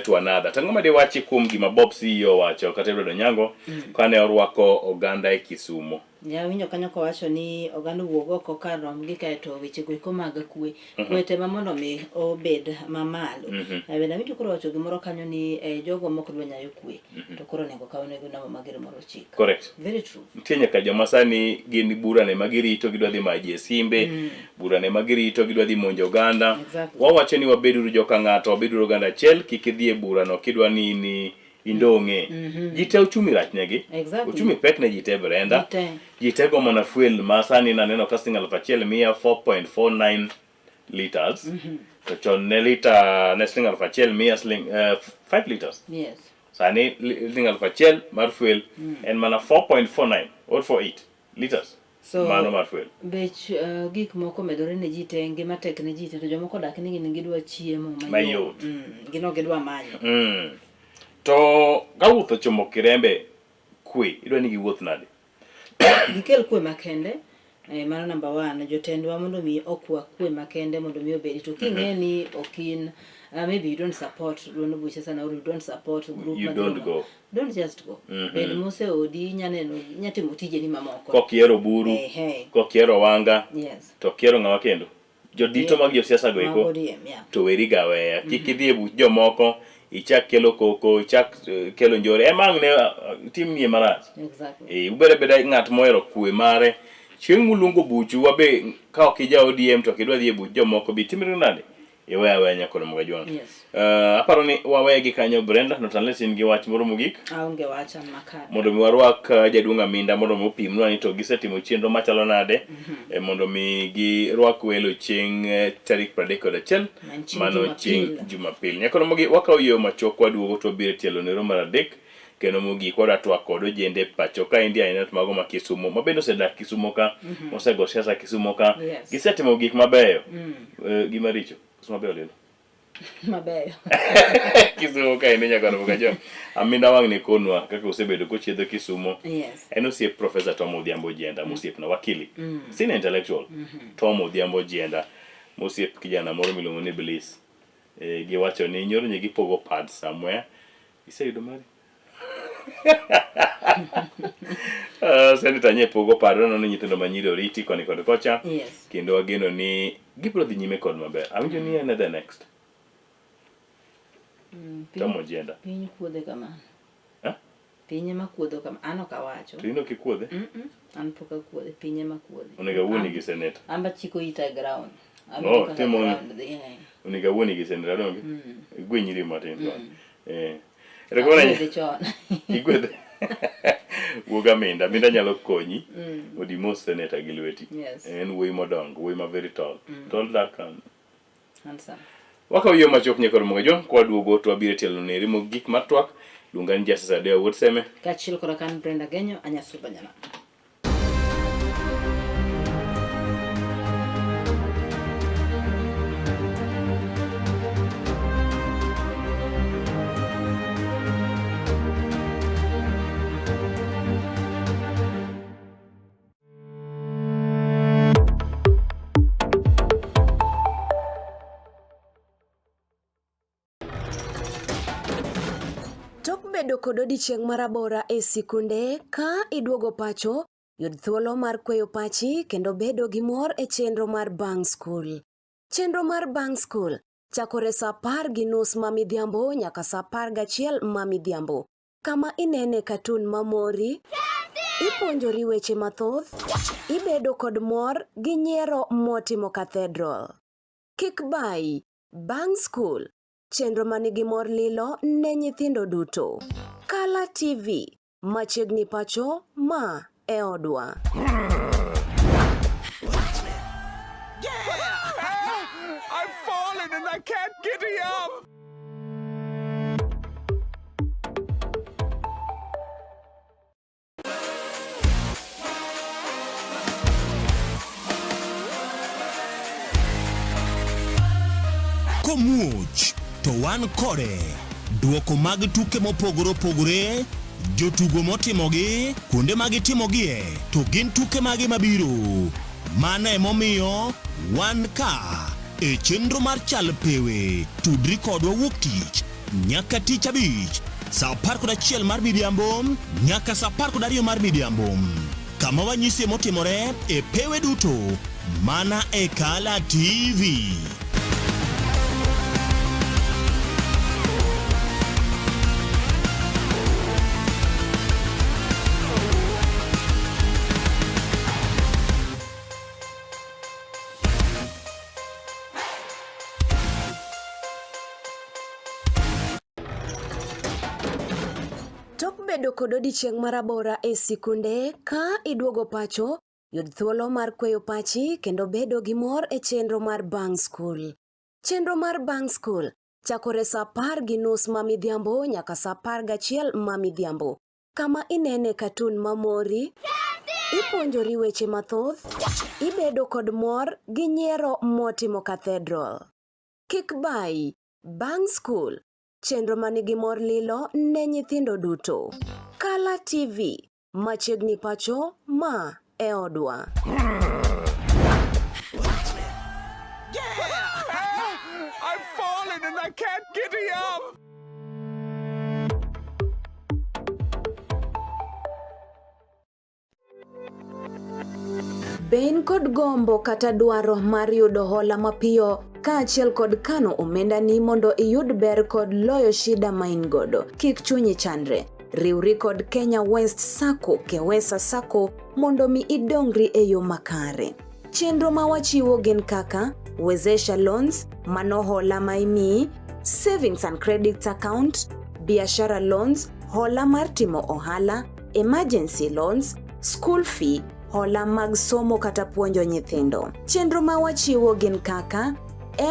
to another. Tang'o ma de wachi kuom gima Bob CEO wacho kata Edward Onyango kane orwako oganda e Kisumu. Ya winjo kanyo ko wacho ni oganda wuog oko kar rom gi kaeto weche go iko mag kwe. Kwete ma mondo mi obed mamalo. Bende winjo koro wacho gimoro kanyo ni jogo moko dwa nyayo kwe. To koro nego kawne go namo magere moro chik. Correct. Very true. Nitie nyaka joma sani gin bura ne magirito gidwa dhi maji simbe, bura ne magirito gidwa dhi monjo oganda. Wawacho ni wabeduru joka ng'ato, wabeduru oganda achiel, kik idhi e bura no kidwa ni indong'e. Jite uchumi rach negi. Uchumi pek ne jite Brenda. Jite go mana fuel ma sani naneno ka siling 1,100 4.49 liters. To chon ne lita ne siling 1,100 siling 5 liters. Yes. Sani siling 1,100 mar fuel en mana 4.49 or 48 liters. So mano mar fuel. Bech gik moko medore ne jite ngima tek ne jite to jomoko dak ni gidwa chiemo mayot. Gino gidwa manyo. To kawuoth ochomo Kirembe kwe, idwa ni giwuoth nade? Gikel kwe makende. Mano number 1, jotendwa mondo mi okwa kwe makende mondo mi obedi to king'e ni okin maybe you don't support Duond Buche sana or you don't support group You don't go. Don't just go. Bed mose odi nyaneno nyatimo tijeni mamoko. Kokiero buru, kokiero wanga, Yes. to kiero ng'awa kendo. Jodito mag josiasa go eko. To weri gaweya. Kik idhi e buch jomoko, ichak kelo koko, ichak kelo njore. Emang ne tim nie marach. Exactly. Ubere beda ng'at mohero kwe mare. Chieng' muluongo buchu wabe ka ok ija ODM to kidwa dhi e buch jomoko bi timre nade? Iwe aweya nyakoro mga juan. Yes. Aparo ni waweya gi kanyo Brenda, not unless in gi wach moro mogik. Aonge wacha makare. Mondo mi warwak jaduong' Aminda mondo mi opimnwa ni to gisetimo chenro machalo nade. Mondo mi girwak welo chieng' tarik 31 mano chieng' Jumapil. Nyakoro mogi wakaw yo machok waduogo to biro tielo nero mar adek. Kendo mogik waratwak kod ojende pacho ka India inet mago ma Kisumo mabendo osedak Kisumo ka osego siasa Kisumo ka gisetimo gik mabeyo gima richo Kisumo mabeyo lilo mabeyo Kisumo ka ine nyaka roga jo Aminda wang' ne konwa kaka osebedo kochiedho Kisumo. En osiep Professor Tom Odhiambo Jienda mosiepna wakili senior intellectual Tom Odhiambo Jienda mosiep kijana moro miluongo ni Bliss giwacho ni nyoro ne gipogo pad somewhere iseyudo mari Senator nye pogo paro no nyithindo manyiri oriti koni kod kocha kendo ageno ni gibro dhi nyime kod maber. Awinjo ni en the next Tom Ojienda piny kuodhe kama pinye makuodho kama an ok awacho to ino kikuodhe an pok akuodhe pinye makuodhe onega wuoni gi senator amba chiko ita ground timo onega wuoni gi senator donge gwenyiri matin Igwedhe Wuoga Aminda nyalo konyi odi mos senator gi lweti en wuoyi modongo wuoyi ma very tall tall dark and handsome. Wakaw yo machok nyakoro mga jo kwa duogo to abire tielo neri mogik matwak lunga ni Justice Adea Wuod Seme kachil kora kan Brenda Genyo anyasuba nyana. Bedo kod odiochieng' marabora e sikunde ka iduogo pacho, yud thuolo mar kweyo pachi kendo bedo gi mor e chenro mar Bang School. Chenro mar Bang School chakore sa 10:30 mamidhiambo nyaka sa 11 mamidhiambo. Kama inene katun mamori, ipuonjori weche mathoth, ibedo kod mor gi nyiero motimo Cathedral. Kik bai, Bang School. Chenro manigi mor lilo ne nyithindo duto. Kala TV, machiegni pacho ma e odwa. I've fallen and I can't get up. Komuoch to wan kode duoko mag tuke mopogore opogore jotugo motimogi kuonde mag timogie to gin tuke mage mabiro mano emomiyo wan ka e chenro mar chal pewe tudri kodwa wuok tich nyaka tich abich sa 11 mar midhiambo nyaka sa 12 mar midhiambo kama wanyisi motimore e pewe duto mana e Kala TV. Bedo kod odiochieng' marabora e sikunde ka iduogo pacho, yud thuolo mar kweyo pachi kendo bedo gi mor e chenro mar Bang School. Chenro mar Bang School chakore sa 10:30 mamidhiambo nyaka sa 11 mamidhiambo. Kama inene katun mamori, ipuonjori weche mathoth, ibedo kod mor gi nyiero motimo Cathedral. Kik bai, Bang School. Chenro manigi mor lilo ne nyithindo duto. Kala TV, machiegni pacho ma e odwa. I've fallen and I can't get up. Ben kod gombo kata dwaro mar yudo hola mapiyo kaachiel kod kano omenda ni mondo iyud ber kod loyo shida ma in godo. Kik chunyi chandre. Riwri kod Kenya West Sacco, Kewesa Sacco, mondo mi idongri e yo makare. Chenro ma wachiwo gin kaka Wezesha Loans, mano hola ma imiyi, Savings and Credits Account, Biashara Loans, hola mar timo ohala, Emergency Loans, School Fee, hola mag somo kata puonjo nyithindo. Chenro ma wachiwo gin kaka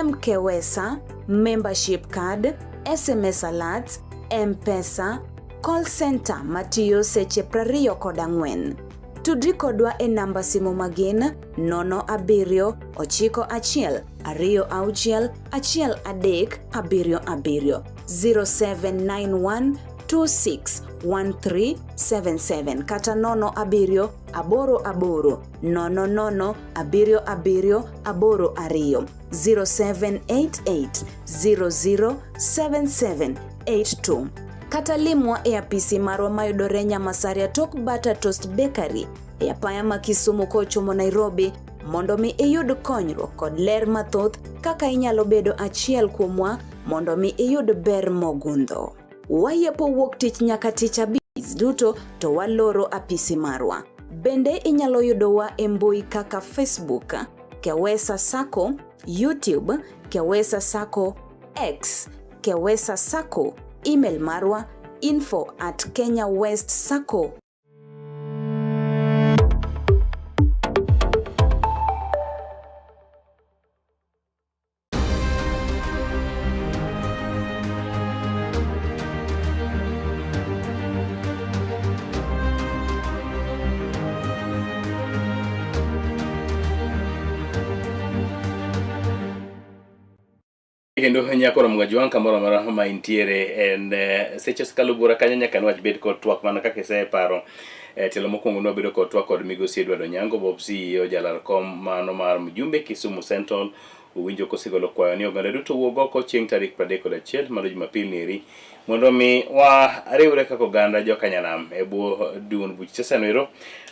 Mkewesa, Membership Card, SMS Alerts, M-Pesa, Call Center matiyo seche 24. Tudri kodwa e namba simu magin 07 91 26 1377 0791 261377 kata 07 88 00 77 0788 007782 kata limwa e apisi marwa mayudore Nyamasaria tok Bata Toast Bakery e apaya ma Kisumu kochomo Nairobi mondo mi iyud konyruok kod ler mathoth kaka inyalo bedo achiel kuomwa mondo mi iyud ber mogundho. Wayepo wuok tich nyaka tich abich duto to waloro apisi marwa. Bende inyalo yudowa e mbui kaka Facebook, Kewesa Sacco, YouTube, Kewesa Sacco, X, Kewesa Sacco, email marwa info@kenyawestsacco. Kendo nyakoro mgajuan kamoro mara ma intiere en seche skalo bura kanya nyaka nwach bed kod twak mana kaka iseparo. Telo mokwongo nobedo kod twak kod migosi Edward Onyango, Bob CEO Jalal Kom mano mar Mjumbe Kisumu Central. Uwinjo kosigolo kwayo ni oganda duto wuog oko chieng' tarik 31 mar Jumapil neri mondo mi wariwre kaka oganda jokanyanam e bwo duond buch Sesenoero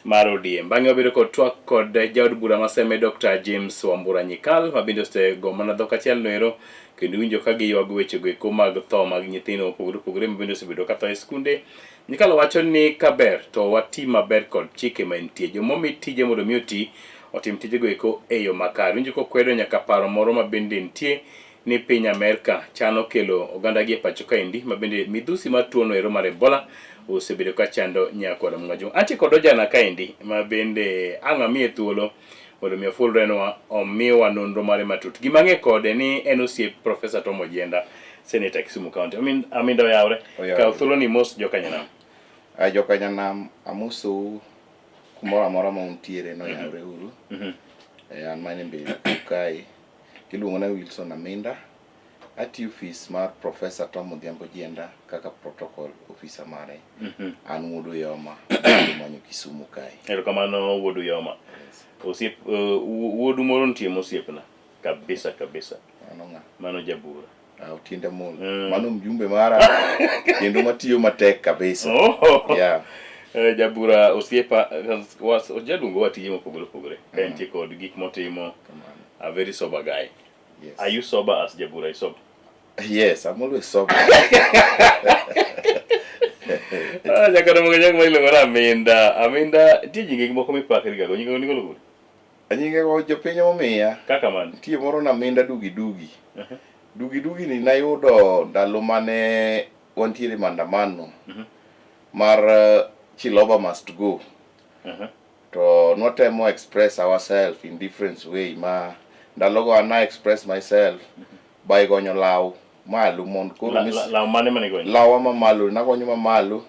mar ODM. Bang'e wabedo kod twak kod jaod bura maseme Dr. James Wambura Nyikal mabinde osego mana dhok achiel noero kendo winjo ka giywago wechego eko mag tho mag nyithindo opogore opogore mabende osebedo katho e skunde. Nyikal wacho ni kaber to wati maber kod chike mantie. Jomomi tije mondo mi oti otim tijego eko e yo makare. Winjo kokwedo nyaka paro moro mabende nitie ni piny Amerka chano kelo oganda gi e pacho kaendi mabende midhusi mar tuono ero mar Ebola osebedo ka chando nyakoro mgajo. Anti kod ojana kaendi mabende ang'amiye thuolo mondo mi ofulrenwa omiwa nonro mare matut. Gimang'e kode ni en osiep Professor Tom Ojienda, Senator Kisumu County. Amindo yawre ka thuolo ni mos jokanyanam. Jokanyanam amoso kumoro amora ma untiere no yawre uru. An mane mbele kae kiluongo na Wilson Aminda. Ati office mar Professor Tom Ojienda kaka protocol officer mare. An Wuodu Yoma manyo Kisumu kae. Erokamano Wuodu Yoma. Osiep Wuodu moro nitie mosiepna kabisa. Mano Jabura. Otiende mol. Mano mjumbe mara kendo matiyo matek kabisa. Yeah. Jabura osiepa ojaluongo watije mopogore opogore. Ka entie kod gik motimo. A very sober guy. Yes. Are you sober as Jabura is sober? Yes, I'm always sober. Jakoro mga nyang mailongo na Aminda tie nyinge moko mipakri gago nyinge ni golo. Nyinge go jopiny momiya. Kaka man. Tie moro na Aminda Dugi. Dugi ni nayudo ndalo mane wantiere maandamano mar Chiloba must go. To nwatemo express ourselves in different way ma ndalogo ana express myself by gonyo law malo mond koro law mane gonyo lawa mamalo nagonyo mamalo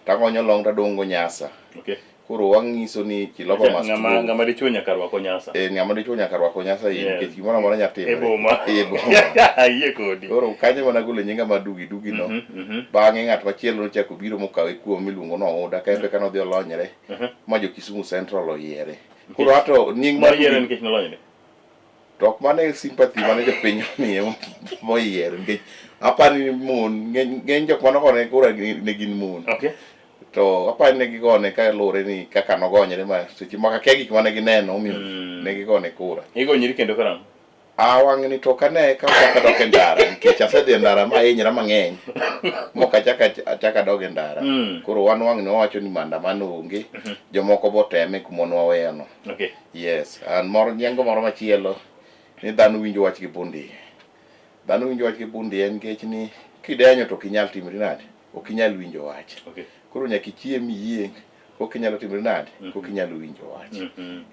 tagonyo long tadongo Nyasa. Okay. Koro wang'iso ni Chiloba must go. Ng'ama dichuo nyaka rwako nyasa. Ng'ama dichuo nyaka rwako nyasa nikech gimoro amora nyatimore. E boma. E boma. Ayie kodi. Koro kanyo mana golo nyinga ma dugi no. Bang'e ng'at machielo nochako biro mokawe kuom miluongo no Oda kae kano dhi olonyre ma jo Kisumu Central oyiere. Koro ato nying ma yiere nikech nolonyre. Tok mane sympathy mane jopiny omiye moyiero nikech apani mon ng'eny jok manogone koro ne gin mon. To apani ne gigone ka lure ni kaka nogonyre ma seche maka ke gik mane gineno omiyo ne gigone kura. Igonyri kendo karang'o? Wang'ni to kane ka dok e ndara nikech asedhi e ndara ma hinyra mang'eny mok achaka dog e ndara. Koro wan wang'ni wawacho ni maandamano onge, jomoko boteme kumonwa weyono. Yes, an nyengo moro machielo ni dhano winjo wach gi bunde. Dhano winjo wach gi bunde nikech ni kidenyo to kinyal timri nade, ok inyal winjo wach. Koro nyaka ichiem yieng' kok inyalo timri nade, kok inyalo winjo wach.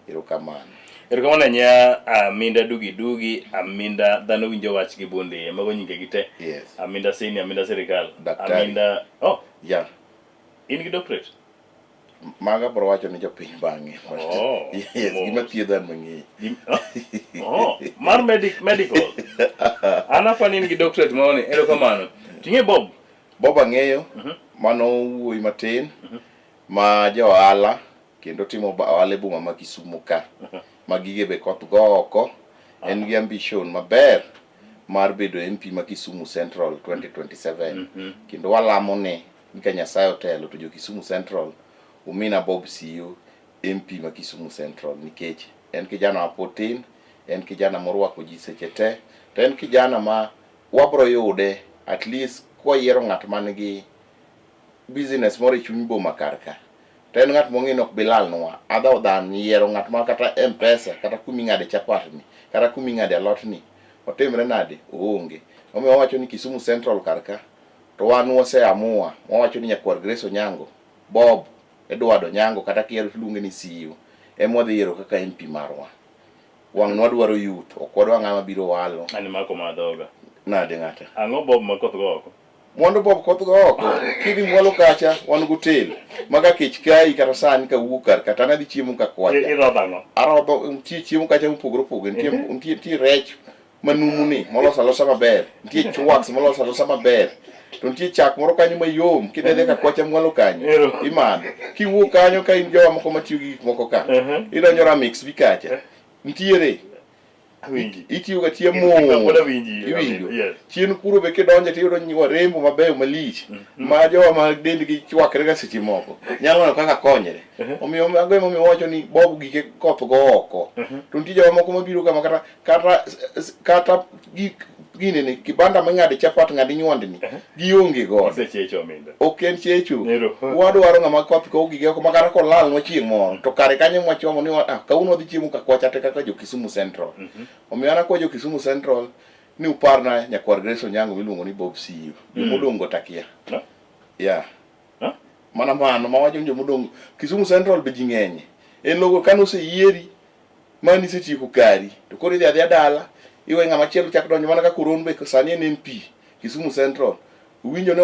Erokamano. Erokamano nya Aminda Dugi, Aminda dhano winjo wach gi bunde, mago nyinge gi te. Aminda Sini, Aminda Sirikal. Aminda Yeah. In gi doctorate? Maga bro wacho ni jopiny bang'e. Yes, gima thiedho an mang'eyo. Mar medical. Anapani in gi doctorate maoni. Erokamano. Ting'e Bob? Bob ang'eyo. Mano wuoyi matin ma jo ohala kendo timo ohala e boma ma Kisumu ka. Ma gige be koth go oko. En gi ambition maber mar bedo MP ma Kisumu Central 2027. Kendo walamo ni ka Nyasaye otelo to jo Kisumu Central umina Bob Siyo MP ma Kisumu Central nikech en kijana mapotin, en kijana morwako ji seche te, to en kijana ma wabro yude at least kwa yiero ng'at man gi business moro e chuny boma karka. To en ng'at mong'ino ok bilal nwa. Adha odhan yiero ng'at ma kata M-Pesa kata kumi ng'ade chapat ni, kata kumi ng'ade alot ni, otimre nade oonge. Omiyo wawacho ni Kisumu Central karka to wan waseamua, wawacho ni nyakwar Grace Onyango, Bob Edward Onyango kata kiero luonge ni Siyo ema wadhi yiero kaka MP marwa. Wang' wadwaro youth, ok wadwa ng'ama biro walo. Ani mako madhoga. Nade ng'ata. Ang'o Bob ma koth go oko? Mondo Bob koth go oko, kidhi mwalo kacha wan gotel. Maga kech kai kata sani ka wuok kar kata nadhi chiemo ka kwacha. Irodho ang'o? Arodho chiemo kacha mopogore opogore. Nitie rech manumu ni moloso alosa maber. Nitie chwaks moloso alosa maber. To nitie chak moro kanyo mayom kidede ka kwacha mwalo kanyo. Imadho. Kiwuok kanyo ka in jowa moko matiyo gi gik moko ka. Idonjo Ramix bi kacha. Nitiere itiyo ga chiemo iwinjo chien kuro be kidonje tiyudo nyiwa rembo mabeyo malich ma jowa ma dendgi chwakre ga seche moko nyalo neno kaka konyre. Omiyo mago emomiyo wacho ni Bob gike koth go oko. To nitie jowa moko mabiro kama kata gine ni kibanda mang'ade chapat ng'adi nyuondni gionge godo. Ok en checho. Wadwaro ng'ama koth go gige oko makata kolal nwa chieng' moro to kare kanyo mwachomo ni kawuono wadhi chiemo ka kwacha te kaka jo Kisumu Central. Omiyo an akwa jo Kisumu Central ni uparna nyakwar Grace Onyango miluongo ni Bob Siyo. Jomodongo takia. Yeah. Mana mano mawacho jomodongo Kisumu Central be ji ng'enye. En logo kano oseyieri mani setieko kari to koro idhi adhiya dala iwe ng'ama chielo chak donjo mana ka Koron be sani en MP Kisumu Central. Winjo ne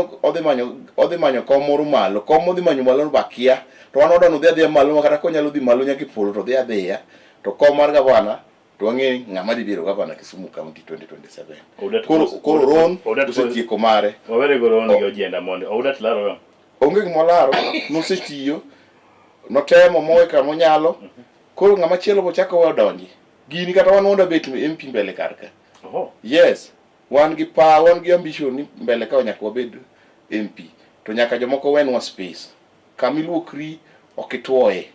odhi manyo kom moro malo, kom modhi manyo malo bakia to wan odano dhi adhiya malo kata konyalo dhi malo nyaka polo to dhi adhiya to kom mar gavana to wang'e ng'ama dhi biro gavana Kisumu County 2027. Koro Ron osetieko mare. Wawere go Ron gi ojenda mondo Odat laro. Onge gimolaro nosetiyo notemo mowe kama onyalo. Koro ng'ama chielo bochako odonji. Gini kata wan wanda bet MP mbele karka. Yes, wan gi ambition ni mbele ka nyaka wabed MP. To nyaka jomoko wenwa space. Kamiluokri okitwoye.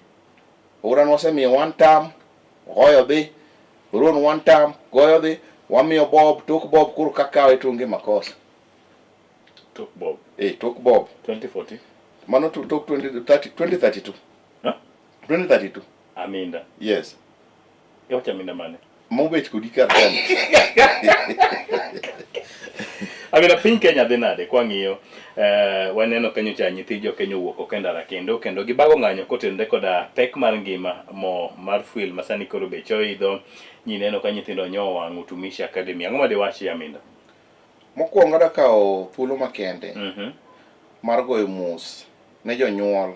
Oran wasemiyo one term, goyo dhi. Ron one term, goyo dhi. Wamiyo Bob, tok Bob kuro kakawe tonge makosa. Tok Bob? Tok Bob. 2040? Mano tok 2032. 2032. Aminda? Yes. Yocha Aminda mane? Mobet kodi kar kani. Aminda piny Kenya dhi nade kwang'iyo waneno kanyo cha nyithi jo Kenya wuok ok ndara kendo gibago ng'anyo kotenore koda pek mar ngima mar fuel masani koro beche oidho. Nyineno ka nyithindo nyo wang' Utumishi Academy. Ang'o ma diwachi Aminda? Mokwongo adakawo thuolo makende mar goyo mos ne jonyuol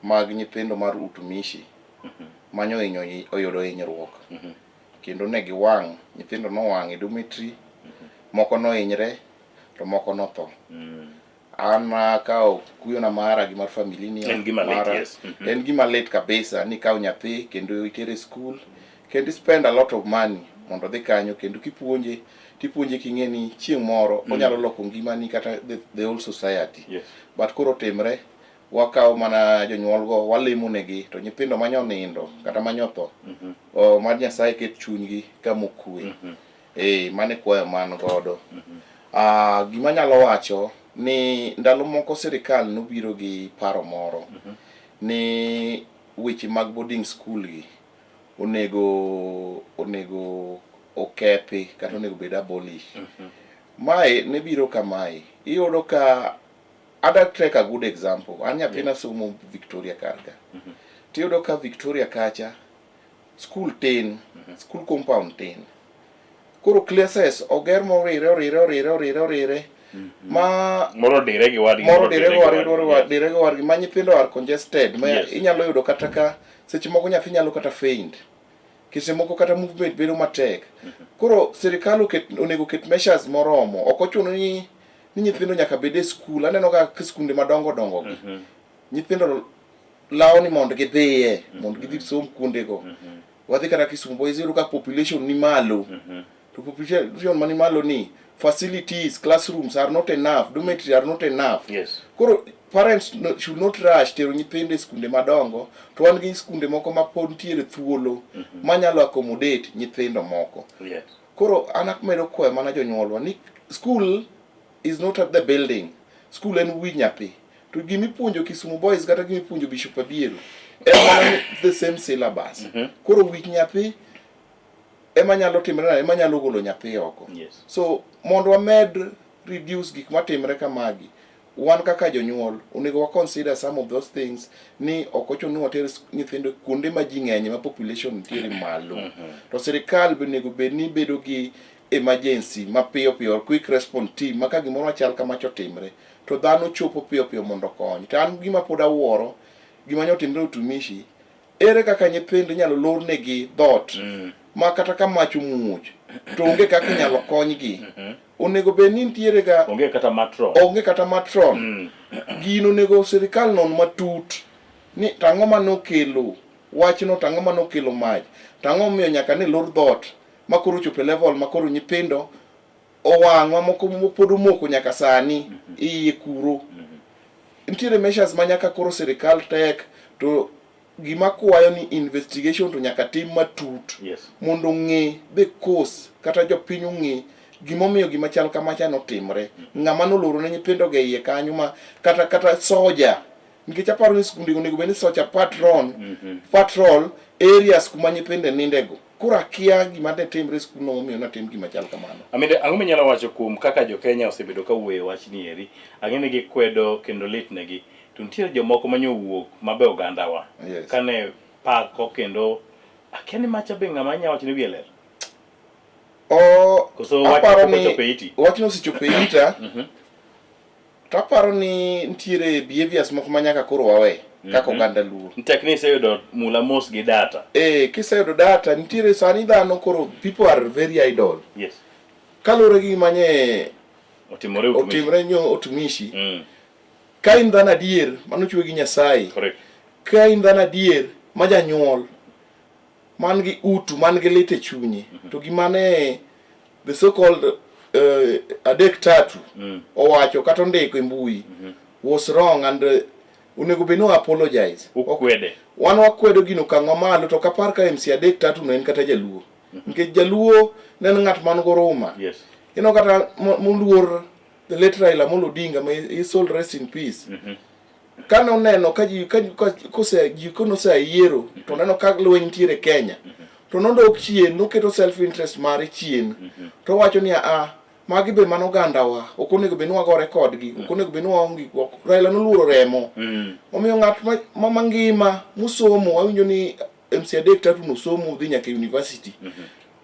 mag nyithindo mar utumishi manyo oyudo hinyruok kendo ne giwang', nyithindo nowang' e dormitory, moko nohinyre to moko notho. An kao kuyona mara gi mar familia ni en gima lit, yes. En gima lit kabisa ni kao nyathi kendo itere school kendo spend a lot of money mondo dhi kanyo kendo tipuonje king'eni chieng' moro onyalo loko ngimani kata the whole society. Yes. But koro timre wakao mana jonyuol go walimo negi to nyithindo manyonindo kata manyotho mar Nyasaye ket chunygi kama okwe. Mane kwayo man godo. Gima nyalo wacho ni ndalo moko sirikal nobiro gi paro moro ni weche mag boarding school gi onego okepi kata onego bed abolish. Mae ne biro kamae, iyudo ka I'll take a good example. Anya pina somo Victoria Karga. Tiyudo ka Victoria kacha school 10, school compound 10. Koro classes oger morire ma moro dire gi wadgi ma nyithindo are congested ma inyalo yudo kata ka seche moko nyathi nyalo kata faint, kise moko kata movement bedo matek. Koro sirikal onego ket measures moromo, ok ochuno ni nyithindo nyaka bed e school. Aneno ka skunde madongo gi nyithindo lawo ni mondo gidhiye mondo gidhi som kunde go. Wadhi kata Kisumu Boys, iyudo ka population ni malo, to population mani malo ni facilities, classrooms are not enough, dormitories are not enough. Yes. Koro parents should not rush tero nyithinde skunde madongo to wan gi skunde moko ma pod ntiere thuolo manyalo accommodate nyithindo moko. Yes. Koro an akmedo kwayo mana jonyuolwa ni school is not at the building, school en wi nyathi. To gimipuonjo Kisumu Boys kata gimipuonjo Bishop Abiero en the same syllabus. Koro wi nyathi ema nyalo timre, ema nyalo golo nyathi oko. Yes. So mondo wamed reduce gik matimre kamagi, wan kaka jonyuol onego wa consider some of those things ni okochuno ni water nyithindo kuonde ma ji ng'eny ma population nitiere malo. To sirikal be onego bed ni bedo gi emergency mapiyo quick response team ma ka gimoro achal kamacho otimre to dhano chopo piyo mondo kony. To an gima pod awuoro gima nyotimre utumishi, ere kaka nyithindo nyalo lor negi dot ma kata ka mach omuoch to onge kaka nyalo konygi. Onego bed ni nitiere ga onge kata matron. Gino onego sirikal non matut ni tang'o manokelo wachno, tang'o manokelo mach, tang'o miyo nyaka ne lor dot makoro chope level makoro nyithindo owang' ma moko pod omoko nyaka sani iye kuro. Nitiere measures ma nyaka koro sirikal tek, to gima kwayo ni investigation to nyaka tim matut. Yes. Mondo ng'e the cause kata jopiny ong'e gimomiyo gima chal kamacha notimre, ng'ama noloro ne nyithindo ge iye kanyo ma kata soja, nikech aparo ni skunde onego bed ni soja patrol areas kuma nyithinde nindego. Koro akia gima ne timre skul no momiyo natim gima chal kamano. Aminde ang'o minyalo wacho kuom kaka jo Kenya osebedo ka wuoyo wachni eri, ang'e gi kwedo kendo lit negi, to nitiere jomoko manyowuok mabe ogandawa. Yes. Kane pako kendo akia ni macha be ng'ama nya wacho ni wieler. Aparo ni wachno osechopo e ita. To aparo ni nitiere behaviors moko manyaka koro wawe kaka oganda luo. Tekni iseyudo mula mos gi data. Kiseyudo data, nitiere sani dhano koro people are very idle. Yes. Kalure gi manye otimre nyo utumishi. Ka in dhano adier manochwe gi Nyasaye. Correct. Ka in dhano adier ma janyuol man gi utu, man gi lit e chunye, to gimane the so called adek tatu owacho kata ondiko e mbui was wrong, and onego bed ni apologize. Ukwede. Wan wakwedo gino kang'wa malo, to kapar ka MC adek tatu no en kata jaluo. Nikech jaluo ne en ng'at man goruma. Yes. Ino kata moluor the late Raila Amolo Odinga, may his soul rest in peace. Kano neno ka ji kose yiero to neno ka lweny nitiere Kenya, to nodok chien, noketo self interest mare chien, to wacho ni magi be mano gandawa, ok onego bed ni wagore kodgi, ok onego bed ni waonge. Raila noluoro remo. Omiyo ng'at ma mangima musomo, awinjo ni MC adek tatu nosomo dhi nyaka university.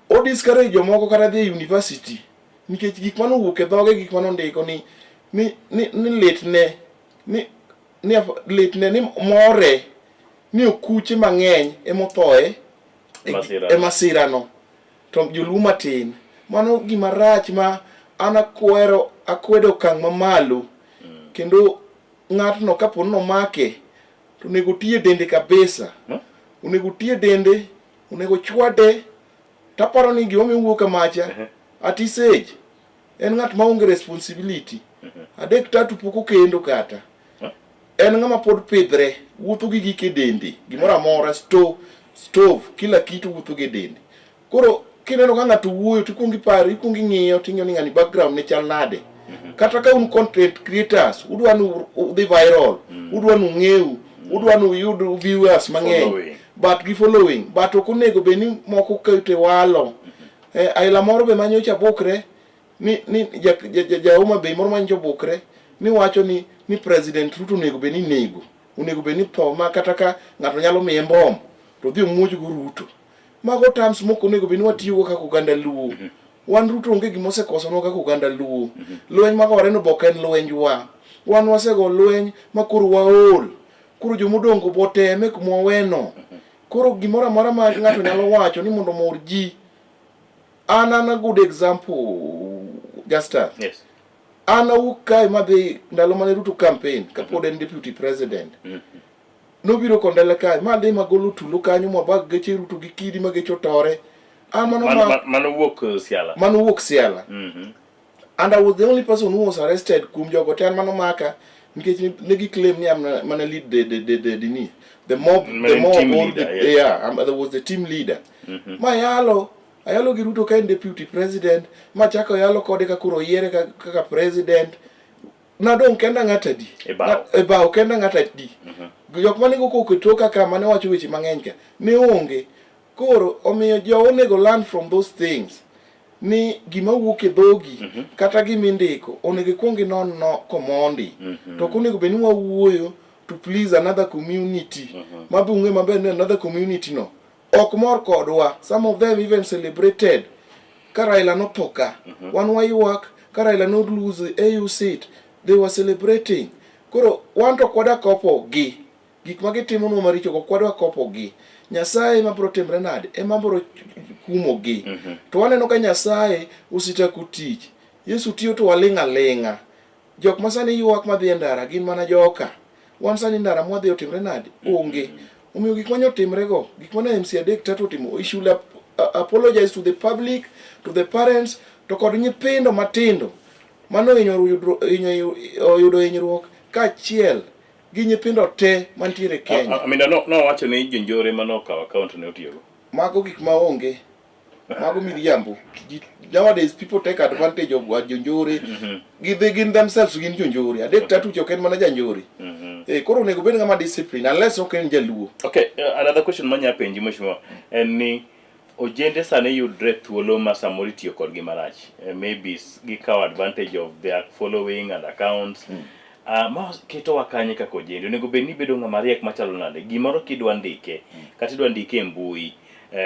O discourage jomoko kata dhi university nikech gik manowuok e dhoge, gik manondiko ni litne ni ni litne ni more ni okuche mang'eny emothoe e masirano to joluo matin. Mano gima rach ma an akwedo okang' mamalo kendo ng'atno kapo ni omake to onego tiye dende kabisa. Onego tiye dende, onego chwade. Taparo ni gima miwuok kamacha at his age en ng'at maonge responsibility. Adek tatu pok okendo kata. En ng'ama pod pidhre, wuotho gi gike dende, gimoro amora, stove, kila kitu wuotho gi dende. Koro kineno ka ng'ato wuoyo to ikuongo iparo, ikuongo ing'iyo ting'iyo ni ng'ani background ne chal nade. Kata ka un content creators, udwa ni udhi viral, udwa ni ung'ew, udwa ni uyud viewers mang'eny, but gi following, but ok onego bed ni moko kete walo. Aila moro be manyocha bokre ni Homa Bay moro manyocha bokre ni wacho ni President Ruto onego bed ni nego, onego bed ni tho, ma kata ka ng'ato nyalo miye mbom to dhi omuoch go Ruto. Mago terms moko onego bed ni watiyogo kaka oganda Luo. Wan Ruto onge gima osekosonwa kaka oganda Luo. Lweny magore no bok en lwenywa. Wan wasego lweny ma koro waol. Koro jomodongo boteme kuma weno. Koro gimoro amora ma ng'ato nyalo wacho ni mondo mor ji. An a good example, Justin. Yes. An awuok kae madhi ndalo mane Ruto campaign kapod en deputy president. Nobiro kondele kae madhi magolo tulo kanyo mabag geche Ruto gi kidi ma geche otore. Mano wuok Siala. And I was the only person who was arrested kum jogo te an manomaka nikech negi claim ni mana lead the mob leader, yeah, there was the team leader. Ayalo gi Ruto ka en deputy president, ma chako yalo kode ka kuro yiere kaka president. Nadong kenda ng'ata di. E bao kenda ng'ata di. Jok mane go kotoka ka mane wacho weche mang'eny ka ne onge. Koro omiyo jo onego learn from those things. Ni gima wuok e dhogi kata gima indiko onego kuongi nono komondi. To konego bed ni wawuoyo to please another community. Mabung'e maber ni another community no ok mor kodwa. Some of them even celebrated ka Raila nothoka. Wan waywak ka Raila no lose AU seat. They were celebrating. Koro wan to kwada kopo gi. Gik magitimo no maricho ko kwadwa kopo gi. Nyasaye ma bro timre nade ema bro kumo gi. To waneno ka Nyasaye usitaku tich. Yesu tiyo to walinga lenga. Jok masani ywak madhi e ndara gin mana joka. Wan sani ndara mwadhi otimre nade onge. Omiyo gik manyo timre go, gik mana MC Adek tatu timo. We should apologize to the public, to the parents, to kod nyithindo matindo. Mano yudo hinyruok kaachiel gi nyithindo te mantiere Kenya. No wacho ni jonjore mano kawo account ne otiyogo. Mago gik maonge. Mago miriambo. Nowadays people take advantage of jonjore. They gin themselves gin jonjore. Adek tatu choken mana janjore. Koro onego bed ng'ama discipline unless ok en jaluo. Okay, another question manya penji mheshimiwa en ni ojende sane yudre thuolo ma samoro tiyo kodgi marach. Maybe gikawo advantage of their following and accounts. Ma keto wakanye kaka ojende onego bed ni bedo ng'ama riek machalo nade. Gimoro kidwa ndike kata idwa ndike e mbui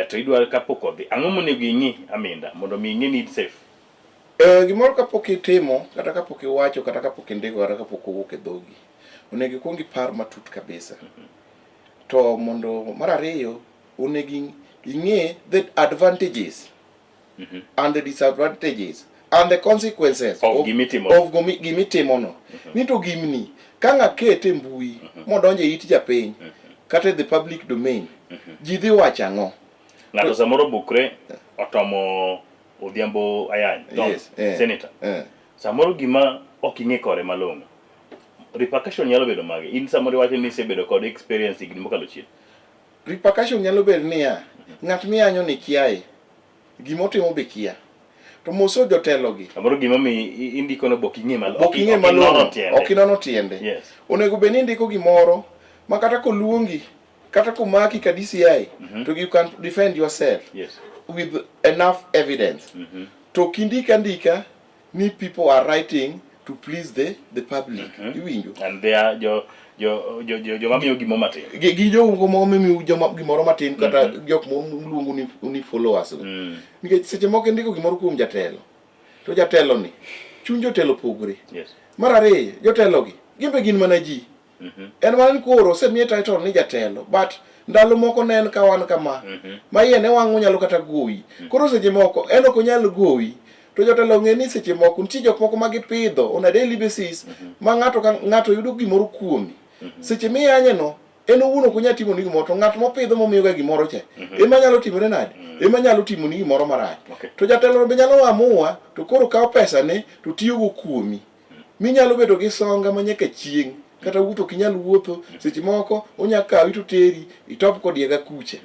to idwa kapok odhi. Ang'o monego ing'i Aminda mondo mi ing'e need safe? Gimoro kapok itimo kata kapok iwacho kata kapok indiko kata kapok owuok e dhogi. Onego ikuong ipar matut kabisa. To mondo mar ariyo onego ing'e the advantages and the disadvantages and the consequences of gimitimo no. Ni to gimni ka ng'a kete mbui modonje it japiny kata the public domain ji dhi wacho ang'o. Ng'ato samoro bukre otomo Odhiambo Ayany, senator. Samoro gima ok ing'e kore malong'o. Repercussion nyalo bedo mage. In samoro wacho ni isebedo kod experience gini mokalo chien. Repercussion nyalo bedo niya, ng'at miyanyo ni kiaye. Gimotimo be kia. To moso jotelo gi. Samoro gima mi indiko no bok ing'e malong'o. Ok ing'e malong'o. Ok inono tiende. Yes. Onego bed ni indiko gimoro ma kata koluongi kata komaki ka DCI to you can defend yourself with enough evidence. To kindika ndika ni people are writing to please the public. Iwinjo. And they are jo mamiyo gimo matin. Gi jogo mamiyo gimoro matin kata jok moluongo ni followers. Nikech seche moko ndiko gimoro kuom jatelo. To jatelo ni chuny jotelo pogre. Yes. Mar ariyo jotelo gi gimbe gin mana ji. En mana ni koro osemiye title ni jatelo, but ndalo moko ne en ka wan kama. Ma iye ne wang'o nyalo kata goyi. Koro seche moko en ok onyal goyi. To jotelo ng'e ni seche moko nitie jok moko ma gipidho on a daily basis ma ng'ato ka ng'ato yudo gimoro kuomi. Seche miyanye no en owuon ok onyal timo ni gimoro, to ng'at mopidho momiyoga gimoro cha ema nyalo timore nade, ema nyalo timo ni gimoro marach. To jatelo be nyalo amua to koro kawo pesa ne to tiyogo kuomi. Minyalo bedo gi songa ma nyaka chieng' kata wuotho kinyal wuotho, seche moko onya kawi to teri itop kodiega kucha.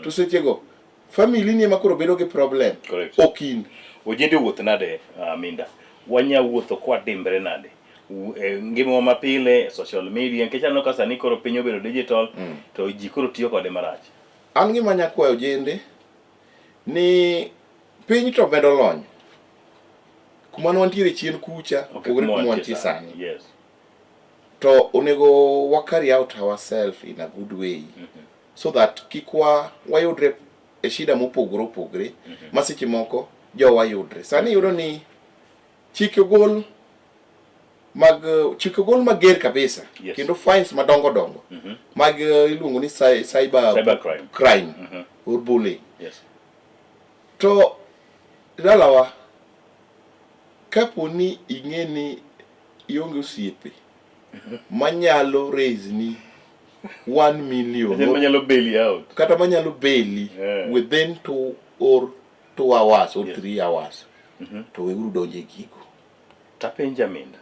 To sechego family ni ema koro bedo gi problem. Okin ojende wuoth nade Minda, wanya wuotho kwa dimbre nade ngima ma pile social media nikech aneno ka sani koro piny obedo digital to ji koro tiyo kode marach. An gima nyakwayo ojende ni piny to medo lony kuma wantiere chien kucha opogore kuma wantie sani. To onego wa carry out ourselves in a good way so that kikwa wayudre e shida mopogore opogore ma seche moko jowa yudre. Sani yudo ni chike gol mager kabisa kendo fines madongo dongo mag iluongo ni cyber crime or bullying. To dalawa kapo ni ing'e ni ionge osiepe manyalo raise ni 1 million manyalo bail you out kata manyalo bail within 2 hours or 3 hours to weuru donje gigo tapenja Minda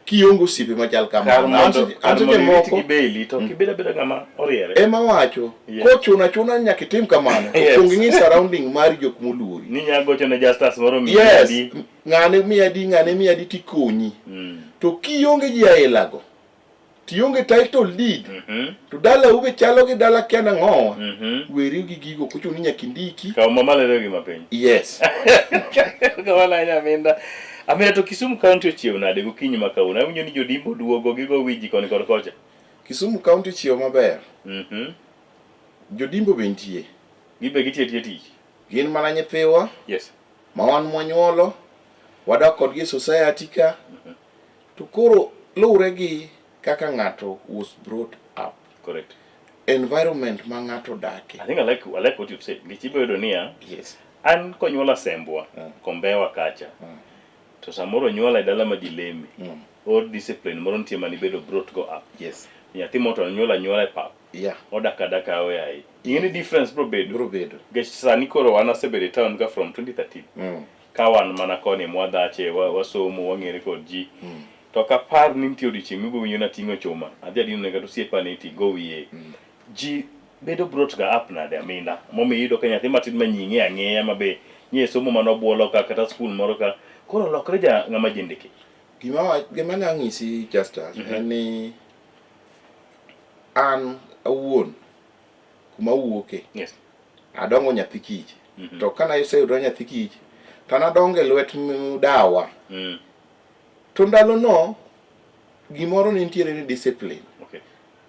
kiongo osiepe machal kamano anto moko bail to kibeda kama oriere ema wacho kochuna nyaka itim kamano ong'e surrounding mar jok moluori ni nyagocho ne justice moro miyadi ng'ane miyadi tikonyi to kionge ji ailago tionge title deed to dala ube chalo gi dala kena ng'owa weri gi gigo kuchuni nyaka indiki kaw mama lero gi mapiny. Yes. Kawala nya Minda Amina to Kisumu County ochiew nade gokinyi ma kawuono. Awinjo ni jodimbo duogo gigo wiji koni kod kocha. Kisumu County ochiew maber. Jodimbo be nitie. Gibe gitie tich. Gin mana nyithiwa. Yes. Ma wan mwanyuolo wadak kodgi society ka. To koro lure gi kaka ng'ato was brought up. Correct. Environment ma ng'ato dake. I think I like what you said. Gichibo yodonia. Yes. An konyuola sembwa kombewa kacha. To samoro nyuola dala majilemi. Or discipline moro nitie mani bedo brought go up. Yes. Nyathi moto nyuola e pap. Yeah. Odaka awe ai. Ingeni difference bro bedo. Gech sani koro wana sebede town ka from 2013. Kawan mana koni mwadhache wasomo wang'ere kod ji. To kapar ni nitie odiochieng' mibo winjo na ting'o chuma. Adhi adino ne kata osiepa ne ti go wiye. Ji bedo brought ga up nade Amina. Momi yudo ka nyathi matin manying'e ang'eya mabe nye somo manobuolo ka kata school moro ka koro lokre ja ng'ama jendeke. Gima nang'isi Justus en ni an awuon kuma wuoke. Yes. Adongo nyathi kich. To kana iseyudo nyathi kich tanadongo e lwet dawa. To ndalo no gimoro ne nitiere ni discipline.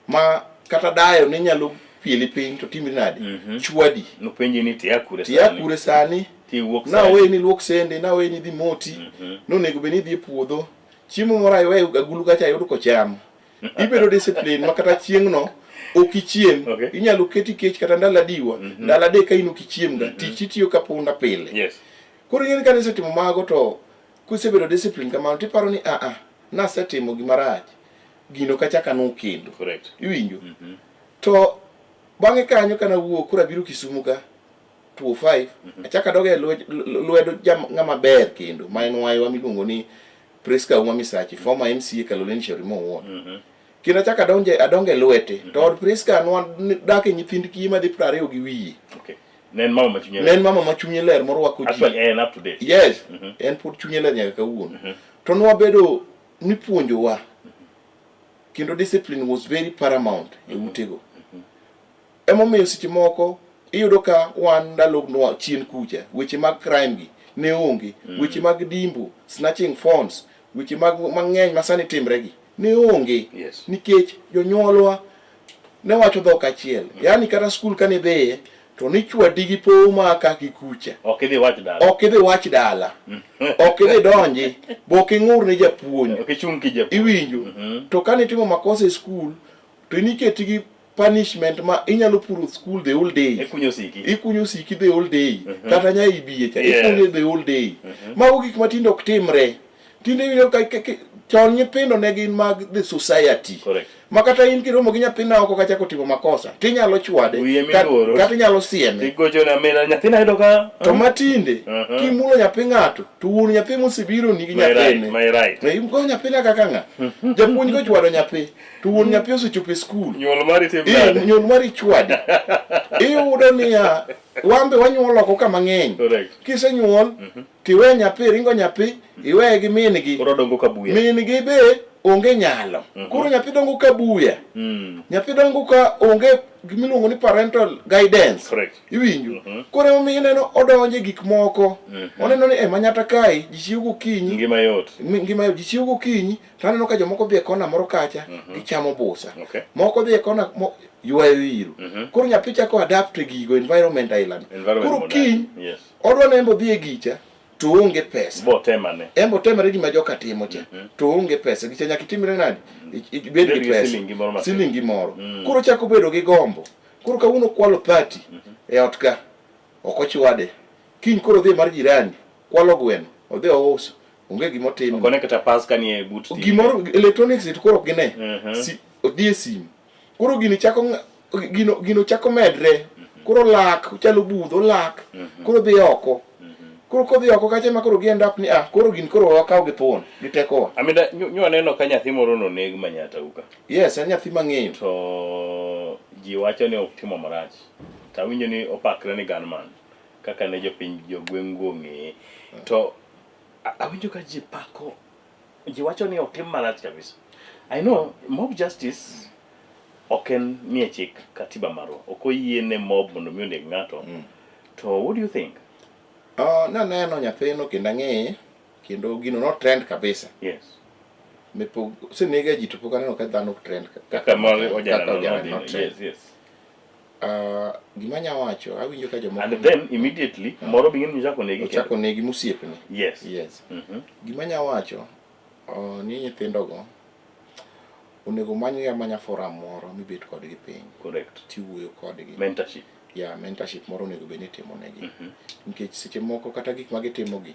Ma kata dayo ne nyalo pieli piny to timri nade chwadi no penji ni tia kure sani na we ni luok sende na we ni dhi moti no nego be ni dhi puodho chiemo moro ayo agulu kacha yudo ko cham ibedo discipline ma kata chieng' no okichiem inyalo keti kech kata ndala diwa ndala de ka ino kichiem ga tich tiyo ka punda pile. Yes. Koro ng'eni ka nisetimo mago to kusebedo discipline kamano tiparo ni nasetimo gimarach gino kachaka no kendo. Correct. Iwinjo. To bang'e kanyo kana wuok kura biro Kisumu ka 25 achaka doge lwedo ng'ama ber kendo ma en waywa miluongo ni Priska Uma Misachi former MCA Kaloleni Sharimo Ward. Kina chaka adonge lwete to od Priska dak e nyithind kima dhi 20 gi wiye. Okay. Nen mama machunye ler morwako ji. Actually en up to date. Yes. En pod chunye ler nyaka kawuono. To nwabedo ni puonjowa. Kendo discipline was very paramount e utego. Emomiyo seche moko iyudo ka wan ndalo chien kucha weche mag crime gi ne onge, weche mag dimbo, snatching phones, weche mag mang'eny masani timre gi ne onge. Nikech jonyuolwa ne wacho dhok achiel. Yani kata skul kane dheye to nichwadi gi po ma kaki kucha. Ok idhi wach dala. Ok idhi wach dala. Ok idhi donji. Bok ing'ur ne japuonj. Ok ichung' ki japuonj. Iwinjo. To kane itimo makosa e skul, to niketi gi punishment ma inyalo puro school the whole day. Ikunyo siki the whole day. Kata nya ibiye cha. Ikunyo the whole day. Mago gik matindo ok timre. Tinde winjo chon nyithindo ne gin mag the society. Makata in kiromo gi nyathina oko kachako timo makosa, tinyalo chwade, kata inyalo sieme. Tigocho na mena nyathina yudo ka. To matinde, kimulo nyathi ng'ato, to wuon nyathi mosebiro nigi nyathine. My right. Go nyathina kaka ng'a. Japuonj go chwado nyathi, to wuon nyathi osechopo e skul. Nyuol mari tim nade? Nyuol mari chwade. Iyudo niya, wambe wanyuol oko kama ng'eny. Kisenyuol, tiwe nyathi, ringo nyathi, iweye gi min gi. Koro dongo ka buya. Min gi be onge nyalo. Koro nyathi dongo ka buya. Nyathi dongo ka onge gimiluongo ni parental guidance. Iwinjo. Koro omiyo neno odonje gik moko. Oneno ni manyata kai ji chiwo gokinyi. Ngima yot. Ngima yot ji chiwo gokinyi, to aneno ka jomoko dhi e kona moro kacha gichamo busa. Moko dhi e kona ywayo iro. Koro nyathi chako adapt gigo environment island. Koro kiny odwa nembo dhi e gicha to onge pesa. Bo temane. Embo temare gima joka timo cha. To onge pesa. Gicha nyaka timre nadi? Ibed gi pesa. Silingi moro. Koro chako bedo gi gombo. Koro kawuono kwalo 30 e ot ka. Ok ochwade. Kiny koro dhi mar jirani. Kwalo gweno. Odhi ouso. Onge gimo timo. Okone kata pas kanie but TV. Gimoro electronics it koro gine. Odhi e simu. Koro gino chako medre. Koro lak, chalo budho lak. Koro dhi oko. Koro kodhi oko kacha ma koro gi up ni koro gin koro wakaw gi thon gi teko. Amida nyo neno ka nyathi moro no neg manyata uka. Yes, en nyathi mang'eyo. To ji wacho ni ok timo marach. Ta winjo ni opakre ni gunman kaka ne jopiny jogweng'go ng'e. To awinjo ka ji pako ji wacho ni ok tim marach kabisa. I know mob justice ok en nie chik katiba marwa. Ok oyiene mob mondo mi oneg ng'ato. To what do you think? Naneno nyathino kendo ang'eye kendo gino no trend kabisa. Yes. Senega ji to pok aneno ka dhano trend kaka moro ojana no. Yes. Gima nya wacho awinjo ka jomoko. And then immediately moro bing'e ni chako negi mosiepne. Yes. Gima nya wacho ni nyithindo go onego manya forum moro mibet kodgi piny. Correct. Tiwuoyo kodgi. Mentorship. Mentorship moro onego bed ni timo negi. Nikech seche moko kata gik ma gitimo gi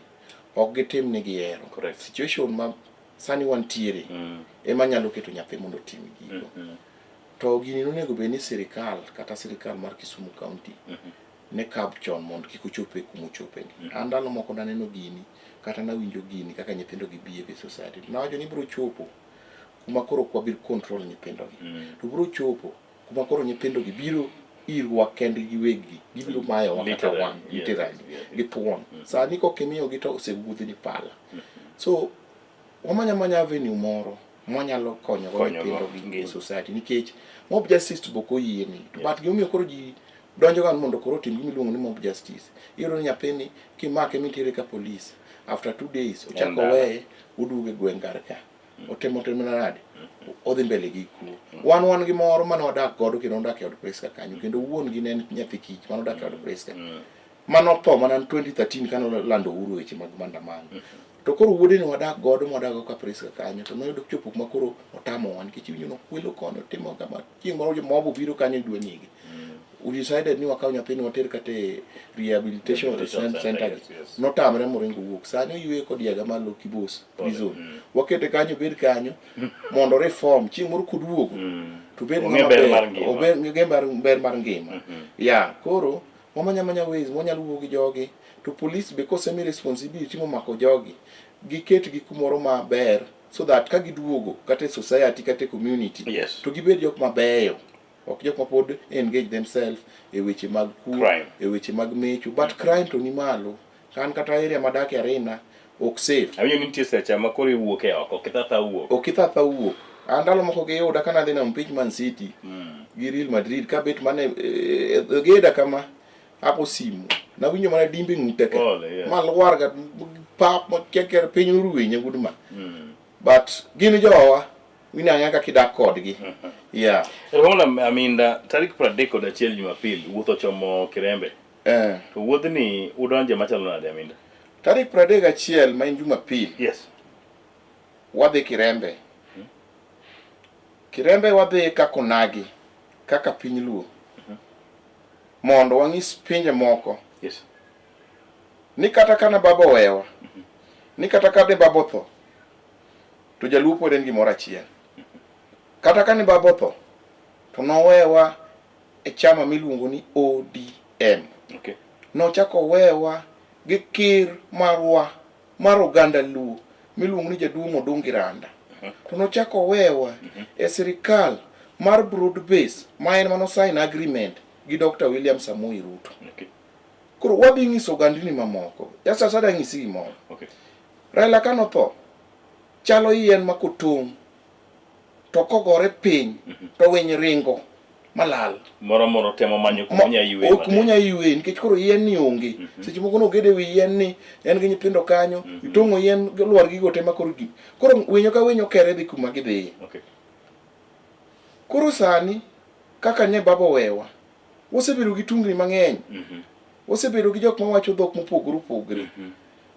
ok gitim negi hero. Situation ma sani wantiere ema nyalo keto nyathi mondo tim gigo. To gini onego bed ni sirikal kata sirikal mar Kisumu County ne kab chon mondo kik ochope kuma ochope ni. Andalo moko naneno gini kata nawinjo gini kaka nyithindo gi behave society. Nawacho ni biro chopo kuma koro kwa bir control nyithindo gi. To biro chopo kuma koro nyithindo gi biro irwa kendi giwegi gibiro mayo wakata wan literally gitwon sani ko kimiyo gito osewuothi ni pala. So wamanya avenue moro mwanyalo konyo nyithindo gi society nikech mob justice boko yieni but gimiyo koro ji donjo gan mondo koro tim gimiluongo ni mob justice. Iyudo ni nyathini kimake mitere ka police after 2 days ochako weye uduge gwengar ka otemo nade odhi mbele gi kuo. Wan gi moro mane wadak godo kendo wadak e od Priska kanyo kendo wuon gi ne nyathi kich mane wadak e od Priska mano tho mana 2013 kano lando uru weche mag maandamano. To koro wuode ni wadak godo ka Priska kanyo to noyudo chopo kuma koro otamo wan kich winjo no kwelo kono timo kama chieng' moro mobo biro kanyo dwe nigi. We decided ni wakaw nyathini water kate rehabilitation center notamre moringo wuok sani oyueye kod yaga malo Kibos prison wakete kanyo bed kanyo mondo reform chieng' moro kuduogo to bed ber mar ngima koro wamanya ways wanyalo wuok gi jogi to police because semi responsibility momako jogi giket gi kumoro maber so that ka giduogo kate society kate community to gibed jok mabeyo ok jok ma pod engage themselves e weche mag crime e weche mag mecho but crime to ni malo kan kata area madake arena ok safe. Awinjo ni nitie seche ma koro iwuok e oko kithatha wuok andalo moko gi yuda kana dhi na mpich Man City gi Real Madrid ka bet mane geda kama hapo simu na winjo mana dimbe nguteke malwar ga pap ma keker piny ruwenye gudma but gin jowa winang'a kaka idak kodgi. Yeah. Romola Aminda tarik 31 Jumapil wuotho chomo Kirembe. To wuodhni udonje machalo nade Aminda? Tarik 31 ma en Jumapil. Yes. Wadhi Kirembe. Kirembe wadhi kaka onagi, kaka piny luo. Mondo wang'is pinje moko. Yes. Ni kata kana baba wewa. Ni kata kane baba otho. To jaluo pod en gimoro achiel. Kata kane baba otho, to nowewa e chama miluongo ni ODM. Okay. Nochako wewa gi kir marwa mar oganda luo miluongo ni Jaduong' Odungi Randa. To nochako wewa e sirikal mar broad base ma en mano sign agreement gi Dr. William Samoei Ruto. Okay. Koro wadhi ng'iso ogandini mamoko. Jasa sada ng'isi gimoro. Okay. Raila kanotho chalo yien ma kotong' to kogore piny to winy ringo malal. Moro temo manyo kumunya yue. Kumunya yue nikech koro yien ni onge. Seche moko nogede wi yien ni en gi nyithindo kanyo, itong'o yien luar gigo te ma koro gi. Koro winyo ka winyo kere dhi kuma gidhiye. Okay. Koro sani kaka ne baba wewa wasebedo gi tungni mang'eny. Wasebedo gi jok mawacho dhok mopogore opogore.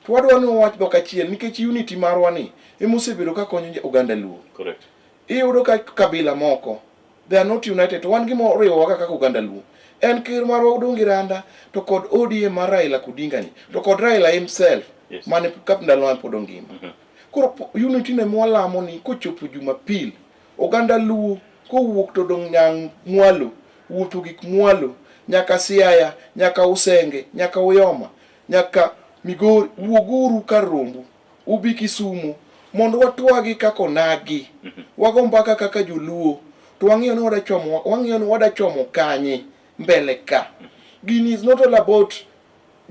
To wadwa ni wawach dhok achiel nikech unity marwa ni emosebedo ka konyo oganda luo. Correct. Iyudo ka kabila moko they are not united. To wan gima oriwowa kaka oganda luo. En kir marwa Odungi Randa to kod ODM mar Raila Odinga ni to kod Raila himself. Yes. Mane kap ndalo pod ngima. Koro unity ne mwalamo ni kochopo Jumapil oganda luo kowuok to dong nyang mwalo wuotho gik mwalo nyaka Siaya, nyaka Usenge, nyaka Uyoma, nyaka Migori, wuoguru kar rombo, ubi Kisumu, mondo watwagi kaka onagi, wago mbaka kaka joluo, to wang'iyo ni wadachomo kanye mbele ka. Gini is not all about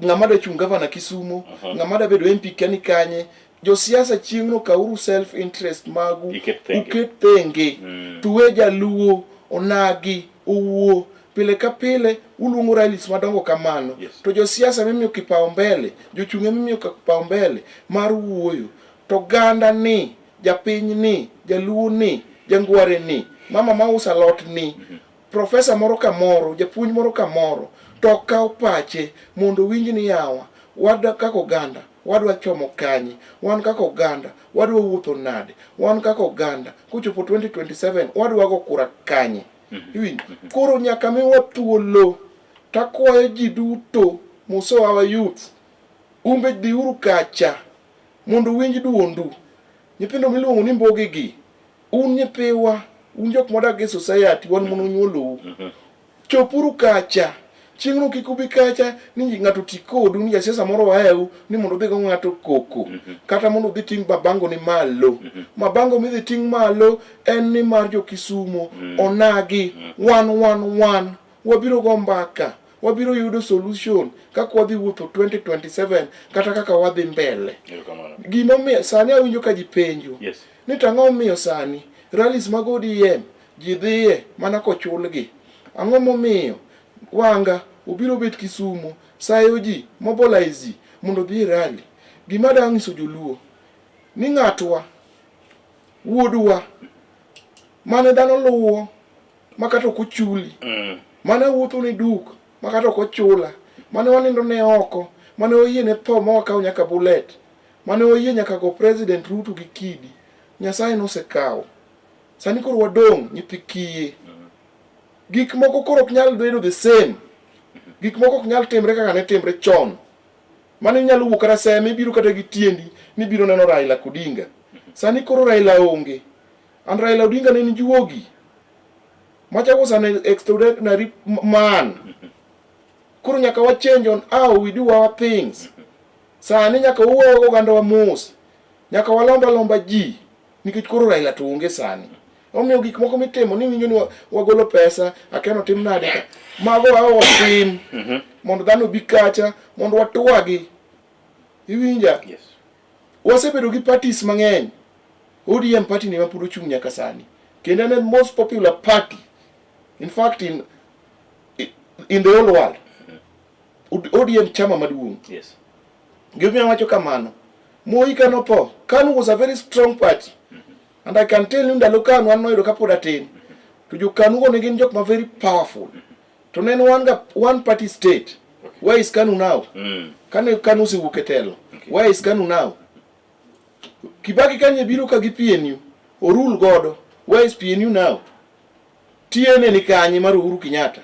ng'ama da chung gavana Kisumu, ng'ama da bedo MP kani kanye, jo siasa chieng'no kauru self interest magu, uket thenge, tuwe jaluo, onagi, uwuo, pile ka pile uluongo rallies madongo kamano. Yes. To jo siasa mimiyo kipaumbele, jochung'e mimiyo kipaumbele mar wuoyo. To ganda ni, japiny ni, jaluo ni, jangware ni, mama mausa lot ni, profesa moro kamoro, japuonj moro kamoro, to kaw pache mondo winj ni yawa, wadwa kaka oganda, wadwa chomo kanye, wan kaka oganda, wadwa wuotho nade, wan kaka oganda, kochopo 2027, wadwa go kura kanye. Koro nyaka miwa thuolo, takwayo ji duto, moso our youth, umbe dhiuru kacha, mondo winj duondu. Nyithindo miluongo ni mbogegi, un nyipiwa, un jok modak e society, wan mono nyuolou. Chopuru kacha, chieng'no kik ubi kacha ni ng'ato ti kodu ni jasiasa moro waheu ni mondo dhi go ng'ato koko, kata mondo dhi ting' mabango ni malo. Mabango midhi ting' malo en ni mar jo Kisumu, onagi, 111, wabiro go mbaka, wabiro yudo solution kaka wadhi wuotho 2027 kata kaka wadhi mbele. Gima miyo sani awinjo ka ji penjo. Yes. Ni tang'o miyo sani rallies mag ODM ji dhiye mana kochulgi. Ang'o momiyo wanga obiro bet Kisumu sayo ji mobilize mondo dhi rally. Gima dang' nyiso joluo ni ng'atwa wuodwa mane dhano luwo makata ok ochuli, mane wuotho ni duk makata ok ochula, mane wanindo ne oko, mane oyie ne tho ma wakaw nyaka bullet, mane oyie nyaka go President Ruto gi kidi, Nyasaye nosekawo. Sani koro wadong' nyithi kiye. Gik moko koro ok nyal bedo the same. Gik moko ok nyal timre kaka ne timre chon. Mane nyalo wuok kata seme biro kata gi tiendi ni biro neno Raila Odinga. Sani koro Raila onge. And Raila Odinga ne juogi. Macha was an extraordinary man. Koro nyaka wa change on how we do our things. Sani nyaka uwo oganda wa mos. Nyaka walomba ji. Nikech koro Raila to onge sani. Omiyo gik moko mitimo ni winjo ni wagolo pesa, akeno tim nade. Mago awo tim. Mondo dhano bi kacha, mondo watwagi. Iwinja? Yes. Wasebedo gi parties mang'eny. ODM party ni mapuro chung' nyaka sani. Kendo en most popular party. In fact in the whole world. ODM chama maduong'. Yes. Gimiyo wacho kamano. Moi Kanu tho. Kanu was a very strong party. And I can tell you ndalo kanu an noyudo kapod atin. To jokanu go ne gin jok ma very powerful. To nen one party state. Where is Kanu now? Kanu si wuketelo. Where is Kanu now? Kibaki kanye biro ka gi PNU. Orul godo. Where is PNU now? TNA ni kanye mar Uhuru Kenyatta.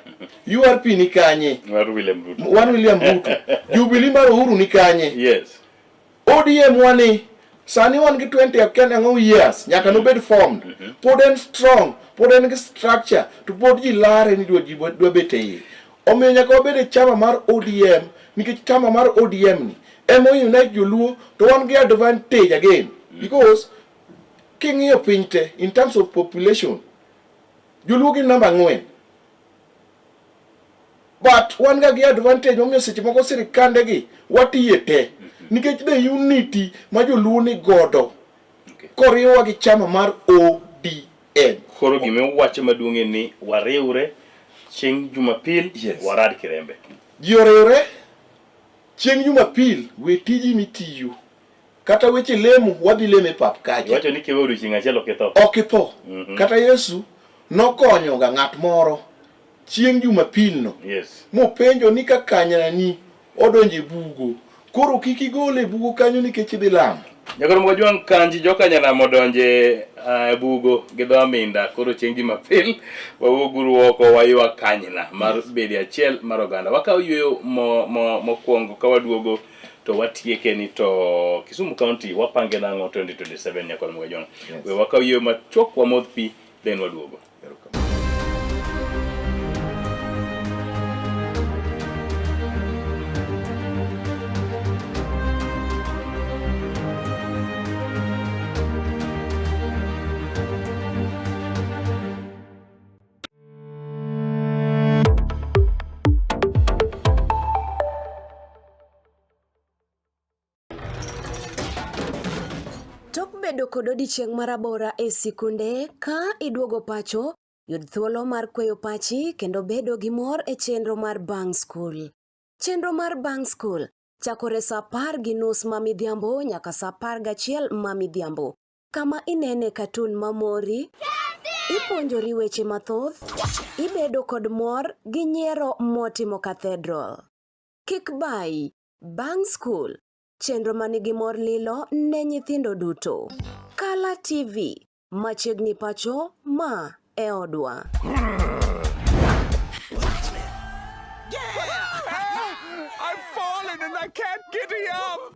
URP ni kanye. William Ruto. William Ruto. Jubilee mar Uhuru ni kanye. Yes. ODM wani sani wan gi 20 years nyaka no bed formed. Pod en strong, pod en gi structure, to pod ji lare ni dwa bete. Omiyo nyaka wabed chama mar ODM, nikech chama mar ODM ni emo unite joluo to wan gi advantage again, because king'iyo piny te in terms of population joluo gin number 4, but wan gi advantage momiyo seche moko sirikande gi watiye te nikech the unity ma joluo ni godo koriwa gi chama mar ODM. Koro gime wacho maduong' ni wariwre chieng' Jumapil warad Kirembe. Ji oriwre chieng' Jumapil we tiji mitiyo. Kata weche lemo wadhi leme pap kacha. Wacho ni kiwe odiochieng' achiel okitho. Okitho. Kata Yesu nokonyo ga ng'at moro chieng' Jumapil no. Yes. Mopenjo ni ka kanyani odonje bugo. Koro kiki gole bugo kanyo nikech idhi lamo. Nyakoro mwajwang' kanji jokanyana modonje bugo gi dho aminda koro chieng' Jumapil wawuoguru oko waywa kanyna mar bedi achiel mar oganda. Wakaw yweyo mokwongo ka waduogo to watieke ni to Kisumu County wapange nang'o 2027 nyakoro mwajwang'. We wakaw yweyo machok wamodh pi then waduogo. Bedo kod odiochieng' marabora e sikunde ka iduogo pacho, yud thuolo mar kweyo pachi kendo bedo gi mor e chenro mar Bang School. Chenro mar Bang School chakore sa 10:30 mamidhiambo nyaka sa 11 mamidhiambo. Kama inene katun mamori, ipuonjori weche mathoth, ibedo kod mor gi nyiero motimo Cathedral. Kik bai, Bang School, chenro manigi mor lilo ne nyithindo duto. Kala TV, machiegni pacho ma e odwa. I've fallen and I can't get up.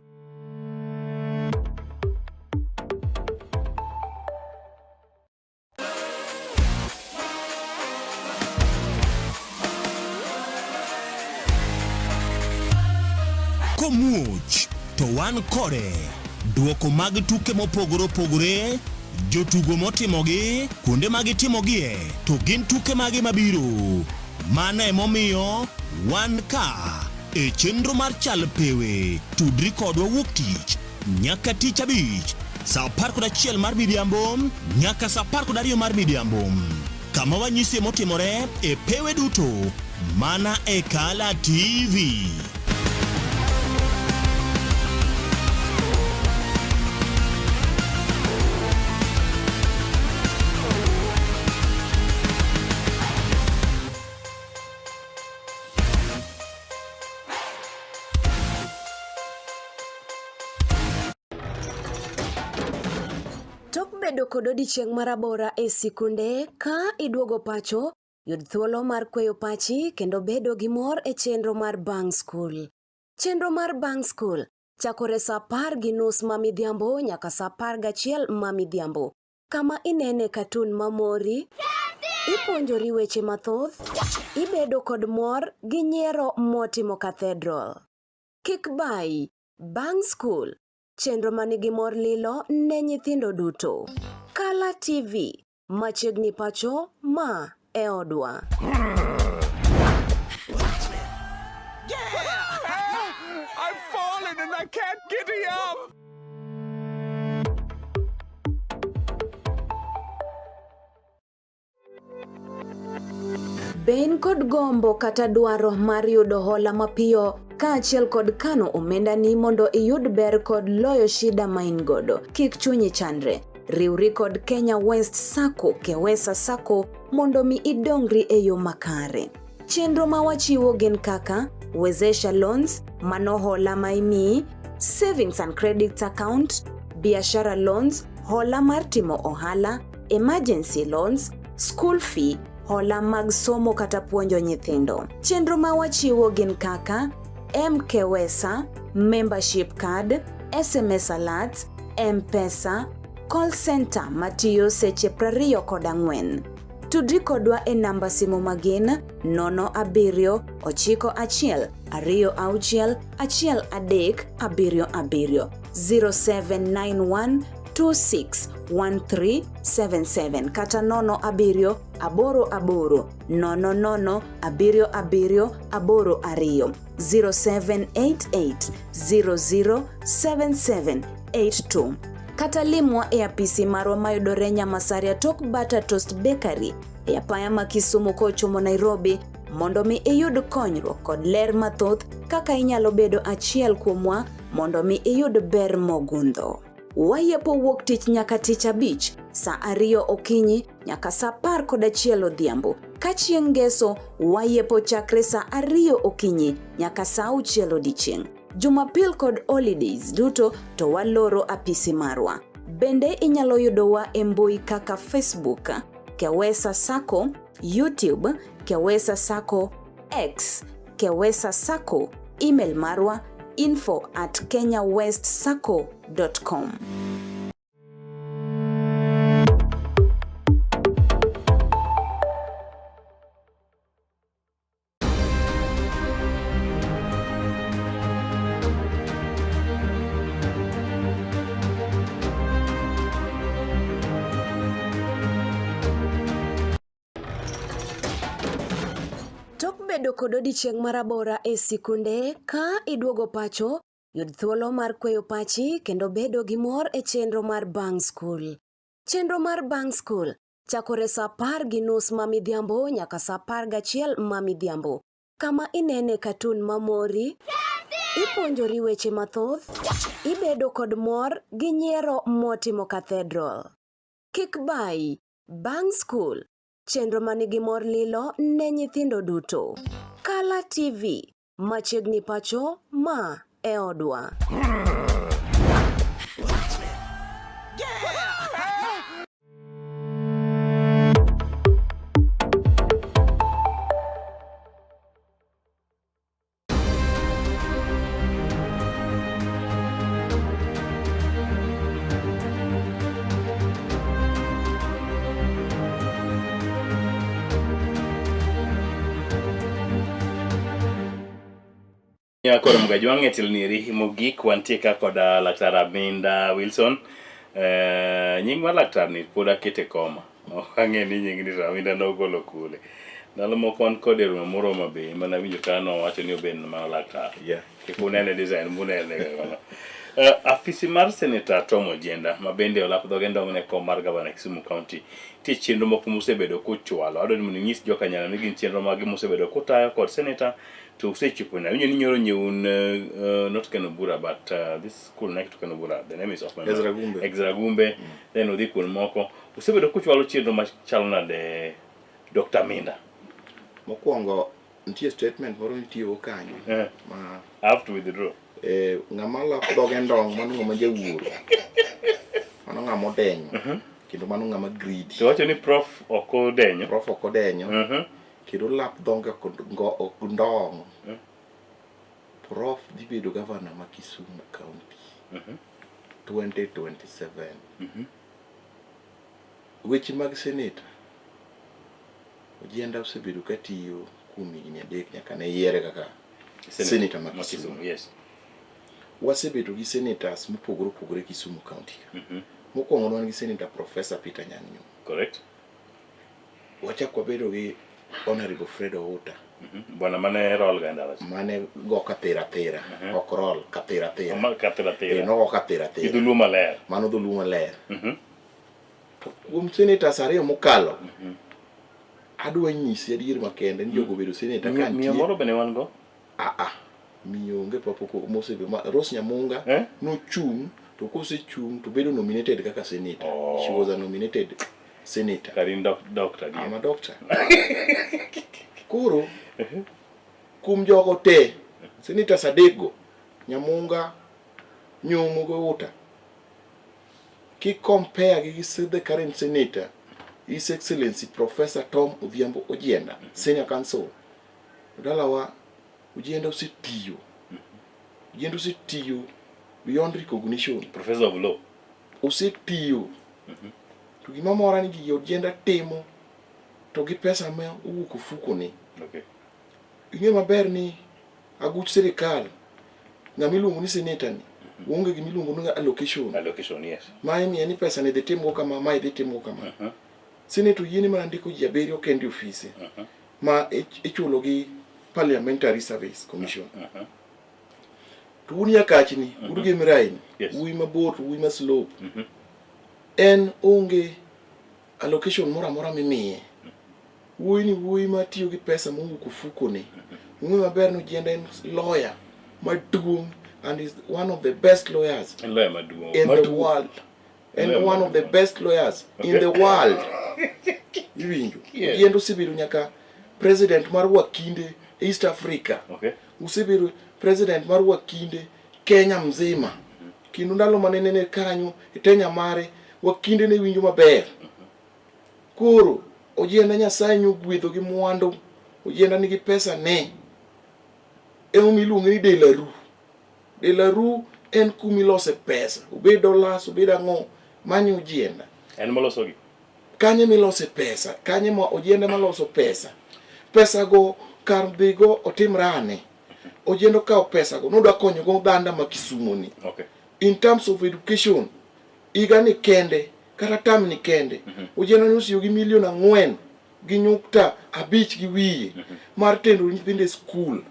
Komuch to wan kode duoko mag tuke mopogore opogore, jotugo motimogi, kuonde mag timogie, to gin tuke mage mabiro. Mano emomiyo wan ka e chenro mar chal pewe, tudri kodwa wuok tich nyaka tich abich sa 11 mar midhiambo nyaka sa 12 mar midhiambo. Kama wanyisi motimore e pewe duto mana e Kala TV. Bedo kod odiochieng' marabora e sikunde ka iduogo pacho, yud thuolo mar kweyo pachi kendo bedo gi mor e chenro mar Bang School. Chenro mar Bang School chakore sa 10:30 mamidhiambo nyaka sa 11 mamidhiambo. Kama inene katun mamori, ipuonjori weche mathoth, ibedo kod mor gi nyiero motimo Cathedral. Kik bai, Bang School, chenro manigi mor lilo ne nyithindo duto. Kala TV, machiegni pacho ma e odwa. I've fallen and I can't get up. Ben kod gombo kata dwaro mar yudo hola mapiyo kaachiel kod kano omenda ni mondo iyud ber kod loyo shida ma in godo. Kik chunyi chandre. riwri kod Kenya West Sacco, Kewesa Sacco mondo mi idongri e yo makare. Chenro ma wachiwo gin kaka Wezesha Loans, mano hola ma imiyi, Savings and Credit Account, Biashara Loans, hola mar timo ohala, Emergency Loans, School Fee, hola mag somo kata puonjo nyithindo. Chenro ma wachiwo gin kaka Mkewesa, Membership Card, SMS Alerts, M-Pesa, Call Center matiyo seche 24. Tudri kodwa e namba simu magin 0791261377 0791261377 kata 0788007782 0788007782 kata limwa e apisi marwa mayudore Nyamasaria tok Bata Toast Bakery e apaya ma Kisumu kochomo Nairobi mondo mi iyud konyruok kod ler mathoth kaka inyalo bedo achiel kuomwa mondo mi iyud ber mogundho. Wayepo wuok tich nyaka tich abich, saa 2 okinyi nyaka saa 11 odhiambo. Ka chieng' ngeso wayepo chakre saa 2 okinyi nyaka saa 6 odiechieng'. Jumapil kod holidays duto to waloro apisi marwa. Bende inyalo yudowa e mbui kaka Facebook, Kewesa Sacco, YouTube, Kewesa Sacco, X, Kewesa Sacco, email marwa info@kenyawestsacco.com. Bedo kod odiechieng' marabora e sikunde ka iduogo pacho, yud thuolo mar kweyo pachi kendo bedo gi mor e chenro mar Bang School. Chenro mar Bang School chakore saa 10:30 mamidhiambo nyaka saa 11 mamidhiambo. Kama inene katun mamori, ipuonjori weche mathoth, ibedo kod mor gi nyiero motimo Cathedral. Kik bai, Bang School, chenro manigi mor lilo ne nyithindo duto. Kala TV, machiegni pacho ma e odwa. Koro Mgaji wang'e tilniri mogik wantie ka kod Laktar Aminda Wilson. Nying mar laktar ni pod akete koma. Ok ang'e ni nying ni Aminda nogolo kule. Ndalo moko wan kod romo moro mabe mana winjo ka nowacho ni oben ma laktar. Kik unene design munene. Afisi mar Senator Tom Ojienda mabende olap dhoge ndong' ne kom mar Gavana Kisumu County. Tie chenro moko mosebedo kochwalo. Adwaro ni nyis jokanyana ni gin chenro mage mosebedo kotayo kod Senator to usechipo na winyo ni nyoro nyeun not Kenobura but this school next to Kenobura, the name is of my Ezra Gumbe. Then udhi kun moko usebedo kochwalo chenro machalo nade Dr. Minda. Mokwongo nitie statement moro nitiyo kanyo ma I have to withdraw. Ng'ama lok dhoge ndong' mano ng'ama jawuoro. Mano ng'ama odenyo. Kendo mano ng'ama greedy. To wacho ni Prof Okodenyo. Prof Okodenyo. Kendo lap dhonge ok ndong'. Prof dhi bedo gavana ma Kisumu County 2027. Weche mag Senator Ojienda osebedo katiyo kuom higni 3 nyaka ne yiere kaka Senator ma Kisumu. Yes. Wasebedo gi senators mopogore opogore Kisumu County. Mokwongo wan gi Senator Professor Peter Nyang'nyum. Correct. Wachako bedo gi Honorable Fred Outa. Bwana mane roll gandala. Mane go katera. Ok roll katera. Ma katera. No katera. Iduluma ler. Mano dhuluma ler. Kuom senators ariyo mokalo. Adwa nyisi adier makende ni jogo bedo senator kan. Miyo moro bene wan go? Miyo onge papoko mosebe Rose Nyamunga nochung to kosechung to bedo nominated kaka senator. She was a nominated senator. Karin doctor. I'm a doctor. Koro kum jogo te Senator Sadego Nyamunga Nyumugo Uta ki compare gi the current senator His Excellency Professor Tom Odhiambo Ojienda, Senior Counsel. Dalawa Ojienda usitiyo. Ojienda usitiyo beyond recognition. Professor of Law. Usitiyo. To gima mora ni gi Ojienda timo to gi pesa me uwuok ofuko ni. Okay. Ing'e maber ni aguch sirikal ng'ama iluongo ni senator ni onge gima iluongo ni allocation. Allocation, yes. Ma imiye ni pesa ne dhi timo kama, ma idhi timo kama. Senator yiene mana ndiko ji abiriyo kendi ofise ma ichulo gi Parliamentary Service Commission. To un yakachni, uruge miraini, ui mabor, ui ma slope. En onge allocation mora mora mimiye. Ui ni ui ma tiyo gi pesa mungu kufuko ni. Ui maber no Ojienda en lawyer maduong and is one of the best lawyers in the world. And one of the best lawyers in the world. Iwinjo. Ojienda osebedo nyaka president mar wakinde East Africa. Osebedo president mar wakinde Kenya mzima. Kendo ndalo manene kanyo itenya mare wakinde ne winjo maber. Koro Ojienda Nyasaye nyogwedho gi mwandu. Ojienda nigi pesa ne. Emo iluongo ni De La Rue. De La Rue en kumilose pesa. Obed dollars, obed ang'o. Manyo Ojienda. En maloso gi. Kanye milose pesa. Kanye ma Ojienda maloso pesa. Pesa go kar dhigo otimrane. Ojienda kao pesa go. Nodwa konyo go dhanda ma Kisumu ni. In terms of education, iga ni kende, kata tam ni kende. Ojienda nosiyo gi $4 gi nyukta 5 gi wiye. Mar tendo nyithinde school.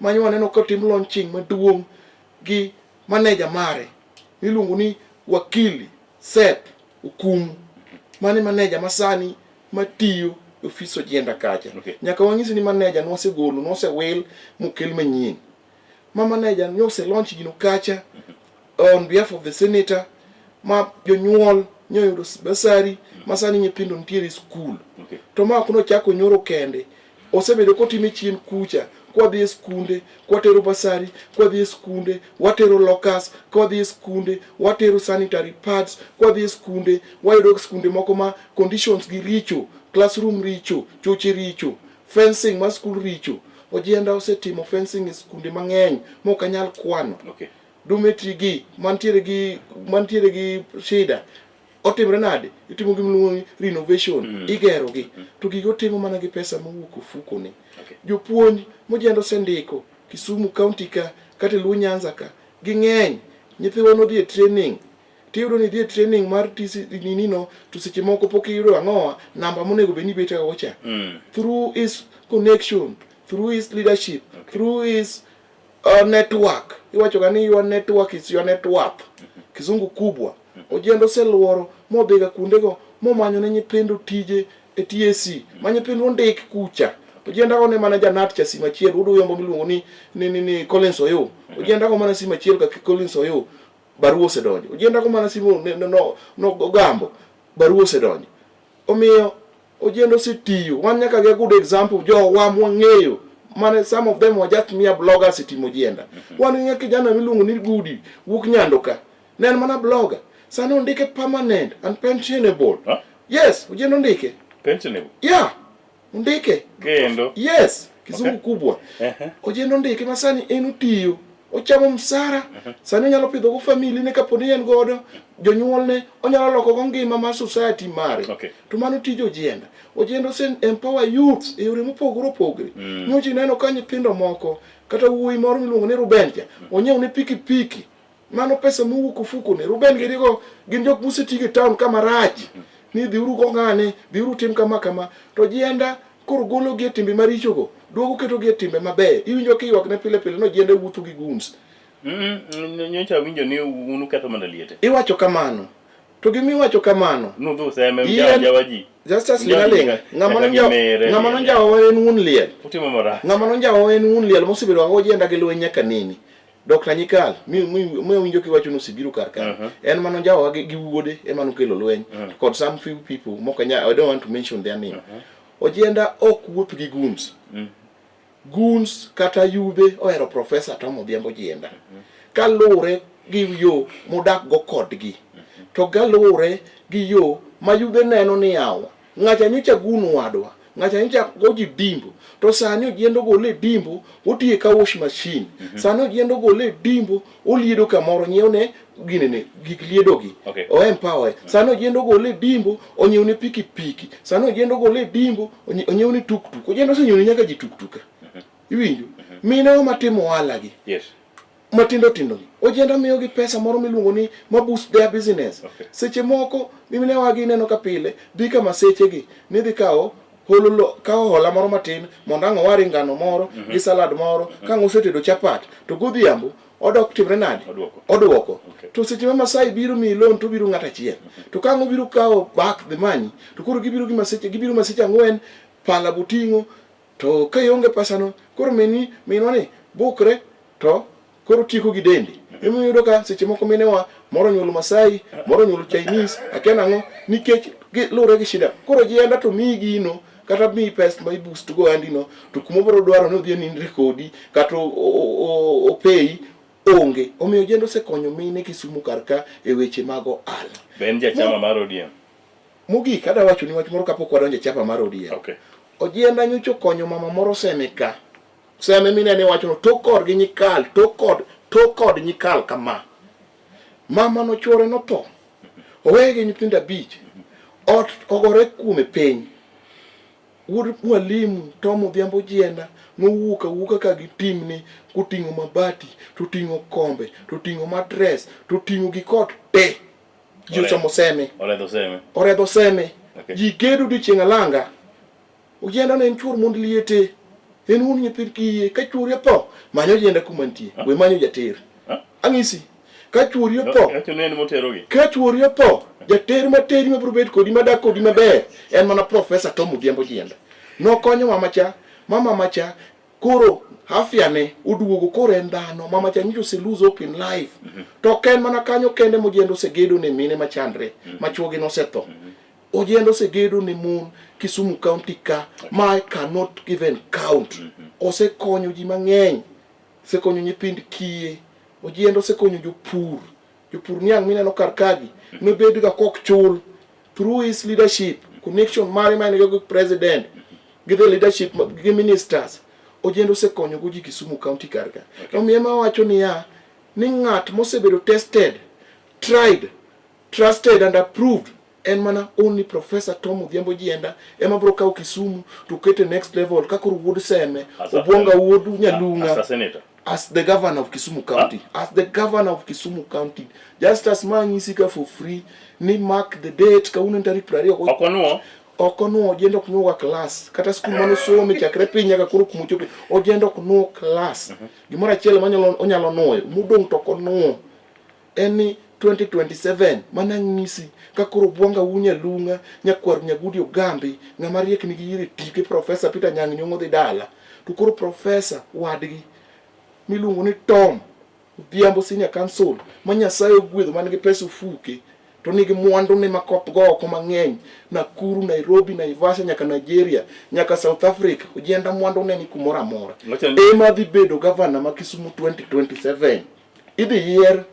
Manyo waneno kotim launching maduong' gi manager mare. Iluongo ni wakili Seth Okumu. Mane manager masani matiyo office Ojienda kacha. Nyaka wang'isi ni manager nosegolo, nosewil mokel manyien. Ma manager nyose launch gino kacha on behalf of the senator. Ma jonyuol nyoyudo basari masani nyithindo ntiere school. To ma kuno chako nyoro kende. Osebedo kotime chien kucha. Kwa dhi skunde, kwa tero basari, kwa dhi skunde, watero locus, kwa dhi skunde, watero sanitary pads, kwa dhi skunde, wayudo skunde moko ma conditions gi richo, classroom richo, choche richo, fencing ma school richo. Ojienda osetimo fencing e skunde mang'eny mokanyal kwano. Dormitory gi mantiere gi shida. Otimre nade? Itimo gimluongo renovation, igero gi. To gigo timo mana gi pesa mowuok ofuko ni. Jopuonj Ojienda osendiko Kisumu County ka kata Luo Nyanza ka ging'eny. Nyithiwa no dhi training. Tiyudo ni dhi training mar nino to seche moko pok iyudo ang'owa namba monego bed ni bete ocha. Through his connection, through his leadership, through his network. Iwacho gani your network is your net worth. Kizungu kubwa. Ojienda oseluoro modhiga kundego momanyo ne nyithindo tije e TSC. Ma nyithindo ndik kucha. Ojienda one mana janat cha sima chiel udo yombo miluongo ni Collins Oyo. Ojienda ko mana sima chiel ka Collins Oyo baruo osedonjo. Ojienda ko mana simo no gambo baruo osedonjo. Omiyo Ojienda osetiyo. Wan nyaka ge good example jo wa mwang'eyo. Mane some of them were just mere bloggers itimo Ojienda. Wan ng'e kijana miluongo ni Gudi wuok Nyandoka. Ne en mana blogger. Sano ndike permanent and pensionable. Yes, Ojienda ndike. Pensionable? Yeah. Ndike. Kendo. Yes, Kizungu kubwa. Ojienda ndike masani en utiyo. Ochamo msara. Sani onyalo pidho go family ne kaponi en godo. Jonyuol ne onyalo loko go ngima mar society mare. To mano tijo Ojienda. Ojienda sen empower youths e yore mopogore opogore. Nyochi neno ka nyithindo moko kata wuoyi moro miluongo ni Rubenja onyiew ne pikipiki. Mano pesa mowuok ofuko ne. Ruben girigo gin jok mosetigi town kama rach. Ni dhiuru go ng'ane, dhiuru tim kama kama. To Ojienda koro golo gi timbe maricho go. Duogo keto gi timbe maber. Iwinjo ki ywak ne pile pile no Ojienda wuotho gi guns. Nyocha winjo ni unu ketho mana liete. Iwacho kamano. To gimi wacho kamano. Nudhu seme mjawaji. Justice Lingalinga. Ng'ama nonjawo en un liel. Utimo mara. Ng'ama nonjawo en un liel mosebedo Ojienda gi lweny nyaka nini. Dr. Nyikal mi winjo kiwacho no sibiro kar ka en mano jawa gi wuode ema nokelo lweny kod some few people I don't want to mention their name. Ojienda ok wuoth gi goons kata yube ohero Professor Tom Odhiambo Ojienda kalure gi yo modak go kodgi to galure gi yo mayube neno ni yawa ng'acha nyocha gun wadwa ng'acha nyocha goji dimbo to sani Ojiendo gole dimbo otiye ka wash machine sani Ojiendo gole dimbo oliedo kamoro nyiewne ginene gik liedogi o empower sani Ojiendo gole dimbo onyiewne pikipiki sani Ojiendo gole dimbo onyiewne tuktuk Ojiendo osenyiewne nyaka ji tuktuka iwinjo mine matimo ohala gi matindo gi Ojiendo miyogi pesa moro miluongo ni ma boost their business seche moko mine wagi neno ka pile dhi kama sechegi ni dhi kawo hola moro matin mondo ang' owari ngano moro gi salad moro ka osetedo chapat to godhiambo odok timre nade odwoko to seche ma Masai biro mi loan to biro ng'at achiel to ka obiro kawo back the money to koro gibiro maseche 4 pala butingo to ka ionge pesano koro minwa ni bukre to koro tieko gi dendi emo yudo ka seche moko minewa moro nyuolo Masai moro nyuolo Chinese akia nang'o nikech lure gi shida koro Ojienda to mi gino kata mi pesa ma boost go andino to kuma bro dwaro ni odhi nindre kodi kata o pay onge omiyo Ojienda osekonyo mine Kisumu karka e weche mag ohala ben jachama mar ODM mugi kada wacho ni wach moro kapok wadonje chapa mar ODM Ojienda nyocho konyo mama moro Semeka seme mine ne wacho no to kod gi Nyikal to kod Nyikal kama mama no chore no to owege nyithinda bich ot ogore kume piny wuod mwalimu Tom Odhiambo Ojienda nowuok ka gi timni koting'o mabati to ting'o kombe to ting'o matres to ting'o gi kot te ji osomo seme oredho seme ji gedo dichieng' alanga Ojienda ne en chuor mond liete en wuon nyithind kiye ka chuori tho manyo Ojienda kuma nitie we manyo jater ang'isi ka chuori tho ka chuori tho jater materi ma bro bet kodi madak kodi maber en mana Professor Tom Odhiambo Ojienda nokonyo mama macha koro afya ne oduogo koro en dhano mama cha nyicho se lose hope in life to ken mana kanyo kende Ojienda osegedo ne mine machandre machuogi nosetho Ojienda osegedo ne mon Kisumu County ka ma I cannot even count osekonyo ji mang'eny osekonyo nyithind kiye Ojienda osekonyo jopur niang' mineno kar kagi nobed ga kok chul through his leadership connection mare mane gi president gi the leadership gi ministers Ojienda osekonyo go ji Kisumu County karka omiyo ma wacho ni ng'at mosebedo tested tried trusted and approved en mana only Professor Tom Odhiambo Ojienda ema bro kawo Kisumu to kete next level ka koro wuod Seme Obwonga wuod Nyalunga as the governor of Kisumu County just as manyisi ka for free ni mark the date ka unen tarik 20 okonuo Ojienda ok nuo class kata skul mano some chakre piny nyaka koro kumuchope Ojienda ok nuo class gimoro achiel onyalo nuoyo mudong' to konuo eni 2027 mana ng'isi ka koro Obwonga wu Nyalunga nyakwar Nyagudi Ogambi ng'ama riek nigi yire tike Professor Peter Nyang' Nyong'o dhi dala to koro Professor wadgi miluongo ni Tom Odhiambo Senior Council ma Nyasaye ogwedho man gi pesa ofuke to nigi mwandu ne makoth go oko mang'eny Nakuru Nairobi Naivasha nyaka Nigeria nyaka South Africa Ojienda mwandu ne ni kumora amora ema dhi bedo governor ma Kisumu 2027 idhi yier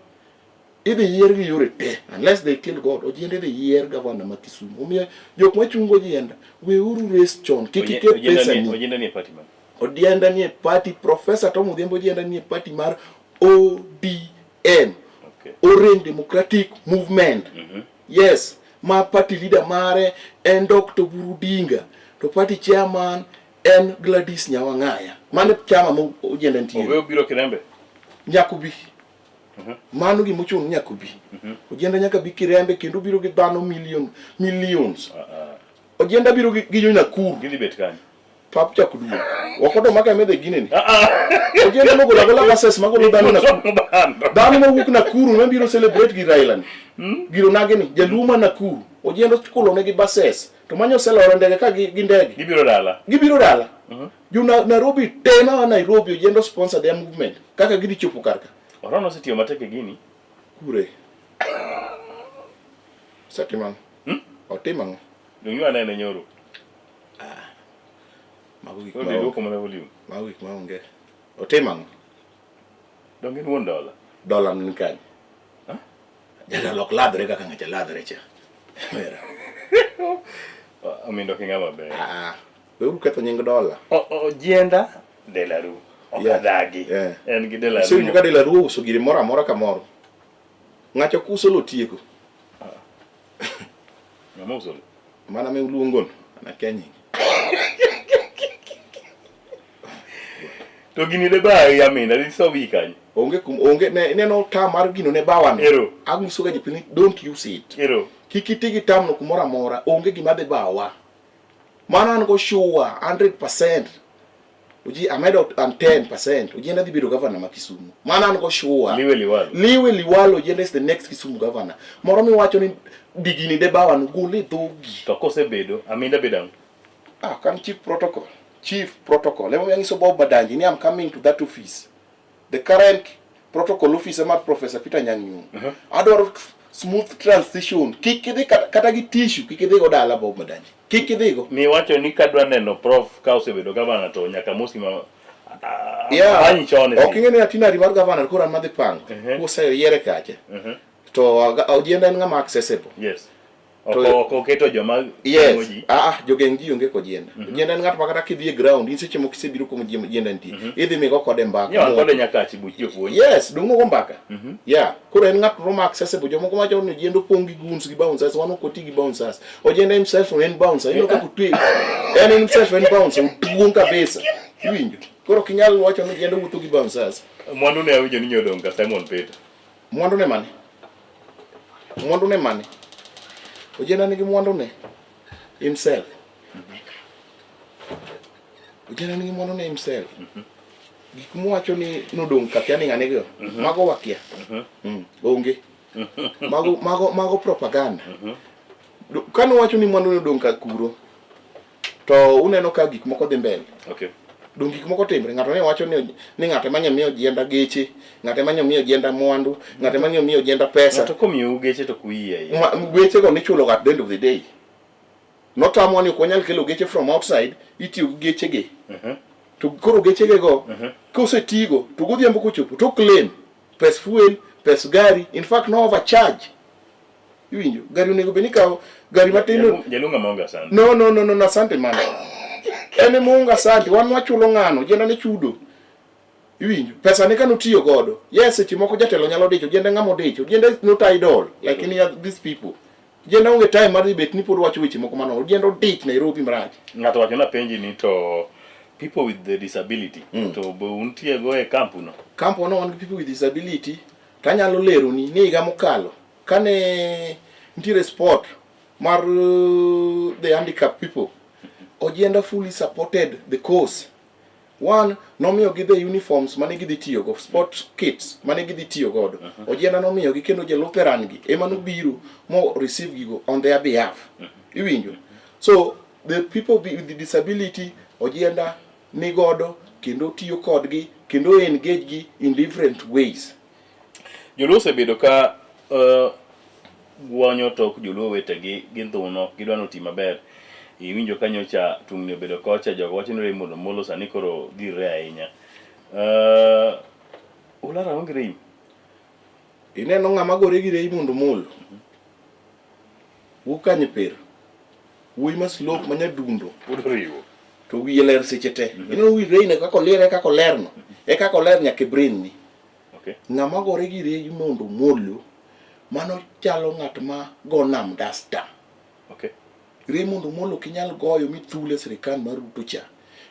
gi yore te unless they kill God Ojienda idhi yier governor ma Kisumu omiyo jok machungo Ojienda we uru race chon kik iket pesa ni Ojienda ni party man Ojienda ni party Professor Tom Odhiambo Ojienda ni party mar ODM Orange Democratic Movement yes ma party leader mare en Dr. Burudinga to party chairman en Gladys Nyawang'aya mane chama mo Ojienda ntie owe biro Kirembe Nyakubi mano gi mochung' Nyakubi Ojienda nyaka bi Kirembe kendo biro gi dhano millions Ojienda biro gi jo Nakuru gidhi bet kanyo pap cha kudu wakodo maka medhe gineni Ojienda mogolo gola bases magolo dhano mawuok Nakuru mabiro celebrate gi Raila giro nageni Jaluma Nakuru Ojienda kulo ne gi bases to manyo seloro ndege ka gi ndege gibiro dala jo Nairobi tema Nairobi Ojienda sponsor their movement kaka gidi chopo karka Orono osetiyo matek e gini. Kure. Setimang. Otimang. Dunyo anene nyoro. Mago gik Ode dwoko mana volume. Mago gik maonge. Otimang. Donge wuon dola. Dola ni kany. Jada lok ladre kaka ngacha ladre cha. Mera. Amindo kinga maber. Weuru ketho nying dola. Ojienda Delaru. Okadagi. En gi Delaru. Sewinjo ka Delaru uso giri moro amora kamoro. Ngacho kuso lo tieko. Ngama uso? Mana me luongon na Kenya. To gini de ba Aminda di so wi kanyo. Onge ne no ta mar gino ne bawan. Ero. Aguso ga jipini don't use it. Ero. Kiki tigi tam no kumora mora onge gima de bawa. Mana an go sure 100%. Uji amedo 10%. Uji enda biro governor ma Kisumu. Mana an go sure. Liwe Liwalo ujenda is the next Kisumu governor. Moro mi wacho ni digini de bawan gole dogi. To kose bedo Aminda bedang. Kan chief protocol. Lemo yangi so Bob Badanji ni I'm coming to that office. The current protocol officer mat Professor Peter Nyang'nyum. Adwaro smooth transition. Kikidhi kata gi tissue kikidhi go dala Bob Badanji. Kikidhi go. Mi wacho ni kadwa neno prof ka osebedo governor to nyaka mosi ma anyi chone. Okingene atinari mar governor kora madhi pango. Kose yiere kache. To ojienda en ngama accessible. Yes. Oko keto joma emoji. Jogeng ji onge ko jienda. Jienda en ng'at ma kata kidhi e ground, in seche moko isebiro kuom jienda nitie. Idhi migo kode mbaka. Nyawan kode nyaka chibuch jopuonj. Yes, dungo go mbaka. Koro en ng'at ma accessible. Jomoko wacho ni jienda opong' gi goons gi bouncers, wan ok oti gi bouncers. Ojienda himself en bouncer. Ino kaka otwe. En himself en bouncer, oduong' kabisa. Iwinjo. Koro kinyal wacho ni jienda wuotho gi bouncers. Mwandu ne awinjo ni nyodong' ka Simon Peter. Mwandu ne mane? Ojienda nigi mwandu ne himself. Ojienda nigi mwandu ne himself. Gik mwacho ni nodong' ka kia ni ng'ane go. Mago wakia. Onge. Mago propaganda. Kano wacho ni mwandu nodong' ka kuro. To uneno ka gik moko dhi mbele. Okay. Dong gik moko timre. Ng'ato ne wacho ni ng'ate manyo miyo jienda geche, ng'ate manyo miyo jienda mwandu, ng'ate manyo miyo jienda pesa. Ng'ato komiyo geche to kuiye. Geche go nichulo at the end of the day. Not someone you can kelo geche from outside, itiyo geche ge. To koro geche ge go, kosetigo, to godhiambo kochopo, to claim pes fuel, pes gari, in fact no overcharge. Iwinjo, gari onego beni kao, gari matino. Jalunga maonga sana. No, asante mana. Ene munga asante, wan wachulo ng'ano, jienda ne chudo. Iwinjo, pesa ne kano tiyo godo. Yes, seche moko jatelo nyalo dicho, jienda ng'amo dicho, jienda is not idol, like any of these people. Jienda onge time mar bet ni pod wacho weche moko mano, jienda odich Nairobi mrach. Ng'ato wacho na penji ni to people with the disability, to untie go e kampu no. Kampu no wan people with disability, tanyalo lero ni higa mokalo, kane ntiere sport mar the handicapped people, Ojienda fully supported the cause. One, nomiyo gi the uniforms mane gidhi tiyo go, sport kits mane gidhi tiyo godo. Ojienda nomiyo gi kendo jolutheran gi ema nobiro mo receive gigo on their behalf. Iwinjo. So the people with the disability Ojienda ni godo kendo tiyo kodgi kendo engage gi in different ways. Joluo osebedo ka guonyo tok joluo wetegi gi dhuno gidwano timo maber. Iwinjo kanyocha tungni obedo kocha jogo wacho ni Raymond Omolo sani koro dhire ahinya. Ulara onge Raymond. Ineno ng'ama gore gi Raymond Omolo. Wukanye per. Wuoyi maslok manyadundo. Udoriwo. To wiye ler seche te. Ineno wi Raymond kako lere kako lerno. Kako ler nyaka brain ni. Okay. Ng'ama gore gi Raymond Omolo mano chalo ng'at ma go nam dasta. Okay. Raymond Omolo kinyal goyo mithule sirikal mar Ruto cha.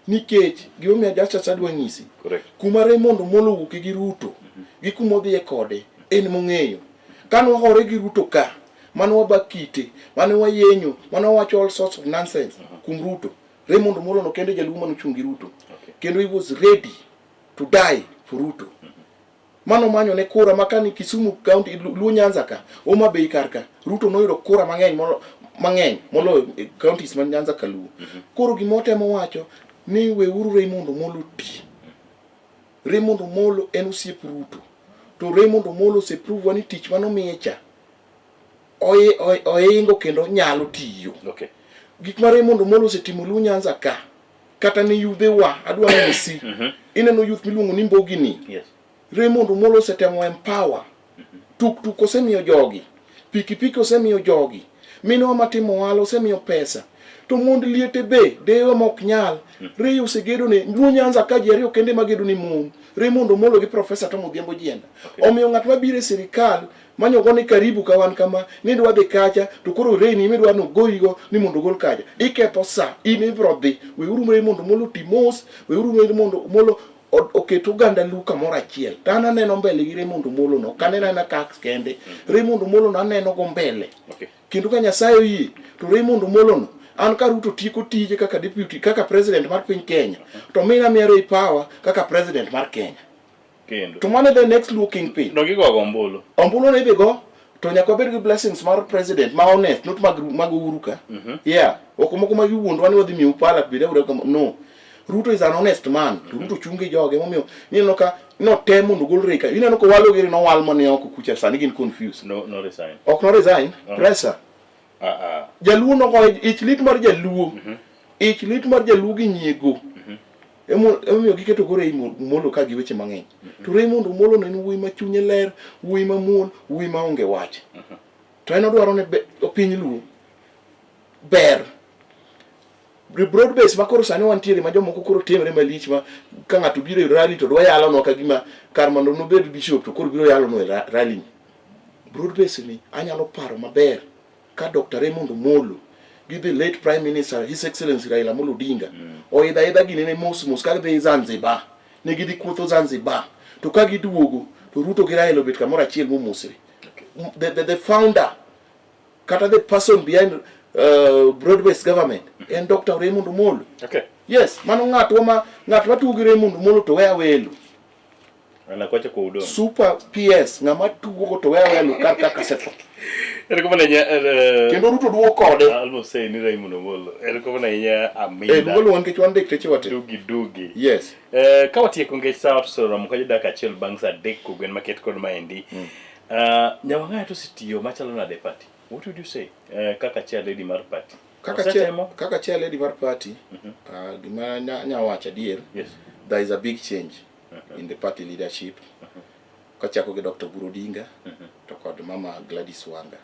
Nikech gimomiyo Justice adwa nyisi. Correct. Kuma Raymond Omolo wuok gi Ruto, gi kuma odhiye kode, en mong'eyo. Kano hore gi Ruto ka, mano wabakite, mano wayenyo, mano wacho all sorts of nonsense kum Ruto. Raymond Omolo no kende jaluo mano chung gi Ruto. Okay. Kendo he was ready to die for Ruto. Mano manyo ne kura makani Kisumu County Luo Nyanza ka, Homa Bay karka, Ruto noyudo kura mang'eny molo counties man Nyanza ka Luo. Koro gimotemo wacho ni weuru Raymond Omolo ti. Raymond Omolo en osiep Ruto. to Raymond Omolo oseprove ni tich manomiye cha oingo kendo nyalo tiyo. Okay. Gik ma Raymond Omolo osetimo Luo Nyanza ka kata ni yudhe wa adwa nyisi ineno youth miluongo ni Mbogini. Yes. Raymond Omolo osetemo empower tuk osemiyo jogi, pikipiki osemiyo jogi, minwa matimo ohala osemiyo pesa, to mond liete be dewa mok nyal. Ray osegedo ne Luo Nyanza ka ji ariyo kende magedo ni mon Raymond Omolo gi Professor Tom Odhiambo Jienda. Omiyo ng'at mabiro e sirikal manyogo ni karibu ka wan kama ni dwa dhi kacha to koro Ray ni midwa no goyigo ni mondo gol kacha iketho sa in ibro dhi weuru Raymond Omolo timos weuru Raymond Omolo oketo ganda luka moro achiel. Tana neno mbele gi Raymond Omolo no kanena na kax kende Raymond Omolo na neno go mbele. Kendo ka Nyasaye oyie to Raymond Omolo no an ka Ruto tieko tije kaka deputy kaka president mar piny Kenya to mina miero i power kaka president mar Kenya. Kendo to mane the next looking pin no gigo Ombolo ne bigo to nyaka bed gi blessings mar president ma honest not mag uruka yeah okomoko ma giwuondo wani wadhi miu pala bide no Ruto is an honest man. Ruto chungi joge momiyo nino ka no temo no gol reka ineno ko walo giri no wal mane oko kucha sani gin confused no resign ok no resign pressure Jaluo no ko ich lit mar Jaluo ich lit mar Jaluo gi nyiego emo giketo gore Omolo ka gi weche mang'eny to Raymond Omolo ne wuoyi ma chunye ler wuoyi ma muol wuoyi ma onge wach to en odwaro ne piny Luo ber broad base ma koro sani wantiere ma jomoko koro temre malich ma ka ng'ato biro e rally to dwa yalo no ka gima kar mondo nobed bishop to koro biro yalo no e rally broad base ni anyalo paro maber ka Dr. Raymond Omolo gi the late Prime Minister His Excellency Raila Amolo Odinga oidha ginene mos ka gidhi Zanzibar ne gidhi kuotho Zanzibar to ka giduogo to Ruto gi Raila obet kamoro achiel momosre the founder kata the person behind broad-based government and Dr. Raymond Omolo. Okay. Yes, mano ng'at ma tugo Raymond Omolo to weya welo. Ana kwache ko udon. Super PS ng'ama tugo to weya welo kaka kasetho. Ere kuma nanya kendo Ruto duo kode. Almost say ni Raymond Omolo. Ere kuma nanya amida. Omolo wan kichwan dek teche wate. Dugi. Yes. Ka watieko ngech South so ram ka dak achiel bang' sa dek ko gwen market kod maendi. Nyawanga to sitiyo machalo na de party. What would you say? Kaka chair lady mar party. Kaka chair lady mar party. Gima nyawacha dier. Yes. There is a big change in the party leadership. Kachako gi Dr. Buru Odinga to kod Mama Gladys Wanga.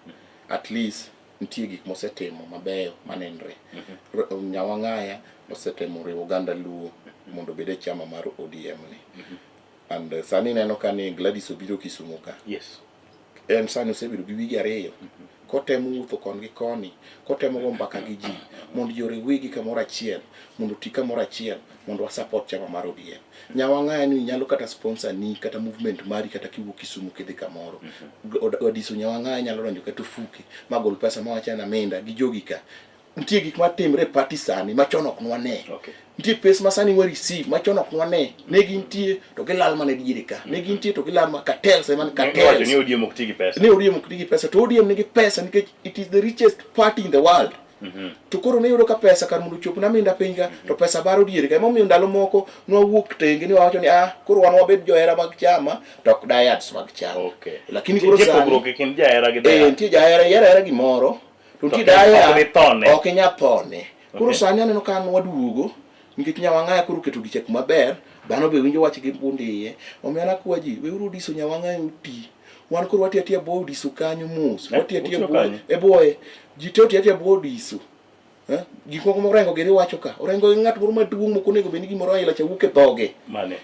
At least nitie gik mosetimo mabeyo manenre. Nyawang'aya osetemo riwo oganda Luo mondo bede chama mar ODM ni. And sani neno ka ni Gladys obiro Kisumu ka. Yes. En sani osebedo gi wigi ariyo. Kotemo wuotho kon gi koni, kotemo go mbaka gi ji, mondo yore wigi kamoro achiel, mondo ti kamoro achiel, mondo wa support chama mar ODM. Nyawang'aya ni nyalo kata sponsor ni kata movement mari kata kiwuok Kisumu kidhi kamoro. Odiso Nyawang'aya nyalo donjo kata Fuke, magol pesa ma wacha na Menda gi jogi ka. Nitie gik matimre party sani machon ok nwane. Nitie pesa ma sani wa receive machon ok nwane. Ne gintie to gilal mane diere ka. Ne gintie to gilal ma cartels man cartels. Ne ODM ok tigi pesa. Ne ODM ok tigi pesa. To ODM nigi pesa nikech it is the richest party in the world. To koro ne yudo ka pesa kar mondo chop na Minda piny ka to pesa baro diere ka. Momiyo ndalo moko nwawuok tenge ni wawacho ni koro wan wabed johera mag chama to ok dayats mag chama. Lakini koro sani nitie jahera gimoro. Tunti daya ok nya pone. Koro sani aneno ka an waduogo nikech Nyawang'aya koro keto gichek maber, dhano be winjo wach gi bundiye. Omiyo nakwaji weuru diso Nyawang'aya uti. Wan koro wati bo diso kanyo mos. Wati bo e boye. Ji te wati bo diso. Gik moko morengo giri wacho ka. Orengo ng'at moro maduong' moko nego beni gimoro aila cha wuok e dhoge. Mane.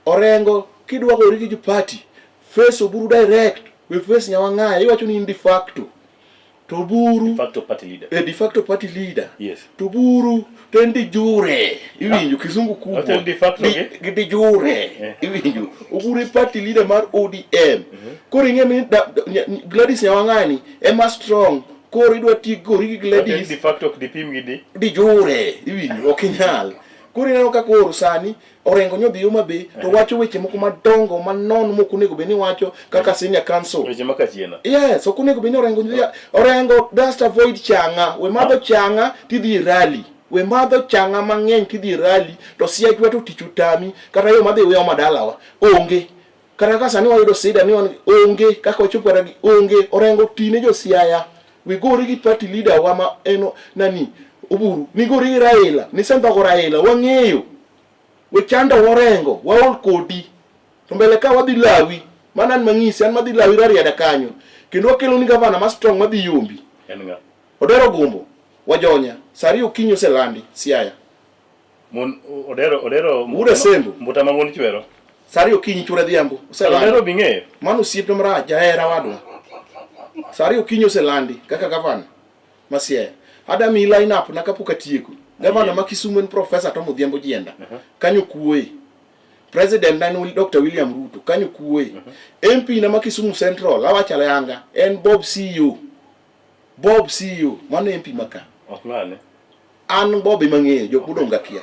Orengo kidwa go rigi party. Face Oburu direct. We face Nyawang'aya iwacho ni de facto. To Buru de facto party leader. De facto party leader. Yes. To Buru tendi jure. Iwinjo kizungu kubwa. De facto de jure. Iwinjo. Oburu party leader mar ODM. Koro ing'e Gladys Nyawang'aya ni ema strong. Koro idwa tigo rigi Gladys. De facto ok dipim gi de jure. Iwinjo ok nyal. Koro ineno ka koro sani orengo nyodhi yo mabe to wacho weche moko madongo manon moko nego beni wacho kaka senior council. Weche makachiena. Yes, ok onego beni orengo just avoid changa. We madho changa tidhi rally. We madho changa mang'eny tidhi rally to siachwa to tich utami kata yo madhi weyo madalawa. Onge. Kata ka sani wayudo sida ni onge kaka wachopo gi onge orengo tine jo Siaya. We gori gi party leader wa ma eno nani Oburu ni gori gi Raila ni senda go Raila wang'eyo. We chanda warengo waol kodi. To mbele ka wadhi lawi manan mang'isi an madhi lawi rariada kanyo. Kendo wakelo ni gavana ma strong madhi yombi. Enga. Odero Gombo wajonya sari okinyo selandi Siaya. Odero Ure sembo mbuta mamoni chwero. Sari okinyi chura dhiambo. Odero bing'eyo. Mano siepno mara jahera wadwa. Sari okinyo selandi kaka gavana ma Siaya. Adami line up na kapuka tieko. Gavana ma Kisumu en Professor Tom Odhiambo Jienda. Kanyo kuoe. President nani Dr. William Ruto kanyo kuoe. MP na ma Kisumu Central awachala yanga en Bob CEO. Bob CEO mano MP maka. Oklane. An Bob mang'eyo jok modonga kia.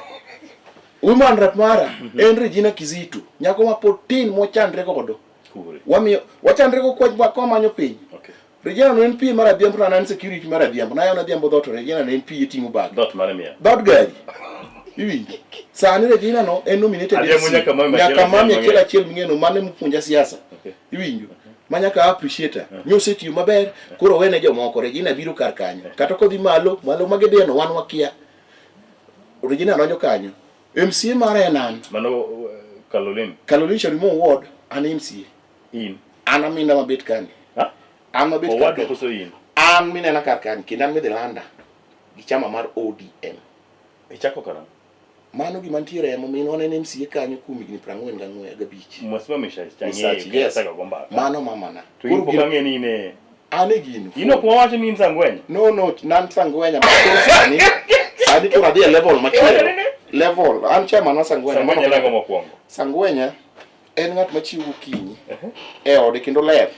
Woman rep mara en Regina Kizito. Nyako ma potin mo chandre godo. Wamiyo wachandre go kwa manyo piny. Okay. Regina no NP mara Dhiambo na nan security mara Dhiambo. Na yona Dhiambo dot Regina no NP tingo bag. Dot mara mia. Dot gari. Iwinji. Sani Regina no en nominated. Nyaka mami akela chiel mingeno mane mpuonja siasa. Okay. Iwinjo. Manyaka appreciate. Nyose tiyo maber. Koro wene jomoko Regina biro kar kanyo. Kata kodhi malo magedeno wan wakia. Regina nonyo kanyo. MCA mara enan. Mano Kalolin Sharimo Ward an MCA. In. An aminda mabet kani. Ha? An mabet kani. Ward koso in. An minena kar kani kendo an midhilanda gi chama mar ODM. Ichako karang. Mano gima ntiere emo minwa en MCA kanyo kuom higni 45. Mwasimamisha changie Yes. saka gomba. Mano mamana. To ipo kange ni ne. Ane gino. Ino kwa wacho ni Sangwenya. No, nan Sangwenya bakosani. Adi to na level machielo. Level an chairman wa Sangwenya. Sangwenya lango mokwongo. Sangwenya en ng'at machiwo kinyi e ode kendo ler.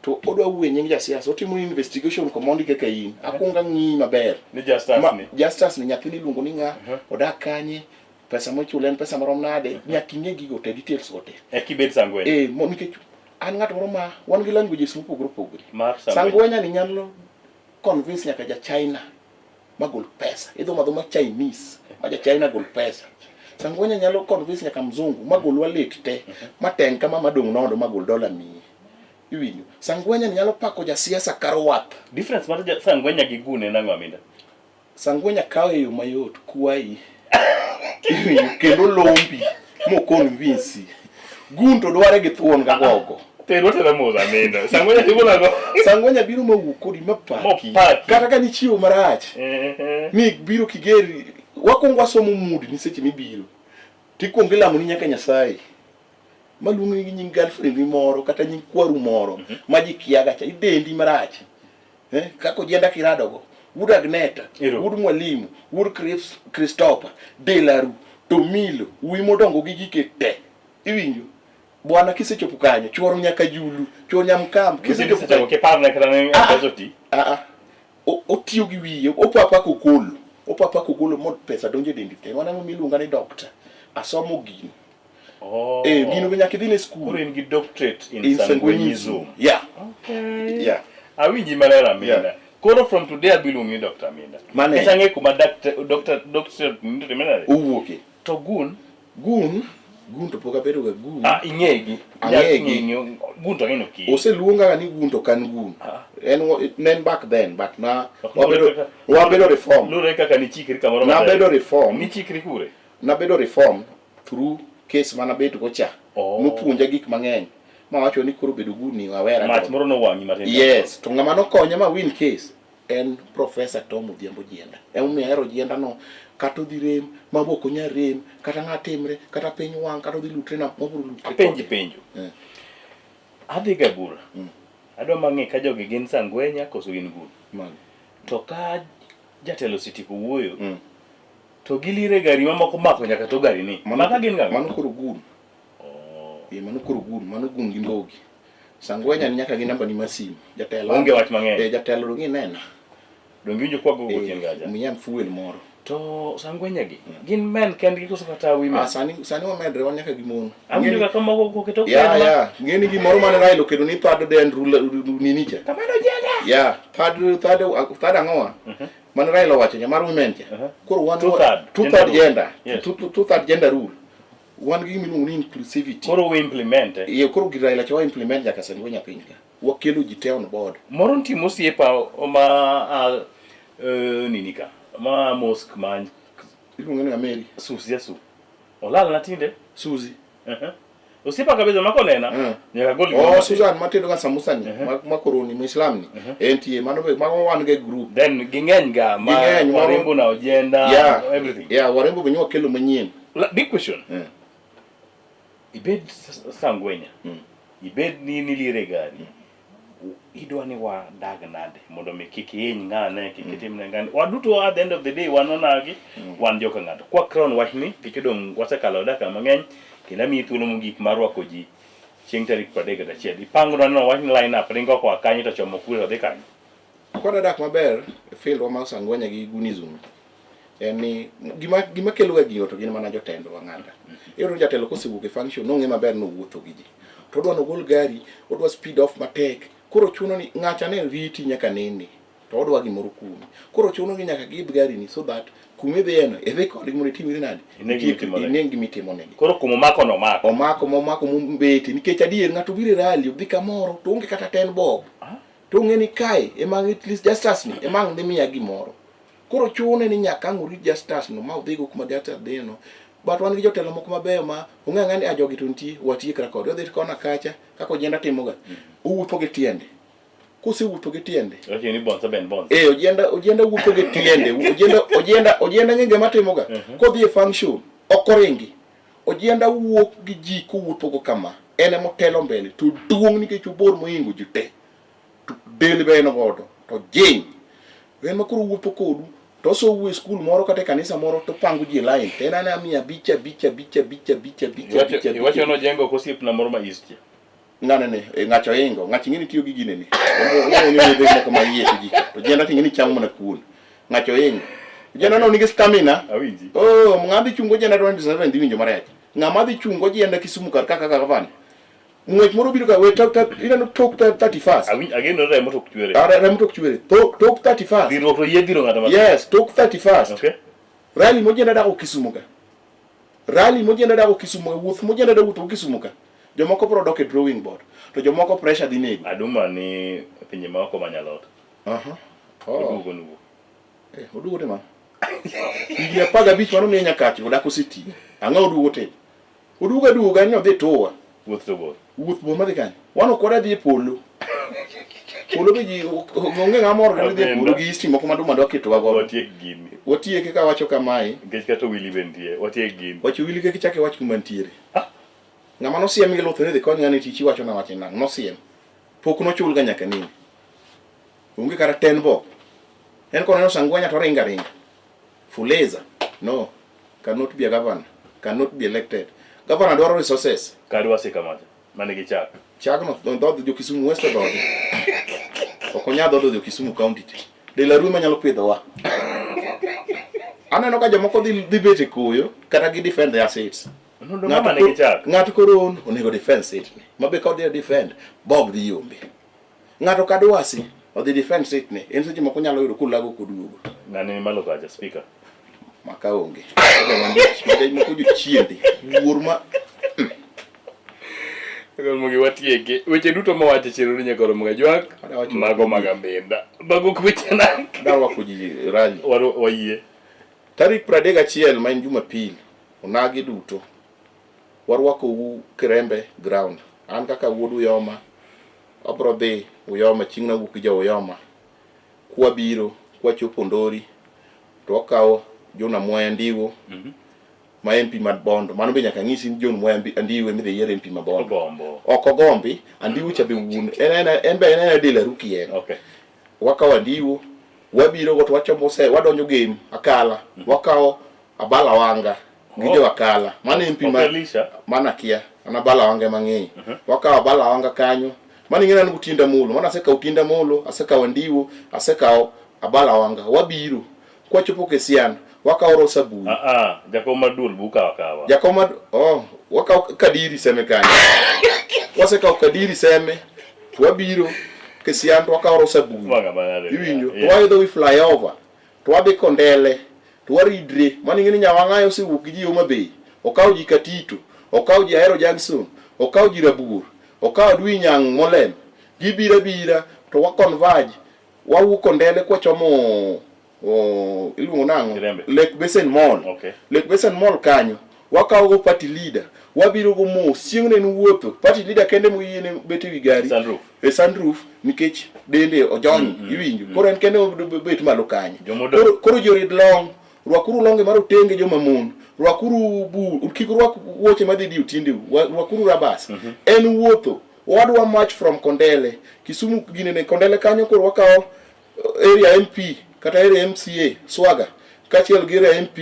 To odwa wuoyo nying jasiasa otimo investigation komondi kaka in. Akunga ng'i maber. Ni Justus ni. Justus ni nyathini luongo ni ng'a odak kanye. Pesa mochule en pesa marom nade. Nyaka ing'e gigo te details ote. E kibet Sangwenya. Nikech an ng'at moro ma wan gi languages mopogore opogore. Mar Sangwenya ni nyalo convince nyaka ja China magol pesa. Idho madho Chinese ma ja China gol pesa. Sangwenya nyalo convince nyaka mzungu magol walet te mateng kama madong nodo magol $100. Iwinjo. Sangwenya nyalo pako ja siasa karwap. Difference mar Sangwenya gi Gun nang'o aminda? Sangwenya kawe yo mayot kwai. Iwinjo kendo lombi mo convince. Gun to dware gi thuon ga gogo. Pero te la moza aminda. Sangwenya timo nago. Sangwenya biro mawuok kodi mapaki. Kata ka ni chiwo marach. Ni biro kigeri wakwongo wasomo mood ni seche mibiro. Tikwongo ilamo ni nyaka Nyasaye. Maluongi gi nying girlfriend moro kata nying kwaru moro ma ji kiaga cha idendi marach. Kako jienda kiradogo. Wood Agneta, Wood Mwalimu, Wood Christopher, Delaru, Tomilo, Wimodongo gi gike te. Iwinjo. Bwana kisechopo kanyo, chworo nyaka Julu, chworo Nyamkamb, kisechopo kanyo kiparna kana pesoti. Otiyo gi wiye, opapa kokolo. Opapa kokolo mod pesa donje dendi te. Wana mo miluonga ni doctor. Asomo gino. Oh. Gino nyaka idhi ne school. Koro in gi doctorate in Sangwenyism. Yeah. Okay. Yeah. Awinji malera Aminda. Koro from today abiluongi Dr. Aminda. Mane. Kisa ng'e kuma doctor seminary. Owuoke. To Gun to pok abedo ga Gun. Ing'egi. Ang'egi. Gun to ng'eno ki. Oseluonga ni Gun to kan Gun. En back then, but na wabedo reform. Lure kaka ni chikri kamoro. Na bedo reform. Ni chikri kure. Na bedo reform through case mana bedo go cha. Nopuonja gik mang'eny. Ma wacho ni koro bedo Gun ni wawera. Mach moro no wang'i matin. Yes, to ng'ama nokonya ma win case en Professor Tom Odhiambo Jienda. Emomiyo ahero Jienda no. Kata odhi rem, mabok onya rem, kata ng'atimre, kata piny wang', kata odhi lutre na mabro lutre. Penjo. Adhi ga bura. Adwa mang'e ka jogi gin Sangwenya koso gin Gun. To ka jatelo sitiko wuoyo, to gilire gari mamoko mako nyaka to gari ni. Maka gin ga. Mano koro Gun. Mano koro Gun, mano Gun gi Mbogi. Sangwenya ni nyaka gi namba ni masim. Jatelo. Onge wach mang'eny. Jatelo rongi nena. Dongi winjo kwa gogo chien gaja. Miyam fuel moro. To Sangwenya gi gin men kendgi koso kata women. Sani wamedre wan nyaka gi mon. Awinjo ka kama koketo ya ngeni gimoro mane Raila okedo ni third den nini cha. Kamano Jienda. Ya third ang'owa. Mane Raila wacho nyamar women cha. Koro wan two third gender. Two third gender rule. wan gi miluongo ni inclusivity. Koro we implement. Ye koro Raila cha wa implement nyaka sani wanya piny ka. Wakelo ji te on board. Moro ntimo osiepa ma nini ka. Ma mosque man. Iluongo ni Ameri. Susi Yesu. Olal na tinde? Susi. Osiepa kabisa mako nena. Nyaka gol. Oh, Susan matedo ka samusa ni. Makoroni Muislam ni. Entie mano be mago wan ge group. Then gingeny ga ma warembo na ojenda everything. Yeah, warembo benyo kelo manyien. Big question. Ibed Sangwenya. Ibed ni nilire gari. Idwa ni wa dag nade mondo me kiki ngane kiki timne ngane. Waduto at the end of the day wanonagi wan joka ngato. Kwa crown wachni pikidong wasekalo daka mangeny kila mi thuolo mogik marwako ji chieng' tarik 31. Ipango no wachni line up ringo kwa kanyo to chomo kuro dhi kanyo. Kwa dak maber field wa Sangwenya gi Gunism. Ni gima kelo ga giyo to gin mana jotendo wang'anda. Ero jatelo kosewuok e function no ng'e maber no wuotho gi ji. To odwa no gol gari, odwa speed off matek. Koro chuno ni ng'acha ne riti nyaka nene. To odwa gimoro kumi. Koro chuno ni nyaka gib gari ni so that kumi dheno edhi kod gimoro timire nade. Ineng gimitimo negi. Koro kumo mako no mako. Omako mbeti nikech adier ng'ato biro rally odhi kamoro to onge kata 10 bob. To ng'e ni kae ema at least justice ni ema ng'e miya gimoro. Koro chuno ni nyaka ng'orit justice no ma odhigo kuma justice dheno. But wan gi jotelo moko mabeyo ma ong'e ng'ani ajogi to nitie watie krakod. Odhi kona kacha kako ojenda timoga. Owuotho gi tiende. Kosewuotho gi tiende. Okay, ni bonza ben bonza. Ojenda wuotho gi tiende. Ojenda ng'e gima timoga. Kodhi e function okoringi. Ojenda wuok gi ji kowuotho go kama. Ene motelo mbele to duong' nikech obor moingo ji te. To del be en godo. To jing. En makoro wuotho kodu. To so wuo school moro kata kanisa moro to pango ji line. Tena na mia bicha. Iwacho no jengo kosiep na moro ma east. Nane ng'acho ingo, ng'achi ng'ini tiyo gi gine ni. Ng'ani ni be moko ma yie ji. To jenda ting'ini chamo mana kuon. Ng'acho ingo. Jenda no nigi stamina. Awinji. Oh, ng'adhi chungo jenda 27 dhi winjo marach. Ng'ama dhi chungo jenda Kisumu kar kaka gavana. Ng'wech moro biro ka we ineno tok 31st. Ageno remo tok chwere. Remo tok chwere. Tok 31st. Diro to yediro ng'ata matin. Yes, tok 31st. Okay. Rally mojenda dago Kisumu ka. Rally mojenda dago Kisumu, wuoth mojenda dago to Kisumu ka. Jomoko pro dok e drawing board. To jomoko pressure dhi nego. Aduma ni pinje maoko manyalot. Odugo nugo. Odugo te ma. Higni 15 mano miya nyakachi odako city. Ang'o odugo te? Odugo duoga ni odhi towa. Wuoth to bor. Wuoth bor madhi kanyo. Wan ok wadhi e polo. Polo be ji onge ng'amoro ka dhi e polo gi isi moko maduma dok itowa go. Watiek gini. Watiek ka wacho kamae. Nikech kata Willy bentie. Watiek gini. Wacho Willy ke kichake wach kuma ntiere. Ng'ama nosiem gi luth ne dhi kony ng'ani tichi wacho na wache nang' nosiem. Pok nochul ga nyaka nini. Onge kata 10 bob. En koneno Sangwenya to ringa. Fuleza. No. Cannot be a governor. Cannot be elected. Governor dwaro resources. Kadwa sikamacha. Mane gi chak. Chak no dhodho jo Kisumu West dhodho. Okonya dhodho jo Kisumu County. De la Ruma nyalo pidhowa. Aneno ka jomoko dhi bete koyo kata gi defend their assets. Ng'ato koro onego defense it. Mabe ka odhi defend Bob dhi yombe. Ng'ato kadwasi odhi defense it ne. En seche moko nyalo yudo kulago koduogo. Ng'ani ni malo kaja speaker. Maka onge. Moko jo chiende. Wuor ma Mugi watieke. Weche duto mawacho chiro ni nyakoro mga jwak. Mago magambenda. Bago kweche nak. Dawa kuji rally. Wayie. Tarik 31 ma en Jumapil. Onagi duto. Warwako u Kirembe ground. An kaka wuod Uyoma. Abro dhi Uyoma ching'na wuok jo Uyoma. Kwa biro, kwa chopo Ndori. To wakawo John Moya Ndiwo. Ma MP mad Bondo. Mano be nyaka ng'isi John Moya Ndiwo midhi yiero MP ma Bondo. Ok ogombi, Andiwo cha be wuon. En be en de la ruki en. Okay. Wakawo Ndiwo. Wabiro go to wachomo se wadonjo game akala. Wakawo Abala Wanga. Gijo akala. Mano MP mana kia. Ana Bala Wanga mang'eny. Wakawo Abala Wanga kanyo. Mano ing'ena ni utinda molo. Mano aseka utinda molo, aseka Ndiwo, aseka Abala Wanga. Wabiro. Kwa chopo Kesian. Wakawo Rosa Bui. Jakoma Dul buka wakawa. Jakoma wakawo Kadiri seme kanyo. Waseka Kadiri seme. Wabiro Kesian to wakawo Rosa Bui. Iwinjo. Why we fly over. To wabi Kondele. To waridre. Mano ing'eni Nyawang'ayo osewuok gi ji Homa Bay. Okawo ji Katito. okaw ji Ahero Jackson, okaw ji Rabur, okaw Dwi Nyang' Molem, gibira bira to wa converge, wawuok Kondele kwachomo iluongo nang'o Lake Basin Mall. Lake Basin Mall kanyo wakaw go party leader, wabiro go mos chieng' ne wuotho party leader kende moyiene bet ewi gari sunroof nikech dende ojony iwinjo koro en kende bet malo kanyo koro jorid long rwakuru longe mar otenge joma mon rwakuru kik rwak wuoche madhi di utinde rwakuru rabas en wuotho wadwa march from Kondele Kisumu ginene Kondele kanyo koro wakaw area MP kata area MCA Swaga kachiel gi area MP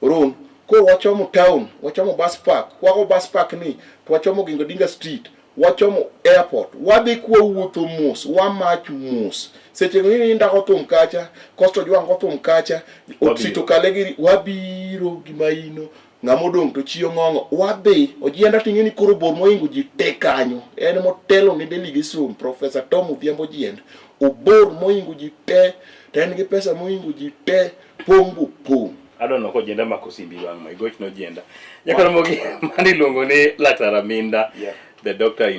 Oron koro wachomo town wachomo bus park wako bus park ni to wachomo Gingodinga Street wachomo airport wadhi kwa wuotho mos wamach mos seche ng'ini ndako thum kacha kosto jwang' thum kacha otsito kalegi wabiro gimaino ng'amodong' to chiyo ng'ong'o wadhi ojienda ting'eni koro bor moingo ji te kanyo en motelo ni Delegates Room Professor Tom Odhiambo Jiend obor moingo ji te en gi pesa moingo ji te pongo pong adonno ko jenda mako simbi wang' mai goch no jenda nyakoro mogi mani luongo ni Laktar Aminda the doctor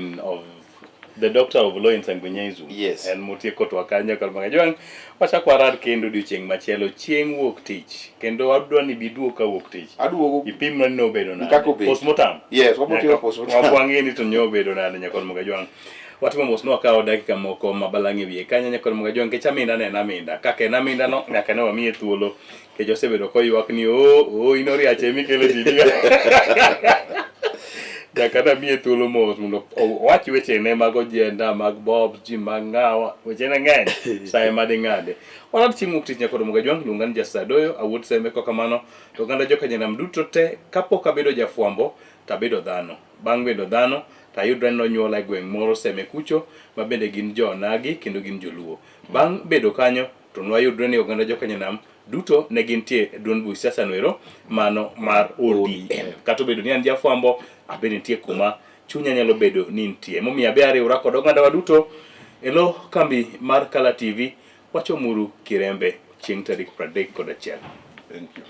of law in Sanguinyezu en motieko to akanya kar magajwang wachak warad kendo odiochieng' machielo chieng' wuok tich kendo adwa ni biduogo ka wuok tich aduogo ipim ni nobedo na postmortem wabotimo postmortem wabwang'eni to nyobedo nade nyakor magajwang watimo mos no wakawo dakika moko mabalang' e wiye kanyo nyakor magajwang kech Aminda ne en Aminda kaka en Aminda no nyaka ne wamiye thuolo kech osebedo koywak ni inoriache mikelo tiji nyaka namiye thuolo mos mondo owach wechene mag ojenda mag Bob ji mag ng'awa wechene ng'eny saye madi ng'ade warad chieng' wuok tich nyakor magajwang luonga ni Justice Adoyo awuot sembe kokamano to oganda jokanyanam duto te kapok abedo jafwambo tabedo dhano bang' bedo dhano tayudre nonyuola e gweng' moro seme kucho ma bende gin jonagi kendo gin joluo bang' bedo kanyo to nwayudre ni oganda jokanyanam duto ne gintie e duond buch siasa noero mano mar ODM kata obedo ni an jafwambo abende nitie kuma chunya nyalo bedo ni nitie momiyo abe ariwra kod oganda wa duto e lo kambi mar Kala TV wachomuru Kirembe chieng' tarik 31. Thank you.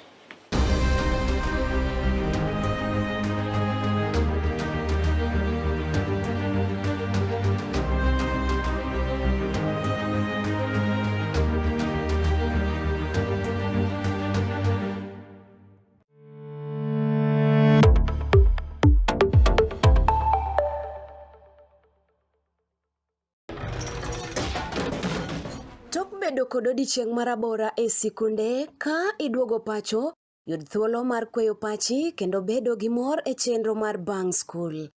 Bedo kod odiochieng' marabora e sikunde ka iduogo pacho, yud thuolo mar kweyo pachi kendo bedo gi mor e chenro mar Bang School.